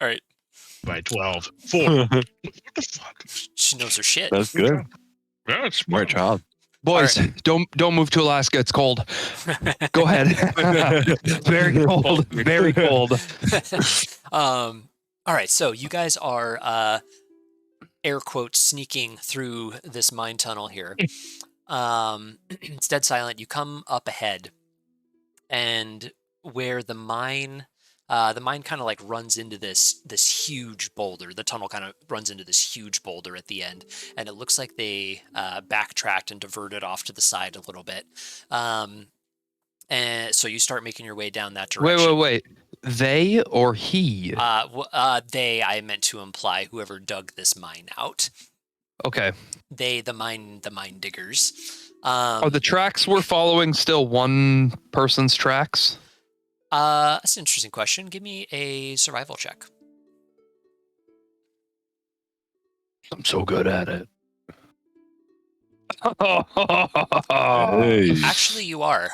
All right. By 12. 4. What the fuck? She knows her shit. That's good. Yeah, it's Smart child. Boys, don't move to Alaska. It's cold. Go ahead. Very cold. Very cold. All right. So you guys are air quotes sneaking through this mine tunnel here. It's dead silent. You come up ahead, and where the mine kind of like runs into this huge boulder. The tunnel kind of runs into this huge boulder at the end, and it looks like they backtracked and diverted off to the side a little bit. And so you start making your way down that direction. Wait. They or he? They, I meant to imply whoever dug this mine out. Okay. They, the mine diggers. Are the tracks we're following still one person's tracks? That's an interesting question. Give me a survival check. I'm so good at it. Hey. Actually, you are.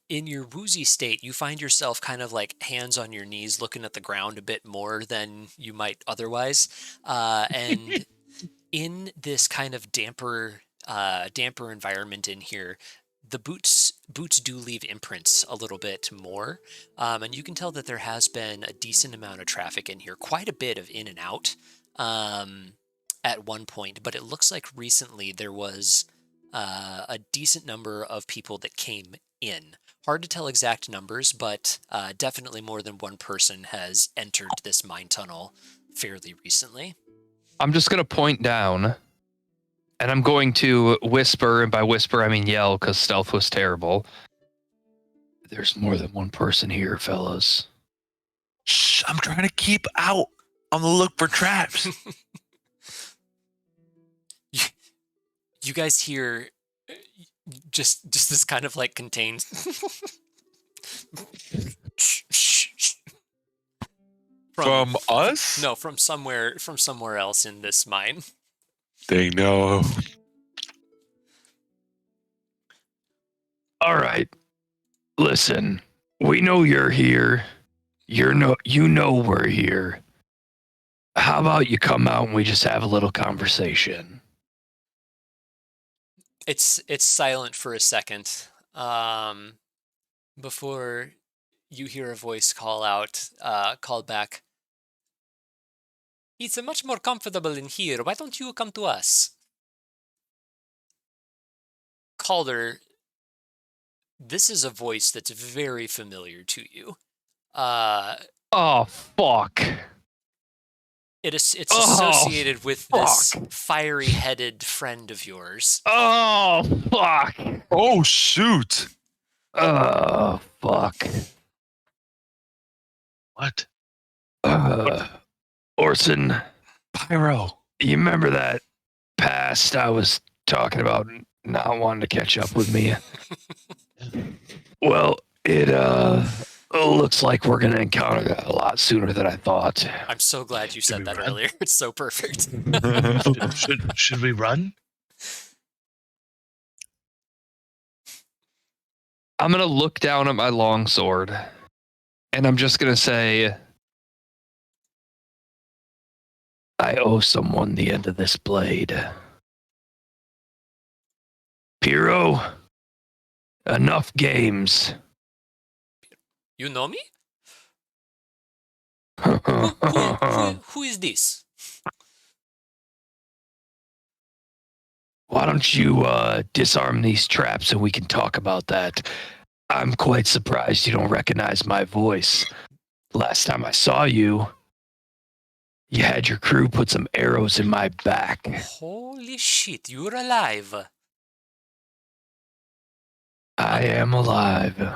In your woozy state, you find yourself kind of like hands on your knees looking at the ground a bit more than you might otherwise. And in this kind of damper environment in here, the boots do leave imprints a little bit more. And you can tell that there has been a decent amount of traffic in here, quite a bit of in and out at one point. But it looks like recently there was a decent number of people that came in. Hard to tell exact numbers, but definitely more than one person has entered this mine tunnel fairly recently. I'm just going to point down, and I'm going to whisper, and by whisper I mean yell, because stealth was terrible. There's more than one person here, fellas. Shh, I'm trying to keep out on the look for traps. You guys hear just this kind of like contained From us? No, from somewhere else in this mine. They know. All right. Listen, we know you're here. You know we're here. How about you come out and we just have a little conversation? It's silent for a second before you hear a voice call back. It's much more comfortable in here. Why don't you come to us? Caldre, this is a voice that's very familiar to you. Oh, fuck. It's associated with this fiery-headed friend of yours. Oh, fuck. Oh, shoot. Oh, fuck. What? Orson, Pyro. you remember that past I was talking about not wanting to catch up with me? Well, it looks like we're going to encounter that a lot sooner than I thought. I'm so glad you said that earlier. It's so perfect. Should we run? I'm going to look down at my longsword, and I'm just going to say, I owe someone the end of this blade. Piero, enough games. You know me? Who is this? Why don't you disarm these traps and we can talk about that? I'm quite surprised you don't recognize my voice. Last time I saw you, you had your crew put some arrows in my back. Holy shit, you're alive. I am alive.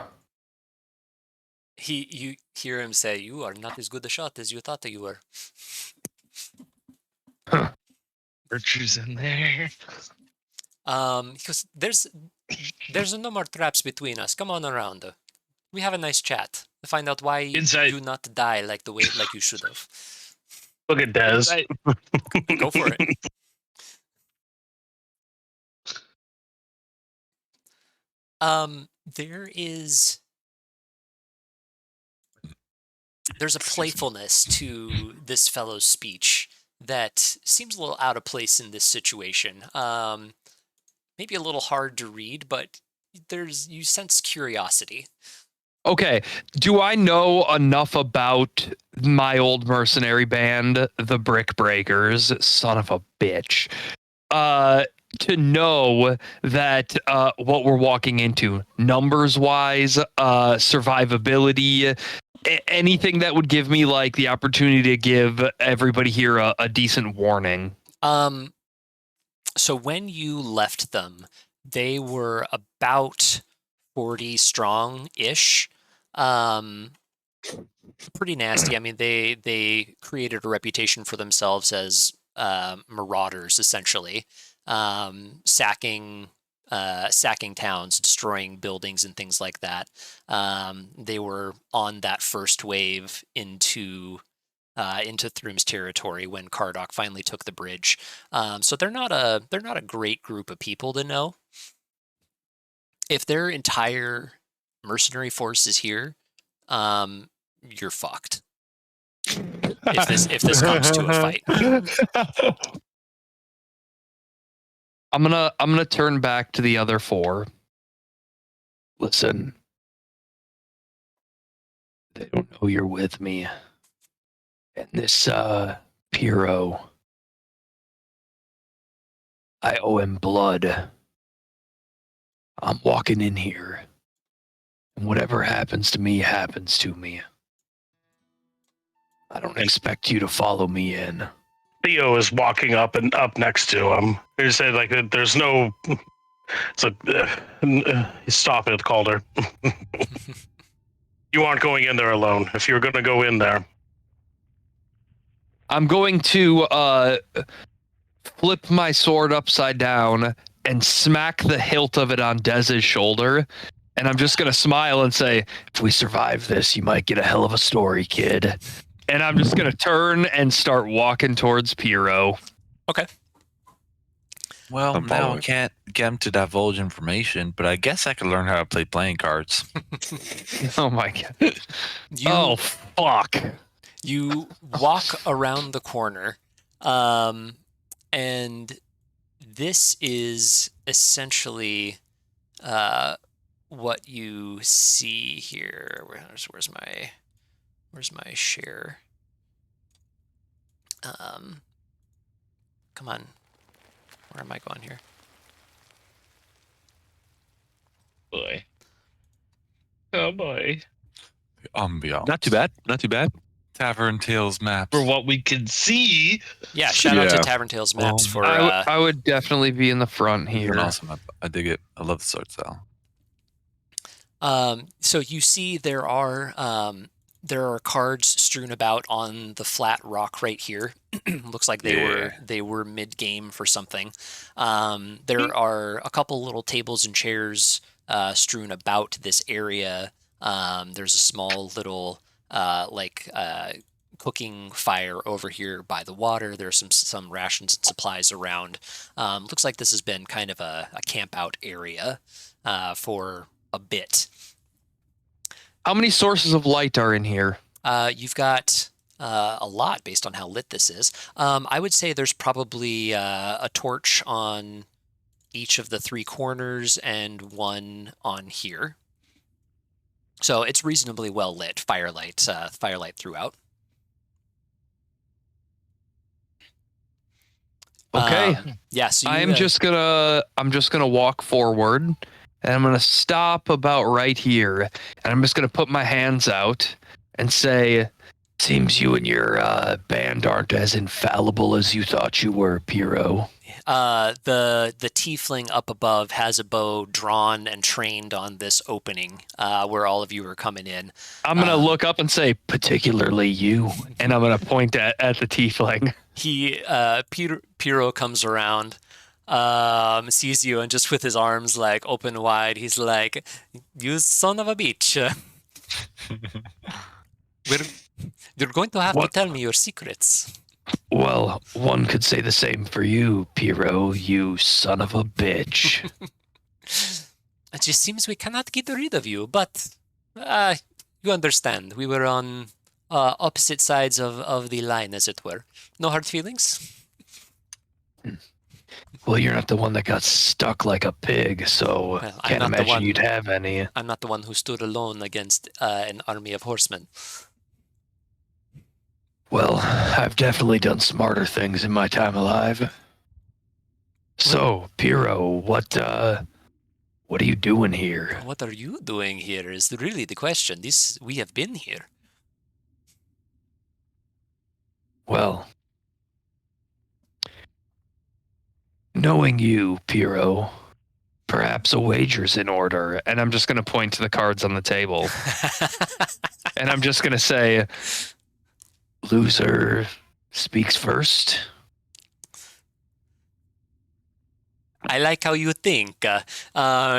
You hear him say, you are not as good a shot as you thought that you were. Virtue's in there. Because there's no more traps between us. Come on around. We have a nice chat to find out why Inside. you do not die like you should have. Look at Dez. Go for it. there's a playfulness to this fellow's speech that seems a little out of place in this situation. Maybe a little hard to read, but you sense curiosity. Okay, do I know enough about my old mercenary band, the Brick Breakers, son of a bitch, to know that what we're walking into, numbers-wise, survivability, anything that would give me like the opportunity to give everybody here a decent warning? So when you left them, they were about 40 strong-ish. Pretty nasty. I mean, they created a reputation for themselves as marauders, essentially, sacking towns, destroying buildings, and things like that. They were on that first wave into Throom's territory when Cardok finally took the bridge. So they're not a great group of people to know. If their entire mercenary force is here, you're fucked. If this comes to a fight. I'm gonna turn back to the other four. Listen, they don't know you're with me. And this Piero, I owe him blood. I'm walking in here, and whatever happens to me happens to me. I don't expect you to follow me in. Theo is walking up and up next to him. He said, like, there's no. It's like, stop it, Caldre. You aren't going in there alone. If you're going to go in there, I'm going to flip my sword upside down and smack the hilt of it on Dez's shoulder. And I'm just going to smile and say, if we survive this, you might get a hell of a story, kid. And I'm just going to turn and start walking towards Piero. Okay. Well, I'm now I following. can't get him to divulge information, but I guess I could learn how to play playing cards. Oh my God. Oh, fuck. You walk around the corner, and this is essentially what you see here. Where's my share? Come on. Where am I going here? Boy. Oh boy. Ambiance. Not too bad. Not too bad. Tavern Tales maps. For what we can see. Yeah, shout out to Yeah. Tavern Tales Maps for I would definitely be in the front It's an here. awesome map. I dig it. I love the sword style. So you see there are cards strewn about on the flat rock right here. Looks like they were mid game for something. There are a couple little tables and chairs strewn about this area. There's a small little cooking fire over here by the water. There's some rations and supplies around. Looks like this has been kind of a camp out area for a bit. How many sources of light are in here? You've got a lot based on how lit this is. I would say there's probably a torch on each of the three corners and one on here. So it's reasonably well lit, firelight throughout. Okay. Yeah. So I'm just gonna walk forward, and I'm gonna stop about right here, and I'm just gonna put my hands out and say, Seems you and your band aren't as infallible as you thought you were, Piero. the tiefling up above has a bow drawn and trained on this opening where all of you are coming in. I'm gonna look up and say, Particularly you. and I'm gonna point at the tiefling. Piero comes around, sees you, and just with his arms like open wide, he's like, "You son of a bitch! You're going to have to tell me your secrets." Well, one could say the same for you, Piero, you son of a bitch. It just seems we cannot get rid of you, but you understand. We were on opposite sides of the line, as it were. No hard feelings? Well, you're not the one that got stuck like a pig, so Well, I'm can't not the imagine one. you'd have any. I'm not the one who stood alone against an army of horsemen. Well, I've definitely done smarter things in my time alive. So, Piero, what are you doing here? What are you doing here is really the question. We have been here. Well, knowing you, Piero, perhaps a wager's in order. And I'm just going to point to the cards on the table. And I'm just going to say, Loser speaks first. I like how you think.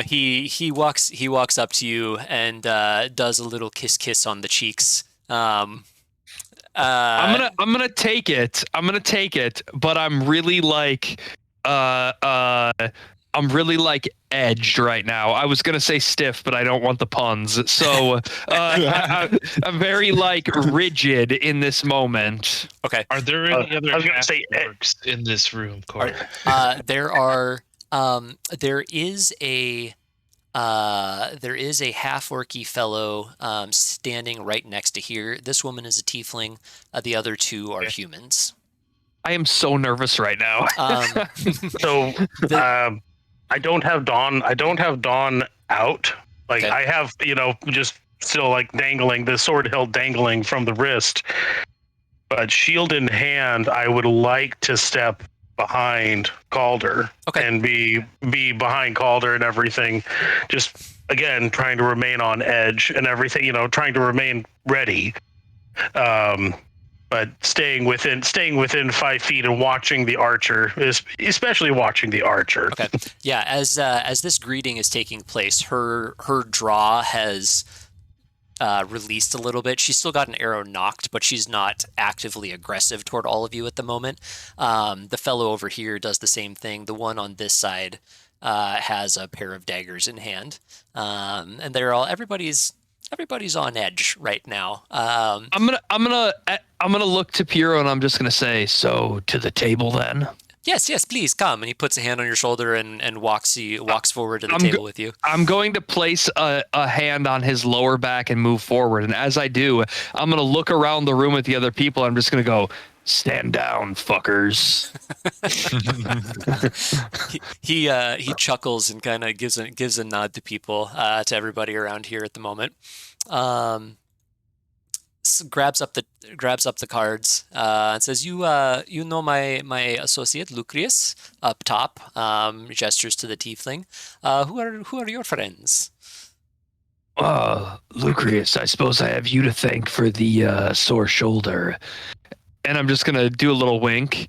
He walks up to you and does a little kiss on the cheeks. I'm gonna take it. But I'm really like edged right now. I was gonna say stiff, but I don't want the puns. So I'm very like rigid in this moment. Okay. Are there any other I was gonna say, half-orcs in this room, Corey? There is a half-orky fellow standing right next to here. This woman is a tiefling. The other two are humans. I am so nervous right now. So I don't have Dawn. I don't have Dawn out. Like Okay. I have, just still like dangling the sword hilt dangling from the wrist. But shield in hand, I would like to step behind Caldre Okay. and be behind Caldre and everything. Just again trying to remain on edge and everything. Trying to remain ready. But staying within 5 feet and watching the archer, especially watching the archer. Okay. Yeah. As this greeting is taking place, her draw has released a little bit. She's still got an arrow knocked, but she's not actively aggressive toward all of you at the moment. The fellow over here does the same thing. The one on this side has a pair of daggers in hand, and everybody's on edge right now. I'm gonna look to Piero and I'm just gonna say, So, to the table then? Yes, please come. And he puts a hand on your shoulder and walks forward to the table with you. I'm going to place a hand on his lower back and move forward. And as I do, I'm gonna look around the room at the other people. I'm just gonna go, Stand down, fuckers. He chuckles and kind of gives a nod to people, to everybody around here at the moment. Grabs up the cards and says, "You know my associate Lucreus up top." Gestures to the tiefling. Who are your friends? Lucreus, I suppose I have you to thank for the sore shoulder. and I'm just gonna do a little wink.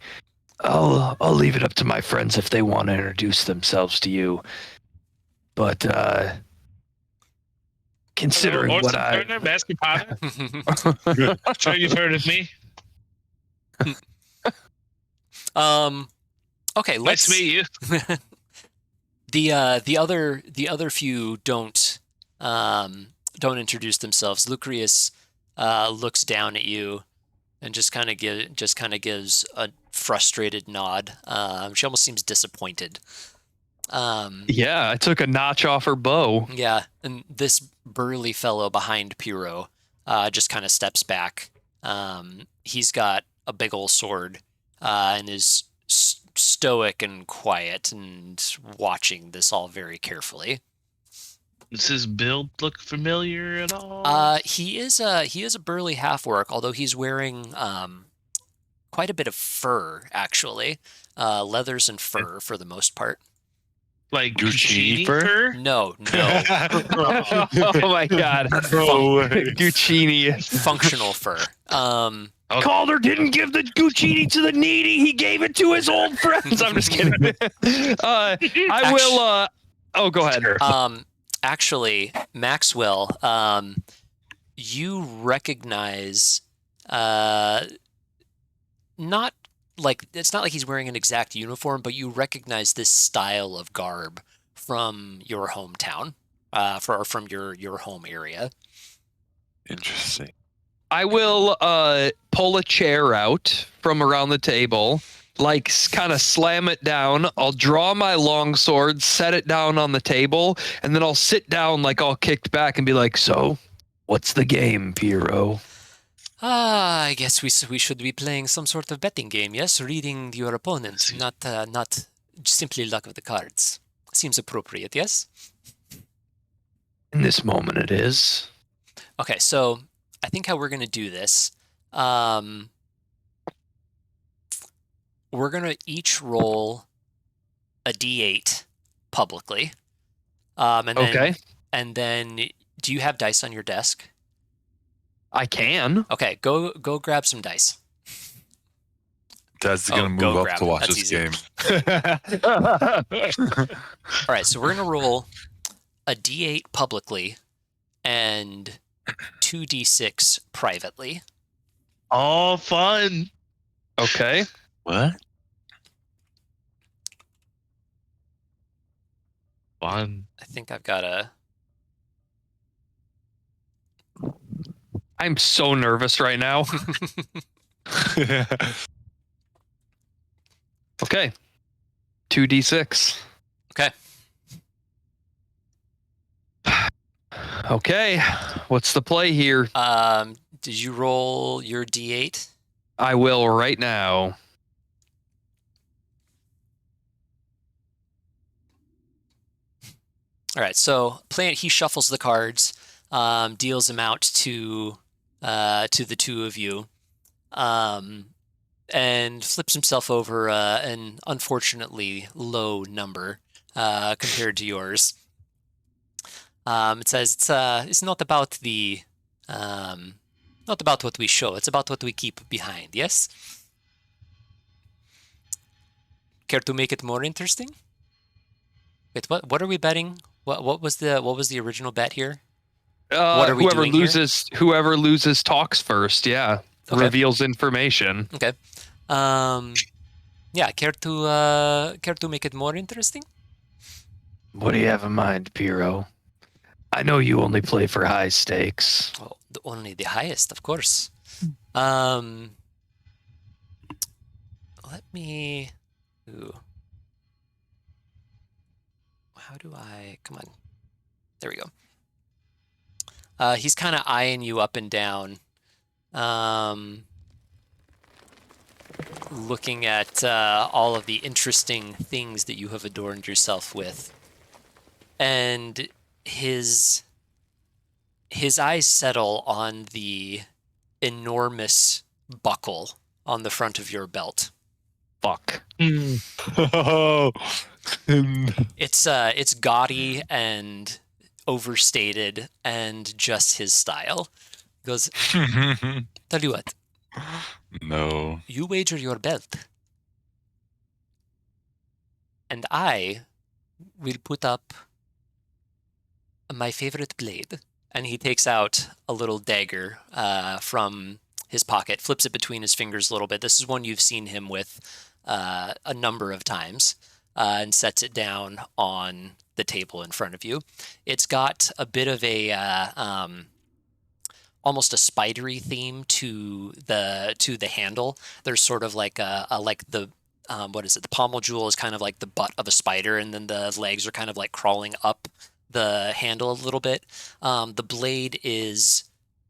I'll leave it up to my friends if they want to introduce themselves to you. But considering Hello, what Orson Turner, Master Potter. Sure you've heard of me. Okay, Nice to meet you. The other few don't introduce themselves. Lucreus looks down at you and just kind of gives a frustrated nod. She almost seems disappointed. Yeah, I took a notch off her bow. Yeah, and this burly fellow behind Piero just kind of steps back. He's got a big old sword and is stoic and quiet and watching this all very carefully. Does his build look familiar at all? He is a burly half-orc, although he's wearing quite a bit of fur, actually. Leathers and fur for the most part. Like Gucci Gucci fur? fur? No. Oh my god. Guccini. Functional fur. Caldre didn't give the Guccini to the needy. He gave it to his old friends. I'm just kidding. I will oh, go ahead. Actually, Maxwell, you recognize not like it's not like he's wearing an exact uniform, but you recognize this style of garb from your hometown, from your home area. Interesting. I will pull a chair out from around the table, like kind of slam it down. I'll draw my long sword, set it down on the table, and then I'll sit down like all kicked back and be like, "So, what's the game, Piero?" I guess we should be playing some sort of betting game, yes? Reading your opponent, not simply luck of the cards. Seems appropriate, yes? In this moment, it is. Okay, so I think how we're going to do this, we're going to each roll a d8 publicly. Okay. And then, do you have dice on your desk? I can. Okay, go grab some dice. Dad's Oh, gonna go move up grab to it. watch That's this easy. game. All right, so we're going to roll a d8 publicly and 2d6 privately. Oh, fun. Okay. What? Fun. I think I've got a... I'm so nervous right now. Okay. 2d6. Okay. Okay. What's the play here? Did you roll your d8? I will right now. All right, so he shuffles the cards, deals them out to the two of you, and flips himself over an unfortunately low number compared to yours. It says it's not about the not about what we show; it's about what we keep behind. Yes. Care to make it more interesting? Wait, what are we betting? What was the original bet here? What are we Whoever doing here? whoever loses talks first. Yeah. Okay. Reveals information. Okay. Yeah. Care to make it more interesting? What do you have in mind, Piero? I know you only play for high stakes. Oh, only the highest, of course. Let me. Ooh. How do I? Come on. There we go. He's kind of eyeing you up and down, looking at all of the interesting things that you have adorned yourself with, and his eyes settle on the enormous buckle on the front of your belt. Fuck. Oh. It's gaudy and overstated and just his style. He goes, tell you what, No. you wager your belt, and I will put up my favorite blade. And he takes out a little dagger from his pocket, flips it between his fingers a little bit. This is one you've seen him with a number of times, and sets it down on the table in front of you. It's got a bit of a almost a spidery theme to the handle. There's sort of like the what is it? The pommel jewel is kind of like the butt of a spider, and then the legs are kind of like crawling up the handle a little bit. The blade is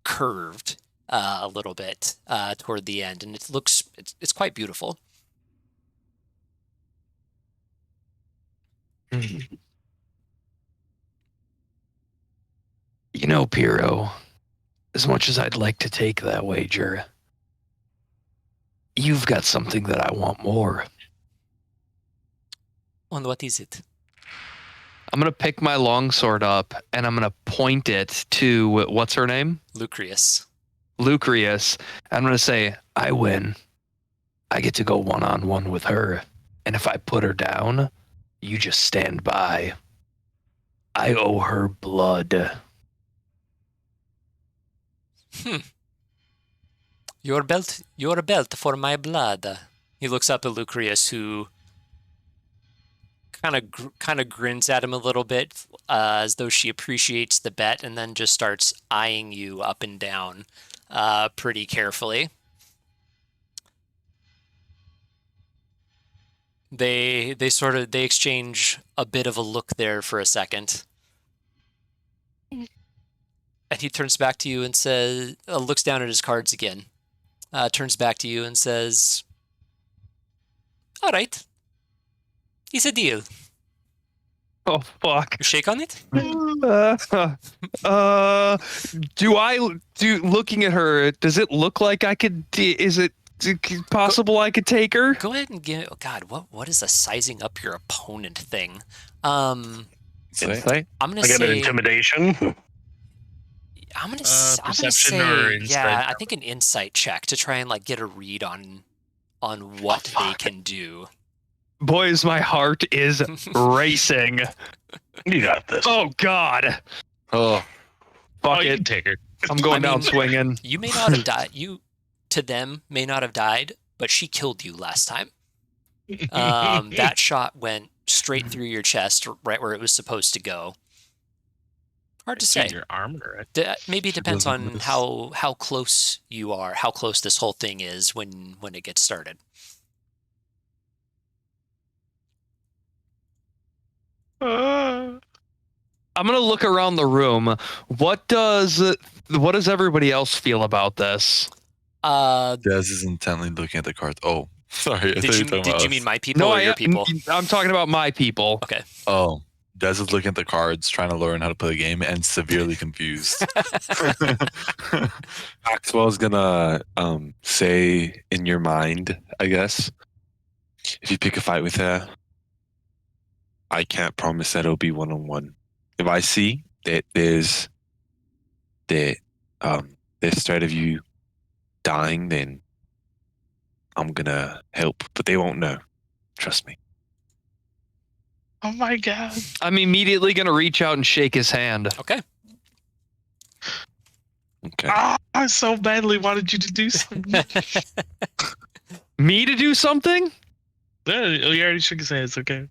curved a little bit toward the end, and it's quite beautiful. You know, Piero, as much as I'd like to take that wager, you've got something that I want more. And what is it? I'm gonna pick my longsword up and I'm gonna point it to what's her name? Lucreus. Lucreus. I'm gonna say, I win. I get to go one-on-one with her. And if I put her down, you just stand by. I owe her blood. Your belt for my blood. He looks up at Lucreus, who kind of grins at him a little bit, as though she appreciates the bet, and then just starts eyeing you up and down, pretty carefully. They exchange a bit of a look there for a second. And he turns back to you and says, looks down at his cards again. Turns back to you and says, all right. It's a deal. Oh fuck. You shake on it? Looking at her, does it look like I could? Is it possible I could take her? Go ahead and get. Oh God, what is a sizing up your opponent thing? Insight? I'm gonna I got an say. intimidation. I'm gonna Perception say. or insight? Yeah, I think an insight check to try and like get a read on what they can do. Boys, my heart is racing. You got this. Oh God. Oh, Fuck You it. can take her. I'm going I down mean- swinging. You may not have died. You, to them, may not have died, but she killed you last time. That shot went straight through your chest, right where it was supposed to go. Hard to say. Your armor. Maybe it depends doesn't on miss. how close you are, how close this whole thing is when it gets started. I'm gonna look around the room. What does everybody else feel about this? Des is intently looking at the cards. Oh, sorry. I thought you were talking about Did you us. mean my people or your people? I'm talking about my people. Okay. Oh, Des is looking at the cards, trying to learn how to play the game, and severely confused. Maxwell's gonna say in your mind, I guess, if you pick a fight with her, I can't promise that it'll be one-on-one. If I see that there's threat of you dying, then I'm gonna help, but they won't know. Trust me. Oh my god. I'm immediately gonna reach out and shake his hand. Okay. Okay. I so badly wanted you to do something. Me to do something? No, you already shook his hand. It's okay.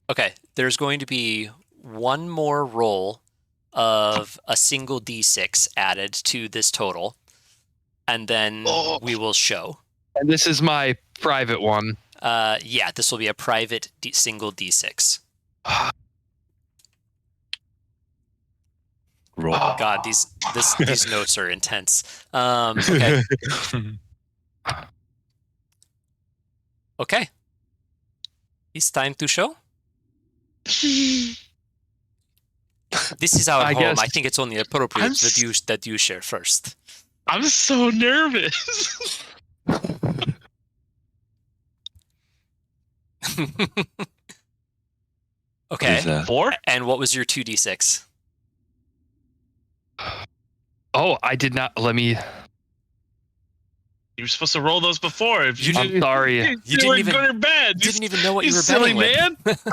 Okay. There's going to be one more roll of a single d6 added to this total, and then we will show. And this is my private one. Yeah, this will be a private single d6. Roll. Oh God, these notes are intense. Okay. Okay. It's time to show. This is our I home. guess- I think it's only appropriate I'm that you share first. I'm so nervous. Okay. Is, 4? And what was your 2d6? Oh, I did not. Let me. You were supposed to roll those before. If you I'm didn't, sorry. You didn't were even- good or bad. Didn't even know what you were silly betting with.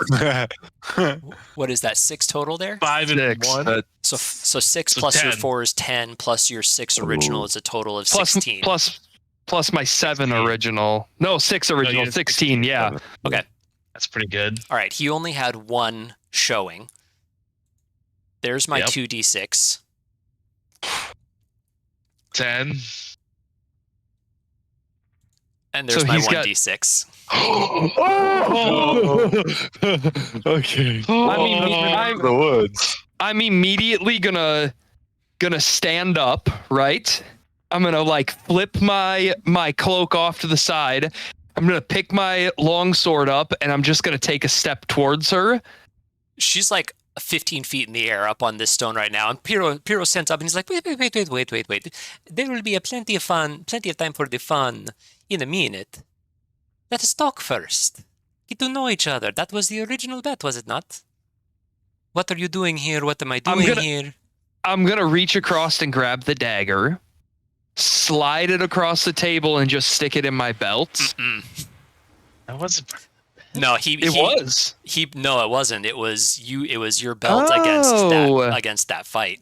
man. What is that? 6 total there? 5 and Six. 1. So 6 So plus your 10. 4 is 10 plus your 6 original Ooh. is a total of Plus 16. plus my 7 16. original. No, 6 original. had 16. Yeah. That's pretty good. All right, he only had one showing. There's my Yep. 2d6. 10. And there's So my he's got- 1d6. Okay. I mean, The woods. I'm immediately gonna stand up, right? I'm gonna like flip my cloak off to the side. I'm gonna pick my long sword up, and I'm just gonna take a step towards her. She's like 15 feet in the air up on this stone right now. And Piro stands up and he's like, wait. There will be plenty of time for the fun in a minute. Let us talk first. Get to know each other. That was the original bet, was it not? What are you doing here? What am I doing here? I'm gonna reach across and grab the dagger, slide it across the table, and just stick it in my belt. Mm-mm. That wasn't. No, no, it wasn't. It was you. It was your belt against that fight.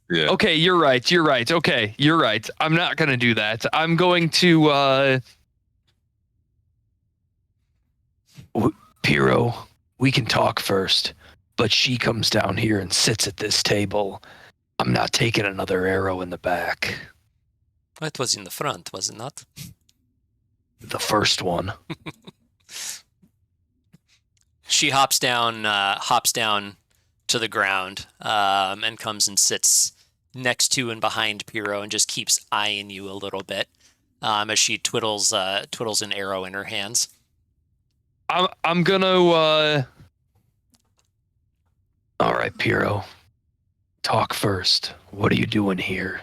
Yeah. Okay, you're right. Okay, you're right. I'm not gonna do that. I'm going to Piro, we can talk first, but she comes down here and sits at this table. I'm not taking another arrow in the back. It was in the front, was it not? The first one. She hops down to the ground, and comes and sits next to and behind Piro and just keeps eyeing you a little bit, as she twiddles an arrow in her hands. I'm gonna. All right, Piro. Talk first. What are you doing here?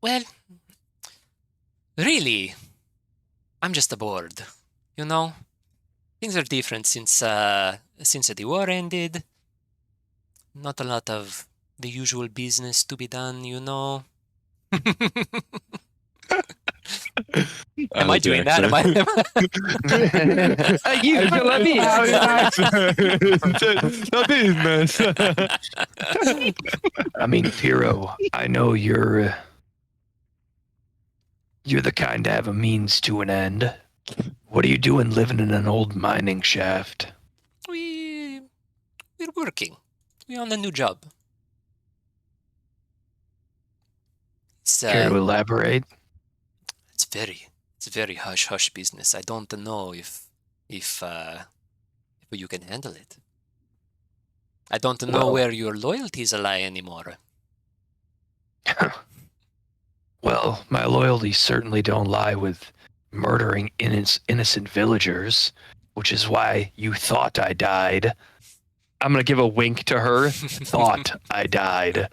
Well, really, I'm just bored. You know, things are different since the war ended. Not a lot of the usual business to be done, you know. Am I doing that? Am I? You let me have The business. I mean, Piro, I know you're the kind to have a means to an end. What are you doing living in an old mining shaft? We're working. We're on a new job. Care to elaborate? It's very hush hush business. I don't know if you can handle it. I don't know Well- where your loyalties lie anymore. Well, my loyalties certainly don't lie with murdering innocent villagers, which is why you thought I died. I'm gonna give a wink to her. Thought I died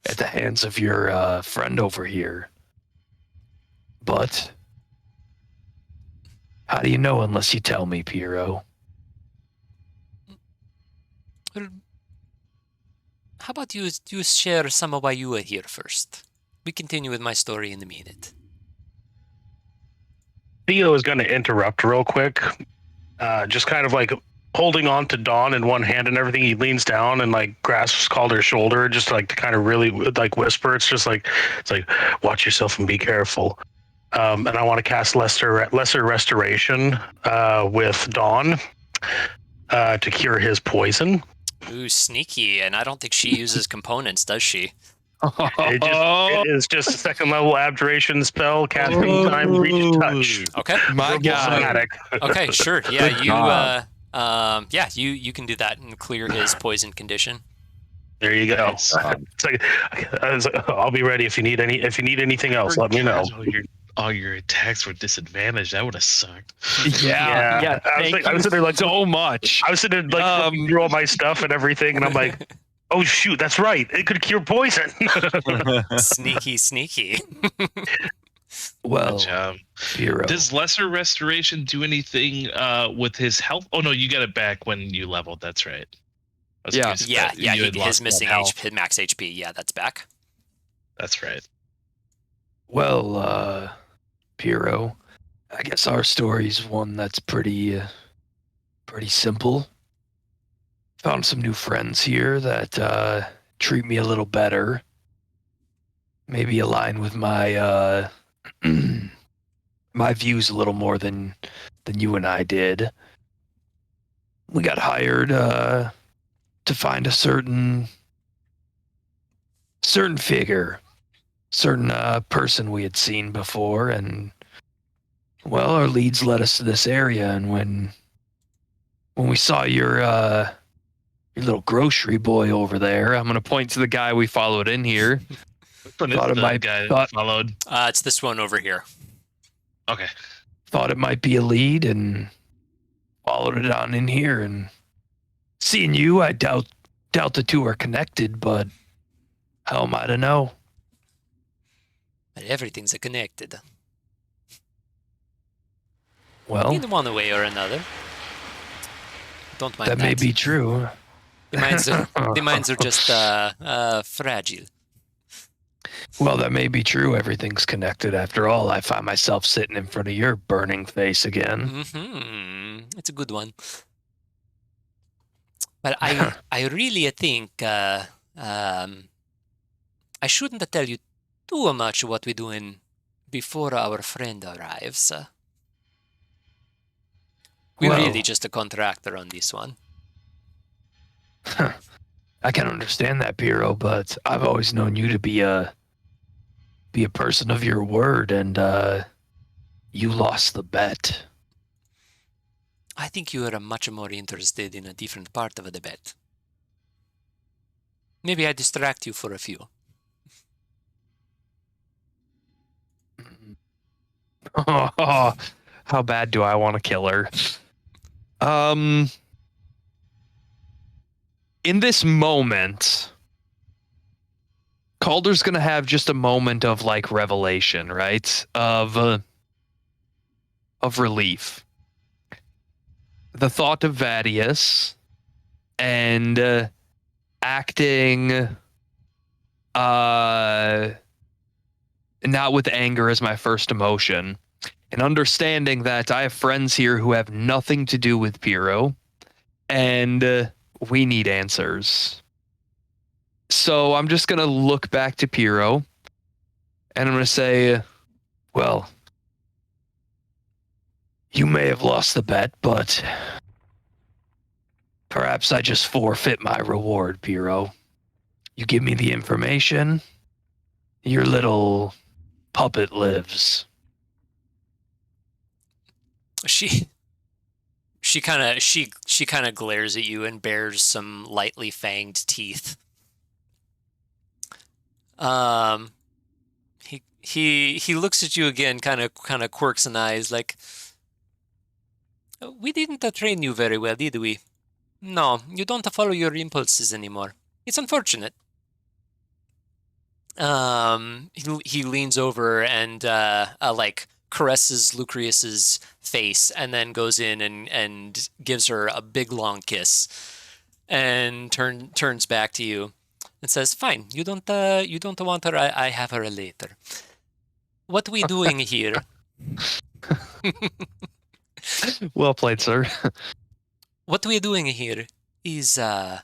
at the hands of your friend over here. But how do you know unless you tell me, Piro? Well, how about you share some of why you were here first? We continue with my story in a minute. Theo is going to interrupt real quick, just kind of like holding on to Dawn in one hand and everything. He leans down and like grasps Caldre's shoulder, just like to kind of really like whisper. It's like watch yourself and be careful. And I want to cast lesser restoration with Dawn to cure his poison. Ooh, sneaky, and I don't think she uses components, does she? It is just a second level abjuration spell, casting time, reach, touch. Okay. My Verbal God. somatic. Okay, sure. Yeah, Good you job. you can do that and clear his poison condition. There you go. Nice. It's like, I'll be ready if you need anything else. Let me know. All your attacks were disadvantaged. That would have sucked. Yeah. I was sitting there like so much. I was sitting there like looking through all my stuff and everything, and I'm like, oh shoot, that's right. It could cure poison. Sneaky. Well, Good job. Piro. Does lesser restoration do anything with his health? Oh no, you got it back when you leveled. That's right. I was Yeah. confused Yeah, that you had his lost missing health. his max HP. Yeah, that's back. That's right. Well, Piro, I guess our story's one that's pretty simple. Found some new friends here that treat me a little better. Maybe align with my my views a little more than you and I did. We got hired to find a certain figure, certain person we had seen before, and well, our leads led us to this area, and when we saw your little grocery boy over there, I'm gonna point to the guy we followed in here. Which one is Thought it the might- guy thought- that followed? It's this one over here. Okay. thought it might be a lead and followed it on in here, and seeing you, I doubt the two are connected, but how am I to know? But everything's connected. Well, In one way or another. Don't mind that may be true. The minds are just fragile. Well, that may be true. Everything's connected after all. I find myself sitting in front of your burning face again. It's a good one. But I really think I shouldn't tell you too much what we're doing before our friend arrives. We're Well- really just a contractor on this one. I can understand that, Piro, but I've always known you to be a be a person of your word, and you lost the bet. I think you are much more interested in a different part of the bet. Maybe I distract you for a few. Oh, how bad do I want to kill her? In this moment, Caldre's gonna have just a moment of like revelation, right? Of relief. The thought of Vadius and acting not with anger as my first emotion, and understanding that I have friends here who have nothing to do with Piro, and we need answers. So I'm just gonna look back to Piro, and I'm gonna say, Well, you may have lost the bet, but perhaps I just forfeit my reward, Piro. You give me the information, your little puppet lives. She kind of glares at you and bares some lightly fanged teeth. He looks at you again, kind of quirks an eyes, like, we didn't train you very well, did we? No, you don't follow your impulses anymore. It's unfortunate. He leans over and like caresses Lucreus's face, and then goes in and gives her a big long kiss, and turns back to you and says, "Fine, you don't want her. I have her later. What we doing here?" well played, sir. What we're doing here is a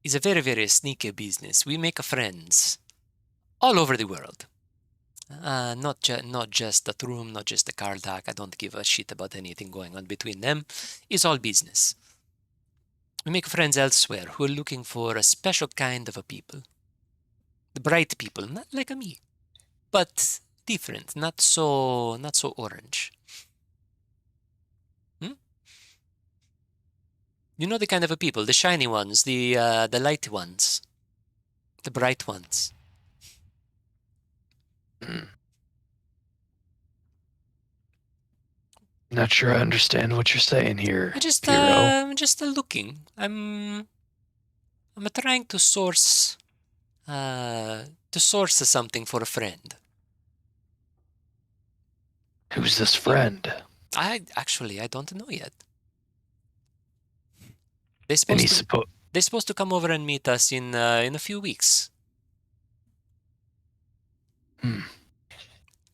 very, very sneaky business. We make friends all over the world. Not just the Thrum, not just the Karldak. I don't give a shit about anything going on between them. It's all business. We make friends elsewhere who are looking for a special kind of a people. The bright people, not like me, but different, not so orange. You know the kind of a people, the shiny ones, the light ones, the bright ones. Not sure I understand what you're saying here, I'm just Piro. looking. I'm trying to source something for a friend. Who's this friend? I don't know yet. They're And supposed to come over and meet us in a few weeks.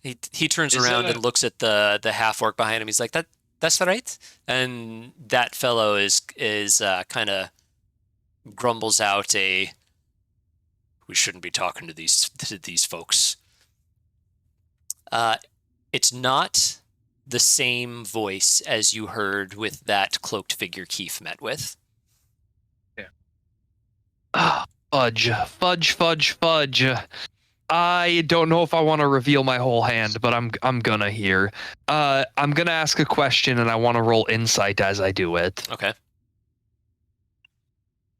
He turns around and looks at the half orc behind him. He's like, that's right. And that fellow is kind of grumbles out we shouldn't be talking to these folks. It's not the same voice as you heard with that cloaked figure Keefe met with. Fudge. I don't know if I want to reveal my whole hand, but I'm gonna here. I'm gonna ask a question, and I want to roll insight as I do it. Okay.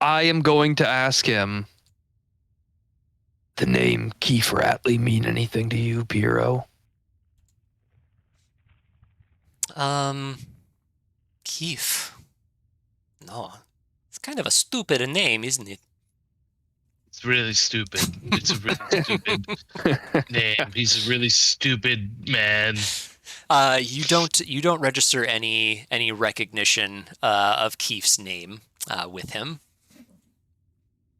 I am going to ask him. The name Keefe Ratley mean anything to you, Piro? Keefe. No. It's kind of a stupid name, isn't it? It's really stupid. It's a really stupid name. He's a really stupid man. You don't register any recognition of Keefe's name with him.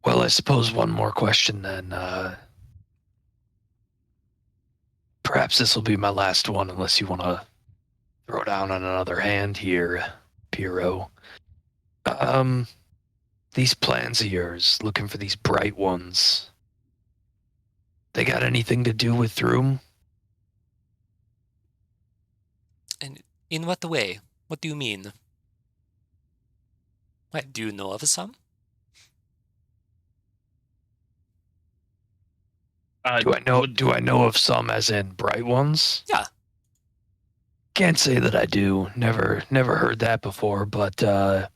Well, I suppose one more question then. Perhaps this will be my last one, unless you want to throw down on another hand here, Piro. These plans of yours, looking for these bright ones, they got anything to do with Thrum? And in what way? What do you mean? What, do you know of some? Do I know of some as in bright ones? Yeah. Can't say that I do. Never heard that before, but I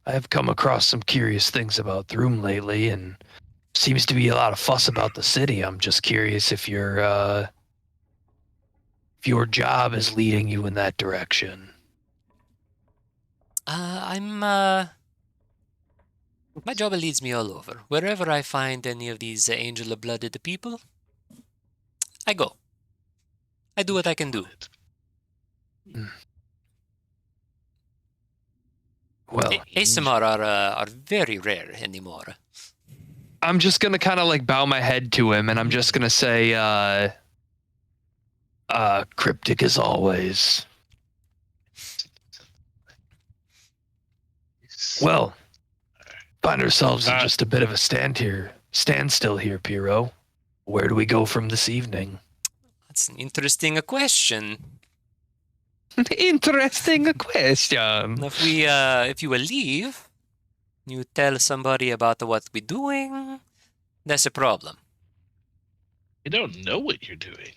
have come across some curious things about Throom lately, and seems to be a lot of fuss about the city. I'm just curious if your job is leading you in that direction. My job leads me all over. Wherever I find any of these angel-blooded people, I go. I do what I can do. Well, ASMR are very rare anymore. I'm just gonna kind of like bow my head to him, and I'm just gonna say, cryptic as always. Well, find ourselves in just a bit of a standstill here, Piero. Where do we go from this evening? That's an interesting question. interesting question. If you will leave, you tell somebody about what we're doing, that's a problem. You don't know what you're doing.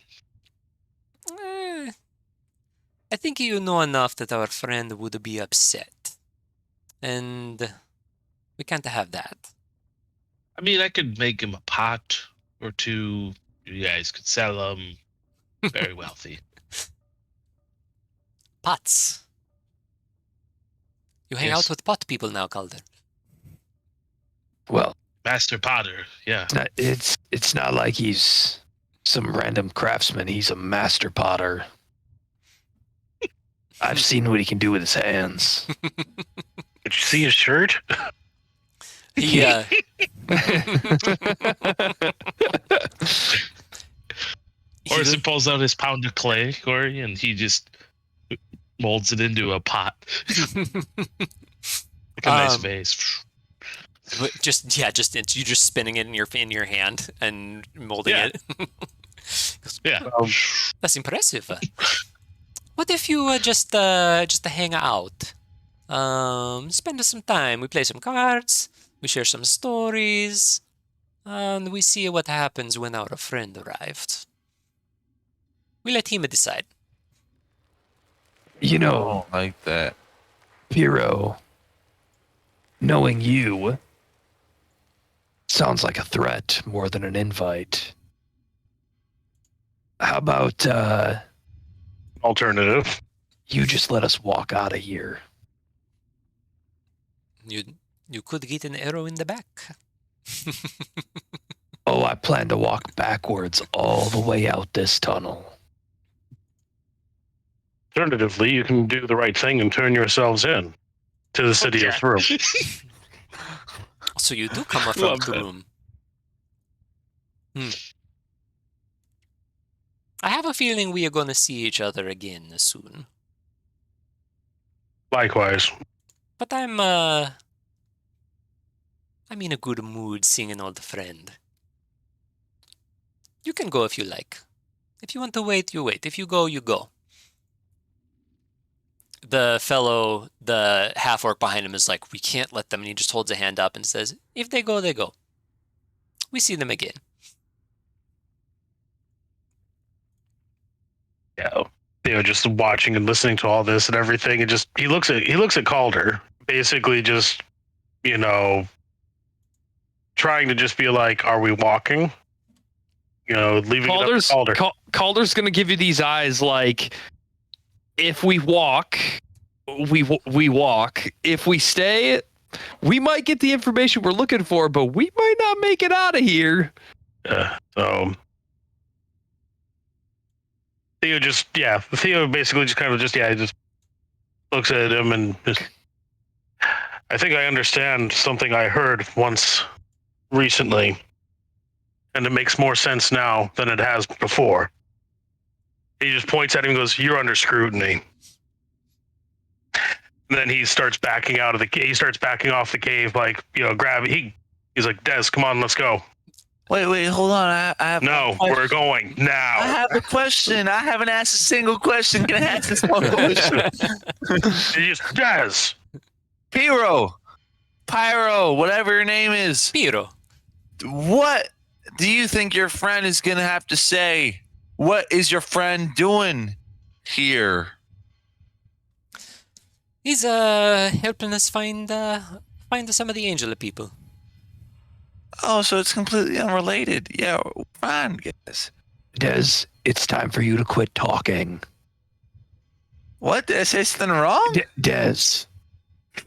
I think you know enough that our friend would be upset. And we can't have that. I mean, I could make him a pot or two. You guys could sell them. Very wealthy. Pots. You hang Yes. out with pot people now, Caldre. Well, Master Potter, yeah. it's not like he's some random craftsman. He's a master potter. I've seen what he can do with his hands. Did you see his shirt? He, Orson pulls out his pound of clay, Corey, and he just molds it into a pot. Like a nice vase. you just spinning it in your hand and molding Yeah. it. Yeah. That's impressive. What if you just hang out? Spend some time. We play some cards. We share some stories, and we see what happens when our friend arrived. We let him decide. You I know, don't like that. Piero, knowing you sounds like a threat more than an invite. How about Alternative. you just let us walk out of here? You could get an arrow in the back. Oh, I plan to walk backwards all the way out this tunnel. Alternatively, you can do the right thing and turn yourselves in to the city of Throom. So you do come from Love the that. room. I have a feeling we are going to see each other again soon. Likewise. But I'm in a good mood seeing an old friend. You can go if you like. If you want to wait, you wait. If you go, you go. The half-orc behind him is like, we can't let them. And he just holds a hand up and says, if they go, they go. We see them again. Yeah. Just watching and listening to all this and everything, and just he looks at Caldre, basically just, trying to just be like, are we walking? Leaving it up to Caldre. Calder's gonna give you these eyes like, if we walk, we walk. If we stay, we might get the information we're looking for, but we might not make it out of here. So Theo basically just kind of just looks at him and just, I think I understand something I heard once recently, and it makes more sense now than it has before. He just points at him and goes, "You're under scrutiny." And then he starts backing out of the cave. He starts backing off the cave, like, grab. He's like, "Des, come on, let's go." Wait, hold on. I have No, we're going I now. have a question. I haven't asked a single question. Can I ask this one question? He just, Des. Pyro, whatever your name is. Piro. What do you think your friend is gonna have to say? What is your friend doing here? He's helping us find some of the angel people. Oh, so it's completely unrelated. Yeah, fine, guys. Des, it's time for you to quit talking. What? Did I say something wrong? Des,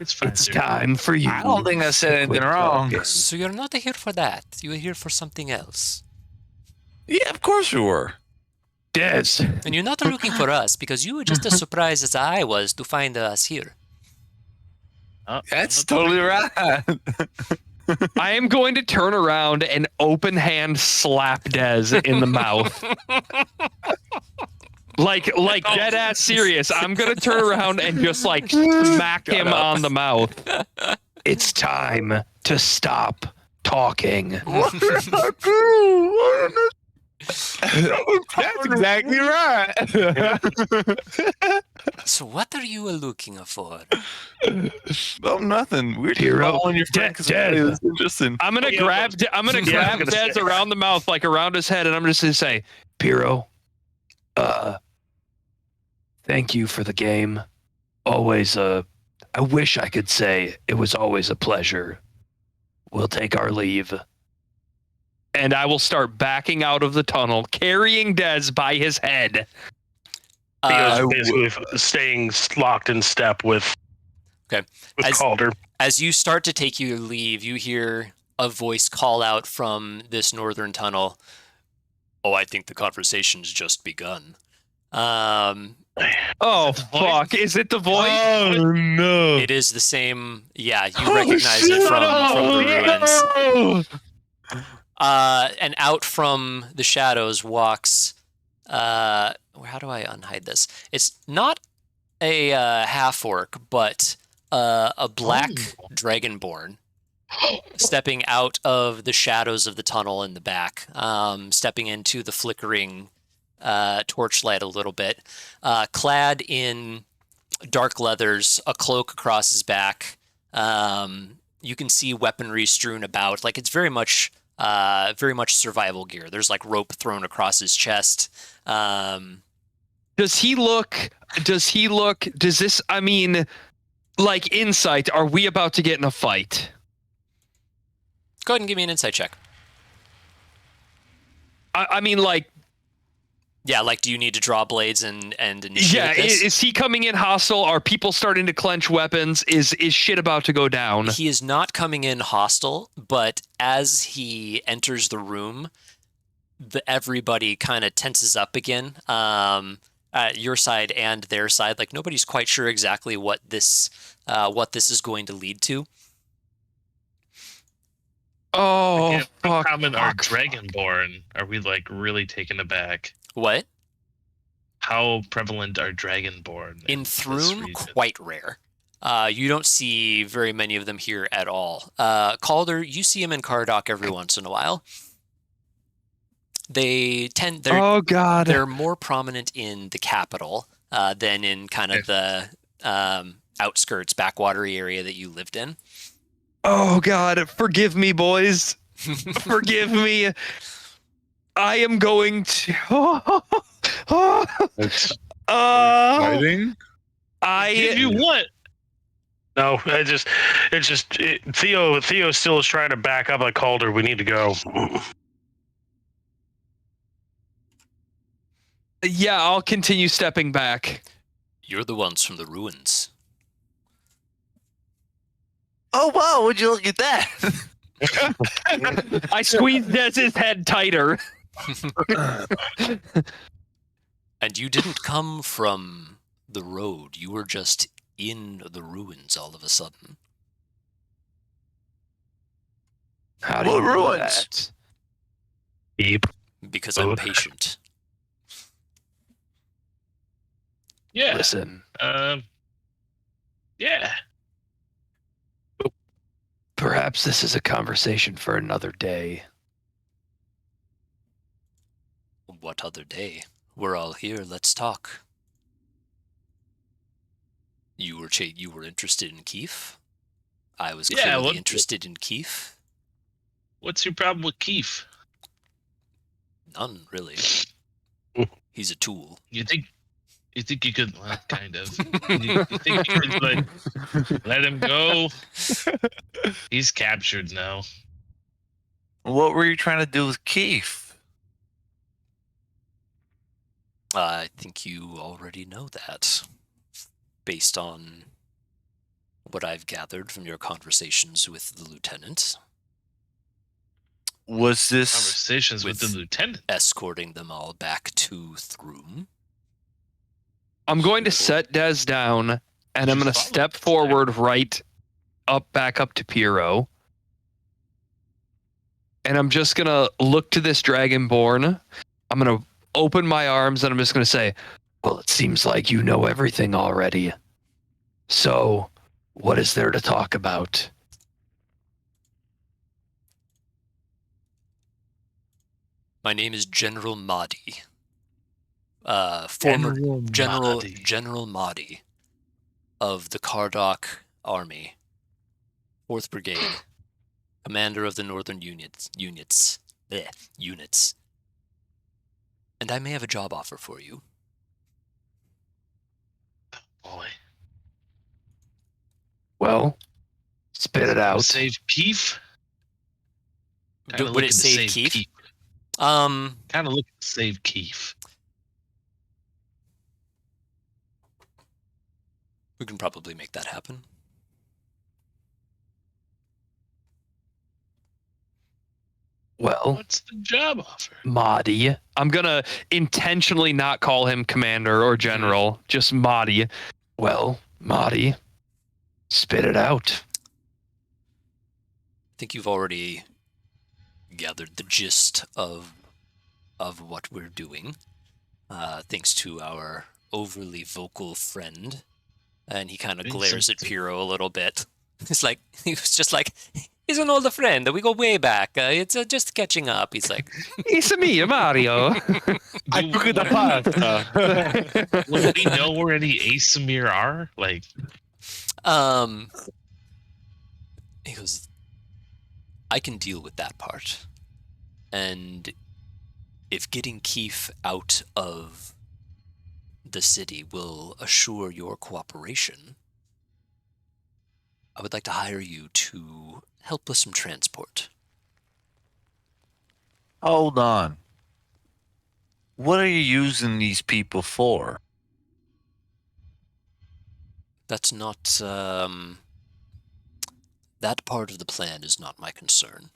It's fine. it's Sir. time for you. I don't think I said to anything quit wrong. talking. So you're not here for that. You are here for something else. Yeah, of course we were. Des, And you're not looking for us because you were just as surprised as I was to find us here. Oh, That's totally right. I am going to turn around and open hand slap Dez in the mouth. Like dead ass serious. I'm gonna turn around and just like smack him on the mouth. it's time to stop talking. That's exactly right. So what are you looking for? Oh, nothing. We're just Hero. following your friend because Dead. it's interesting. I'm gonna Yeah, grab I'm gonna Dez say- around the mouth, like around his head, and I'm just gonna say, Piro, thank you for the game. Always I wish I could say it was always a pleasure. We'll take our leave. and I will start backing out of the tunnel, carrying Dez by his head. Theo's basically staying locked in step with Okay. with As- Caldre. As you start to take your leave, you hear a voice call out from this northern tunnel. Oh, I think the conversation's just begun. Oh voice? fuck! Is it the voice? Oh no! It is the same. Yeah, you recognize it from the ruins. And out from the shadows walks. How do I unhide this? It's not a half orc, but a black dragonborn stepping out of the shadows of the tunnel in the back, stepping into the flickering torchlight a little bit, clad in dark leathers, a cloak across his back. You can see weaponry strewn about. Like it's very much survival gear. There's like rope thrown across his chest. Does he look? Does this? I mean, like insight. Are we about to get in a fight? Go ahead and give me an insight check. I mean, like, Yeah, like do you need to draw blades and initiate yeah. this? Is he coming in hostile? Are people starting to clench weapons? Is shit about to go down? He is not coming in hostile, but as he enters the room, everybody kind of tenses up again. Your side and their side, like nobody's quite sure exactly what this is going to lead to. Oh How fuck! common are fuck. dragonborn? Are we like really taken aback? What? How prevalent are dragonborn In this Throom, region? quite rare. You don't see very many of them here at all. Caldre, you see him in Cardok every once in a while. They're Oh god! they're more prominent in the capital than in kind of the outskirts, backwatery area that you lived in. Oh god! Forgive me, boys. Forgive me. I am going to. It's Uh, fighting. Did you what? No, Theo still is trying to back up like Caldre. We need to go. Yeah, I'll continue stepping back. You're the ones from the ruins. Oh wow! Would you look at that? I squeezed Dez's head tighter. And you didn't come from the road. You were just in the ruins all of a sudden. How do What you know ruins? that? Deep. Because I'm Road. patient. Yeah. Listen, Yeah. perhaps this is a conversation for another day. What other day? We're all here. Let's talk. You were interested in Keefe? I was Yeah, clearly what- interested in Keefe. What's your problem with Keefe? None, really. He's a tool. You think you could, well, kind of. You think you could, like, let him go? He's captured now. What were you trying to do with Keefe? I think you already know that, based on what I've gathered from your conversations with the lieutenant. Was this Conversations with the With- lieutenant. Escorting them all back to Throom. I'm going to set Des down, and Did I'm you going to follow step this forward back up to Piero. And I'm just going to look to this Dragonborn. I'm going to open my arms, and I'm just going to say, well, it seems like you know everything already. So, what is there to talk about? My name is General Mahdi. Former General Mahdi of the Cardok Army, 4th Brigade, commander of the Northern units. And I may have a job offer for you. Boy. Well, spit it out. Save Keefe? Kinda Would looking it to save Keefe? Kind of looking to save Keefe. We can probably make that happen. Well, What's the job offer? Mahdi. I'm going to intentionally not call him commander or general, just Mahdi. Well, Mahdi, spit it out. I think you've already gathered the gist of what we're doing, thanks to our overly vocal friend. And he kind of glares at Piero a little bit. It's like, he was just like, he's an older friend. We go way back. It's just catching up. He's like, It's me, Mario. I cooked the pasta. Would we know where any Asamir are? Like, he goes, I can deal with that part. And if getting Keefe out of the city will assure your cooperation, I would like to hire you to help with some transport. Hold on. What are you using these people for? That's not, that part of the plan is not my concern.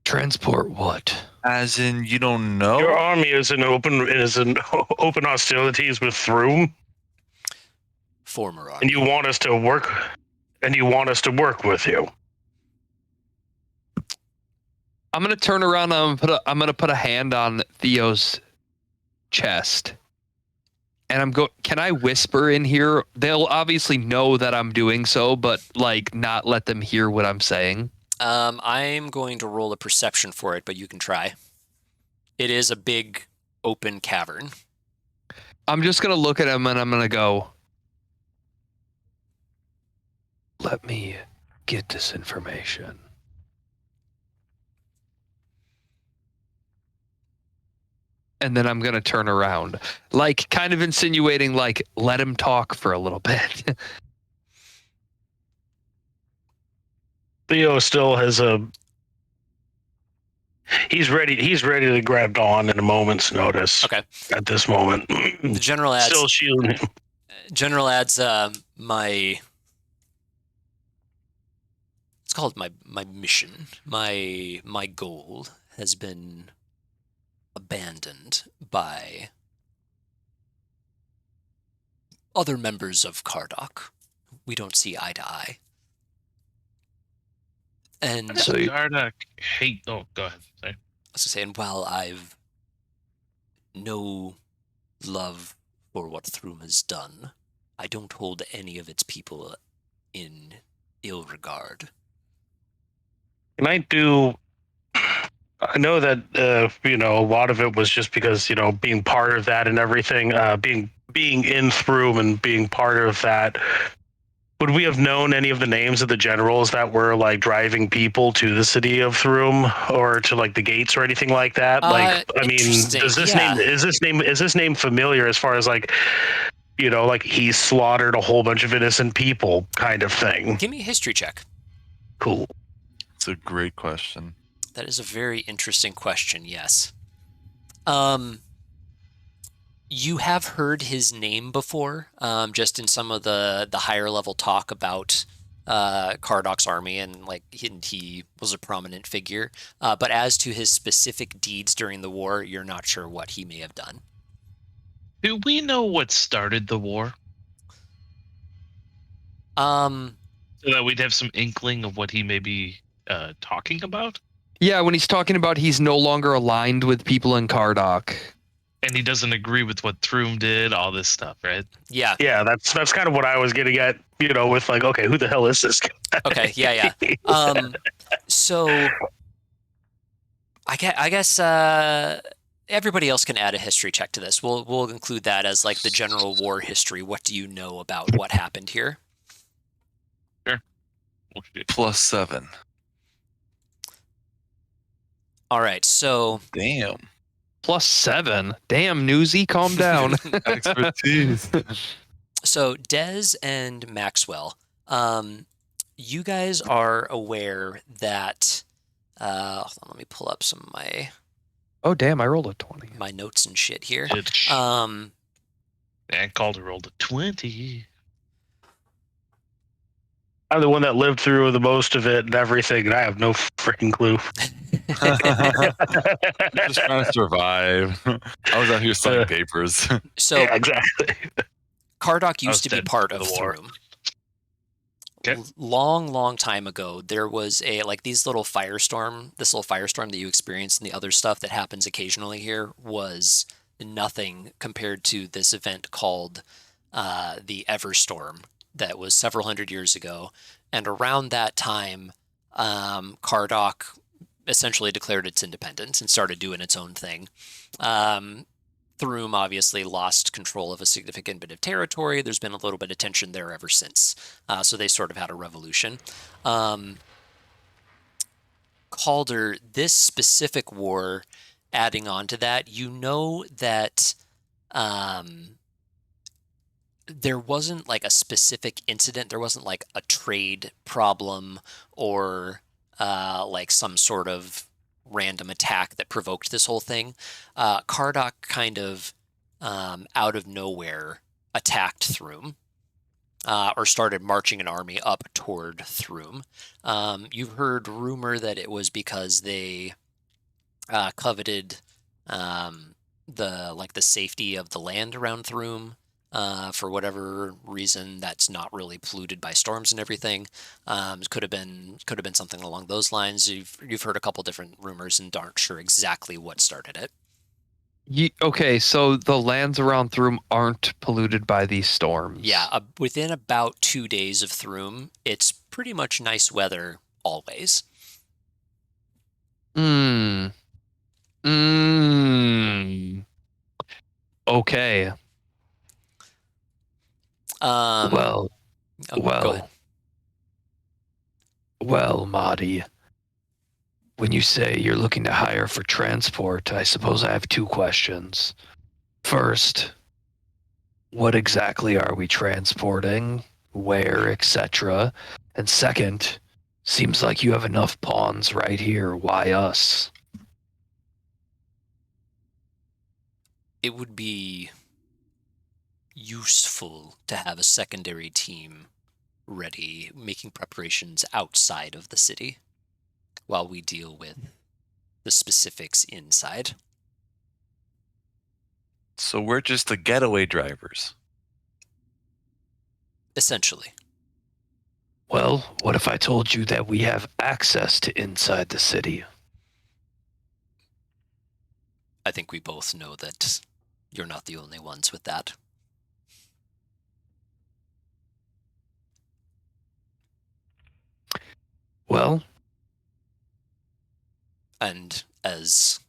Transport what? As in, you don't know? Your army is in open hostilities with Throom, Former army. and you want us to work with you. I'm gonna turn around and I'm gonna put a hand on Theo's chest, and can I whisper in here? They'll obviously know that I'm doing so, but like not let them hear what I'm saying. I'm going to roll a perception for it, but you can try. It is a big open cavern. I'm just gonna look at him and I'm gonna go, let me get this information. And then I'm going to turn around, like kind of insinuating, like, let him talk for a little bit. Theo still has he's ready to grab Dawn in a moment's notice. Okay. At this moment. The general adds, Still shielding him. General adds, it's called my mission. My goal has been abandoned by other members of Cardok. We don't see eye to eye. And So Gardak hate. Oh, go ahead. Sorry. I was saying, while I've no love for what Throom has done, I don't hold any of its people in ill regard. I know that a lot of it was just because being part of that and everything, being in Throom and being part of that would we have known any of the names of the generals that were like driving people to the city of Thrum or to like the gates or anything like that? Like, I mean, Interesting. does this Yeah. name is this name familiar as far as like, like he slaughtered a whole bunch of innocent people kind of thing? Give me a history check. Cool. It's a great question. That is a very interesting question. Yes. You have heard his name before, just in some of the higher level talk about Kardok's army, and like he was a prominent figure. But as to his specific deeds during the war, you're not sure what he may have done. Do we know what started the war? So that we'd have some inkling of what he may be talking about? Yeah, when he's talking about he's no longer aligned with people in Kardok. And he doesn't agree with what Thrum did, all this stuff, right? Yeah. Yeah, that's kind of what I was getting at, with like, okay, who the hell is this guy? Okay. Yeah. So I guess everybody else can add a history check to this. We'll include that as like the general war history. What do you know about what happened here? +7. All right. So Damn. +7. Damn, Newsy, calm down. Expertise. So Dez and Maxwell, you guys are aware that. Hold on, let me pull up some of Oh, damn, I rolled a 20. my notes and shit here. And Caldre rolled a 20. I'm the one that lived through the most of it and everything, and I have no freaking clue. Just trying to survive. I was out here signing papers. So Yeah, exactly. Kardok I was used to be dead part for of the war. Thrum. Okay. Long time ago, there was this little firestorm that you experienced, and the other stuff that happens occasionally here was nothing compared to this event called the Everstorm that was several hundred years ago. And around that time, Kardok essentially declared its independence and started doing its own thing. Thrum obviously lost control of a significant bit of territory. There's been a little bit of tension there ever since. So they sort of had a revolution. Caldre, this specific war, adding on to that, you know that there wasn't like a specific incident. There wasn't like a trade problem or like some sort of random attack that provoked this whole thing. Kardok kind of out of nowhere attacked Thrum, or started marching an army up toward Thrum. You've heard rumor that it was because they coveted the safety of the land around Thrum. For whatever reason, that's not really polluted by storms and everything. It could have been something along those lines. You've heard a couple different rumors and aren't sure exactly what started it. Okay, so the lands around Thrum aren't polluted by these storms. Yeah, within about 2 days of Thrum, it's pretty much nice weather always. Okay. Go ahead. Well, Marty, when you say you're looking to hire for transport, I suppose I have two questions. First, what exactly are we transporting? Where, etc.? And second, seems like you have enough pawns right here. Why us? It would be useful to have a secondary team ready, making preparations outside of the city while we deal with the specifics inside. So we're just the getaway drivers. Essentially. Well, what if I told you that we have access to inside the city? I think we both know that you're not the only ones with that. Well, And as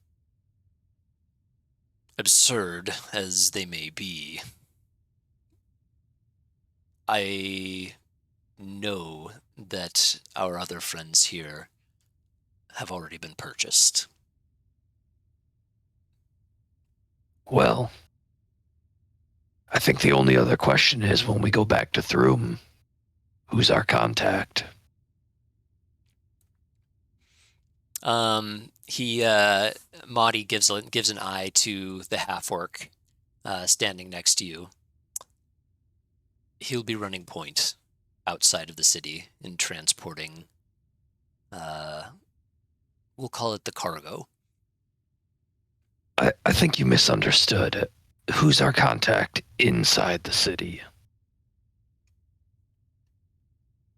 absurd as they may be, I know that our other friends here have already been purchased. Well, I think the only other question is when we go back to Throom, who's our contact? Mahdi gives an eye to the half-orc standing next to you. He'll be running point outside of the city and transporting, we'll call it the cargo. I think you misunderstood. Who's our contact inside the city?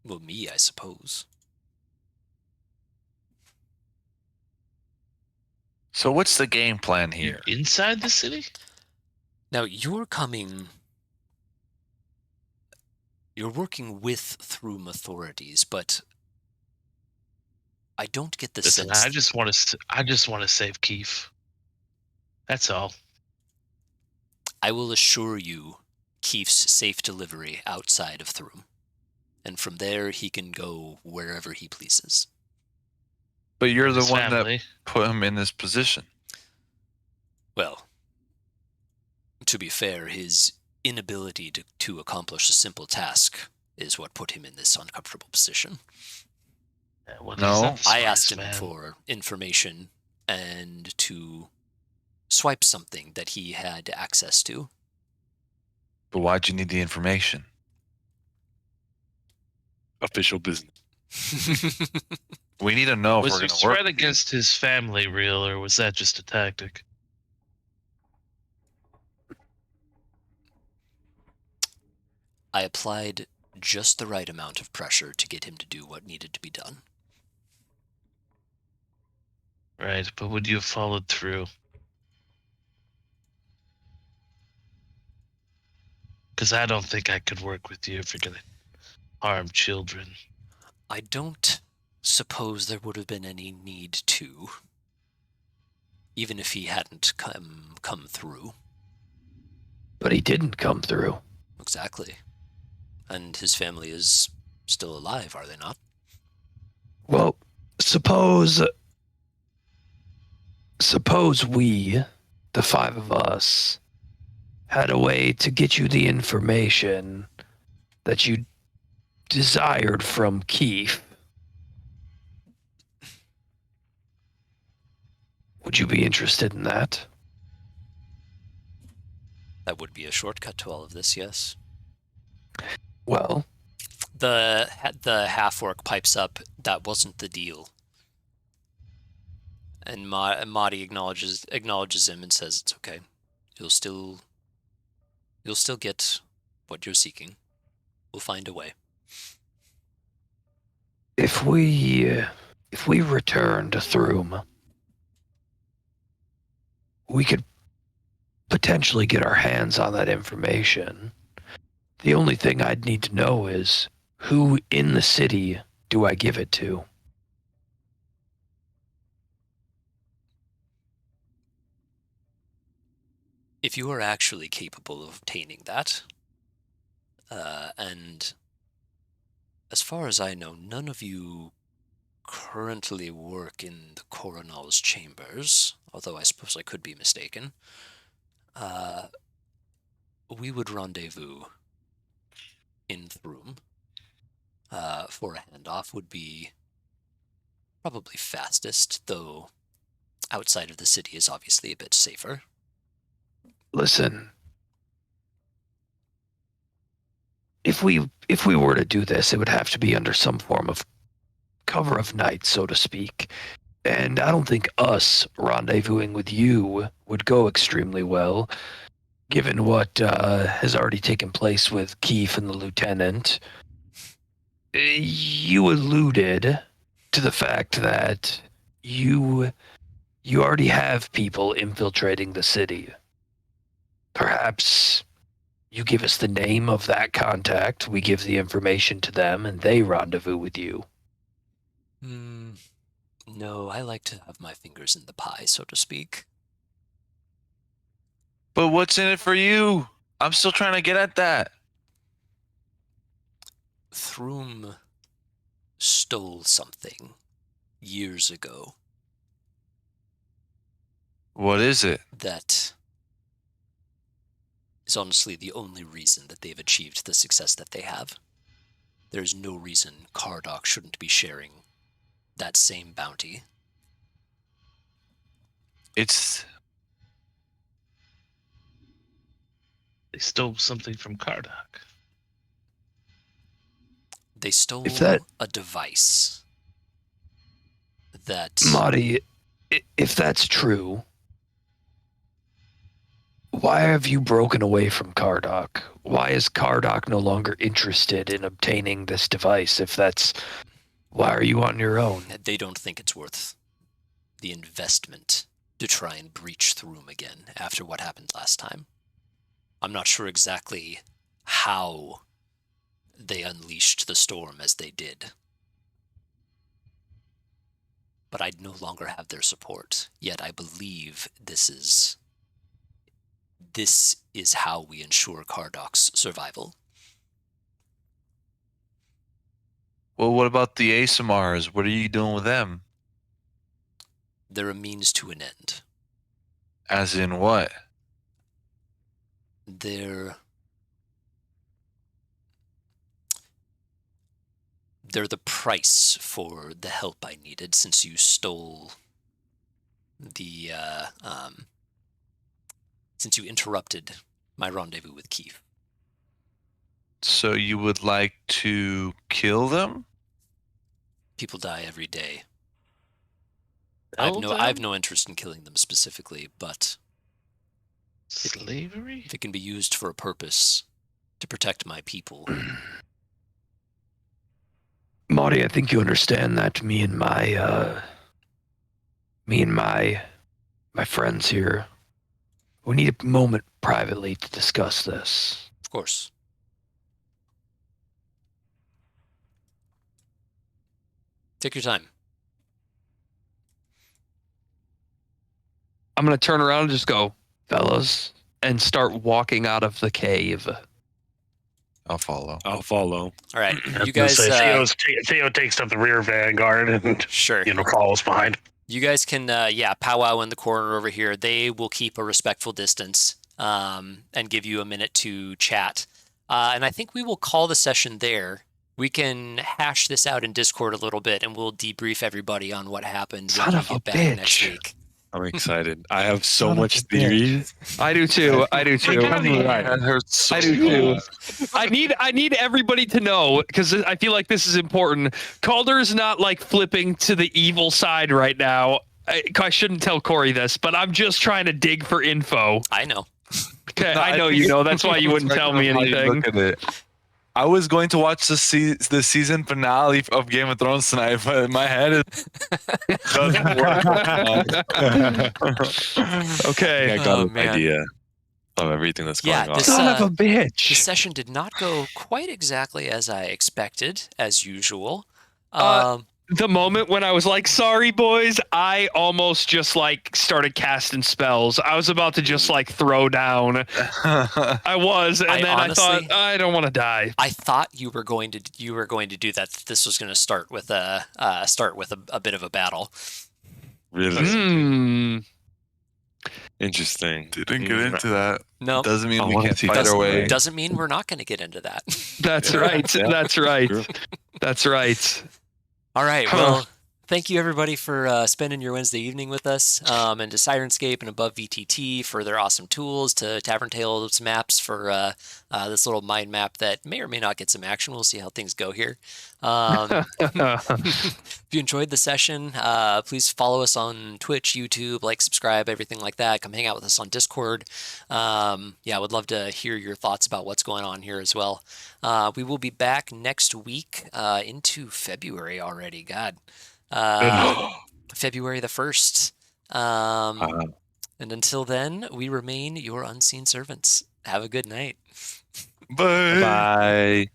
Well, me, I suppose. So what's the game plan here? Inside the city? Now, you're working with Throom authorities, but I don't get the Listen, sense. I just want to save Keefe. That's all. I will assure you Keefe's safe delivery outside of Throom. And from there, he can go wherever he pleases. But you're the His one family. that put him in this position. Well, to be fair, his inability to accomplish a simple task is what put him in this uncomfortable position. Yeah, well, No. he's not the I asked smartest him man. for information and to swipe something that he had access to. But why'd you need the information? Official business. We need to know if Was we're your going to work. threat against his family real, or was that just a tactic? I applied just the right amount of pressure to get him to do what needed to be done. Right, but would you have followed through? Because I don't think I could work with you if you're going to harm children. I don't suppose there would have been any need to, even if he hadn't come through. But he didn't come through. Exactly. And his family is still alive, are they not? Well, suppose we, the five of us, had a way to get you the information that you desired from Keefe. Would you be interested in that? That would be a shortcut to all of this, yes. Well, The half-orc pipes up, that wasn't the deal. And Mahdi acknowledges him and says, it's okay. You'll still get what you're seeking. We'll find a way. if we return to Throom, we could potentially get our hands on that information. The only thing I'd need to know is who in the city do I give it to? If you are actually capable of obtaining that, and as far as I know, none of you currently work in the coronal's chambers, although I suppose I could be mistaken, we would rendezvous in Throom. For a handoff would be probably fastest, though outside of the city is obviously a bit safer. Listen, if we were to do this, it would have to be under some form of cover of night, so to speak. And I don't think us rendezvousing with you would go extremely well, given what has already taken place with Keefe and the lieutenant. You alluded to the fact that you already have people infiltrating the city. Perhaps you give us the name of that contact, we give the information to them, and they rendezvous with you. No, I like to have my fingers in the pie, so to speak. But what's in it for you? I'm still trying to get at that. Thrum stole something years ago What is it? that is honestly the only reason that they've achieved the success that they have. There's no reason Cardok shouldn't be sharing that same bounty. It's They stole something from Cardok. They stole If that- a device that Marty, if that's true, why have you broken away from Cardok? Why is Cardok no longer interested in obtaining this device? Why are you on your own? they don't think it's worth the investment to try and breach Thrum again after what happened last time. I'm not sure exactly how they unleashed the storm as they did, but I no longer have their support. Yet I believe this is how we ensure Cardok's survival. well. What about the ASMRs? What are you doing with them? They're a means to an end. As in what? They're the price for the help I needed since you stole the since you interrupted my rendezvous with Keefe. So you would like to kill them? People die every day. Hell I have them? no interest in killing them specifically, but Slavery? if it can be used for a purpose to protect my people, Marty, I think you understand that me and my friends here, we need a moment privately to discuss this. of course. Take your time. I'm going to turn around and just go, fellas, and start walking out of the cave. I'll follow. I'll follow. All right, I was you gonna guys. say, Theo takes up the rear vanguard and Sure. follows behind. You guys can, powwow in the corner over here. They will keep a respectful distance and give you a minute to chat. And I think we will call the session there. We can hash this out in Discord a little bit, and we'll debrief everybody on what happened Son when we of a get back next bitch. week. I'm excited. I have so Son of much a bitch. theories. I do too. I do too. That hurts so I do bad. too. I need everybody to know, because I feel like this is important. Caldre is not like flipping to the evil side right now. I shouldn't tell Corey this, but I'm just trying to dig for info. I know. Okay, No, I know think you know. That's why you wouldn't tell me how you anything. Look at it. I was going to watch the season finale of Game of Thrones tonight, but in my head it doesn't work. Okay. I got Oh, an man. idea of everything that's Yeah, going on. this, Son of a This bitch. session did not go quite exactly as I expected, as usual. The moment when I was like, sorry, boys, I almost just like started casting spells. I was about to just like throw down. I was, and I then honestly- I thought, I don't want to die. I thought you were going to do that. This was going to start with a bit of a battle. Really Hmm. interesting. Didn't get into that. No, Doesn't mean I we wanna can't see fight that our way. doesn't mean we're not going to get into that. That's Yeah. right. Yeah. That's right. True. That's right. All right. Huh. Well, thank you everybody for spending your Wednesday evening with us, and to Syrinscape and Above VTT for their awesome tools, to Tavern Tales Maps for this little mind map that may or may not get some action. We'll see how things go here. If you enjoyed the session, please follow us on Twitch, YouTube, like, subscribe, everything like that. Come hang out with us on Discord. I would love to hear your thoughts about what's going on here as well. We will be back next week into February already. God. February the 1st. And until then, we remain your unseen servants. Have a good night. Bye. Bye.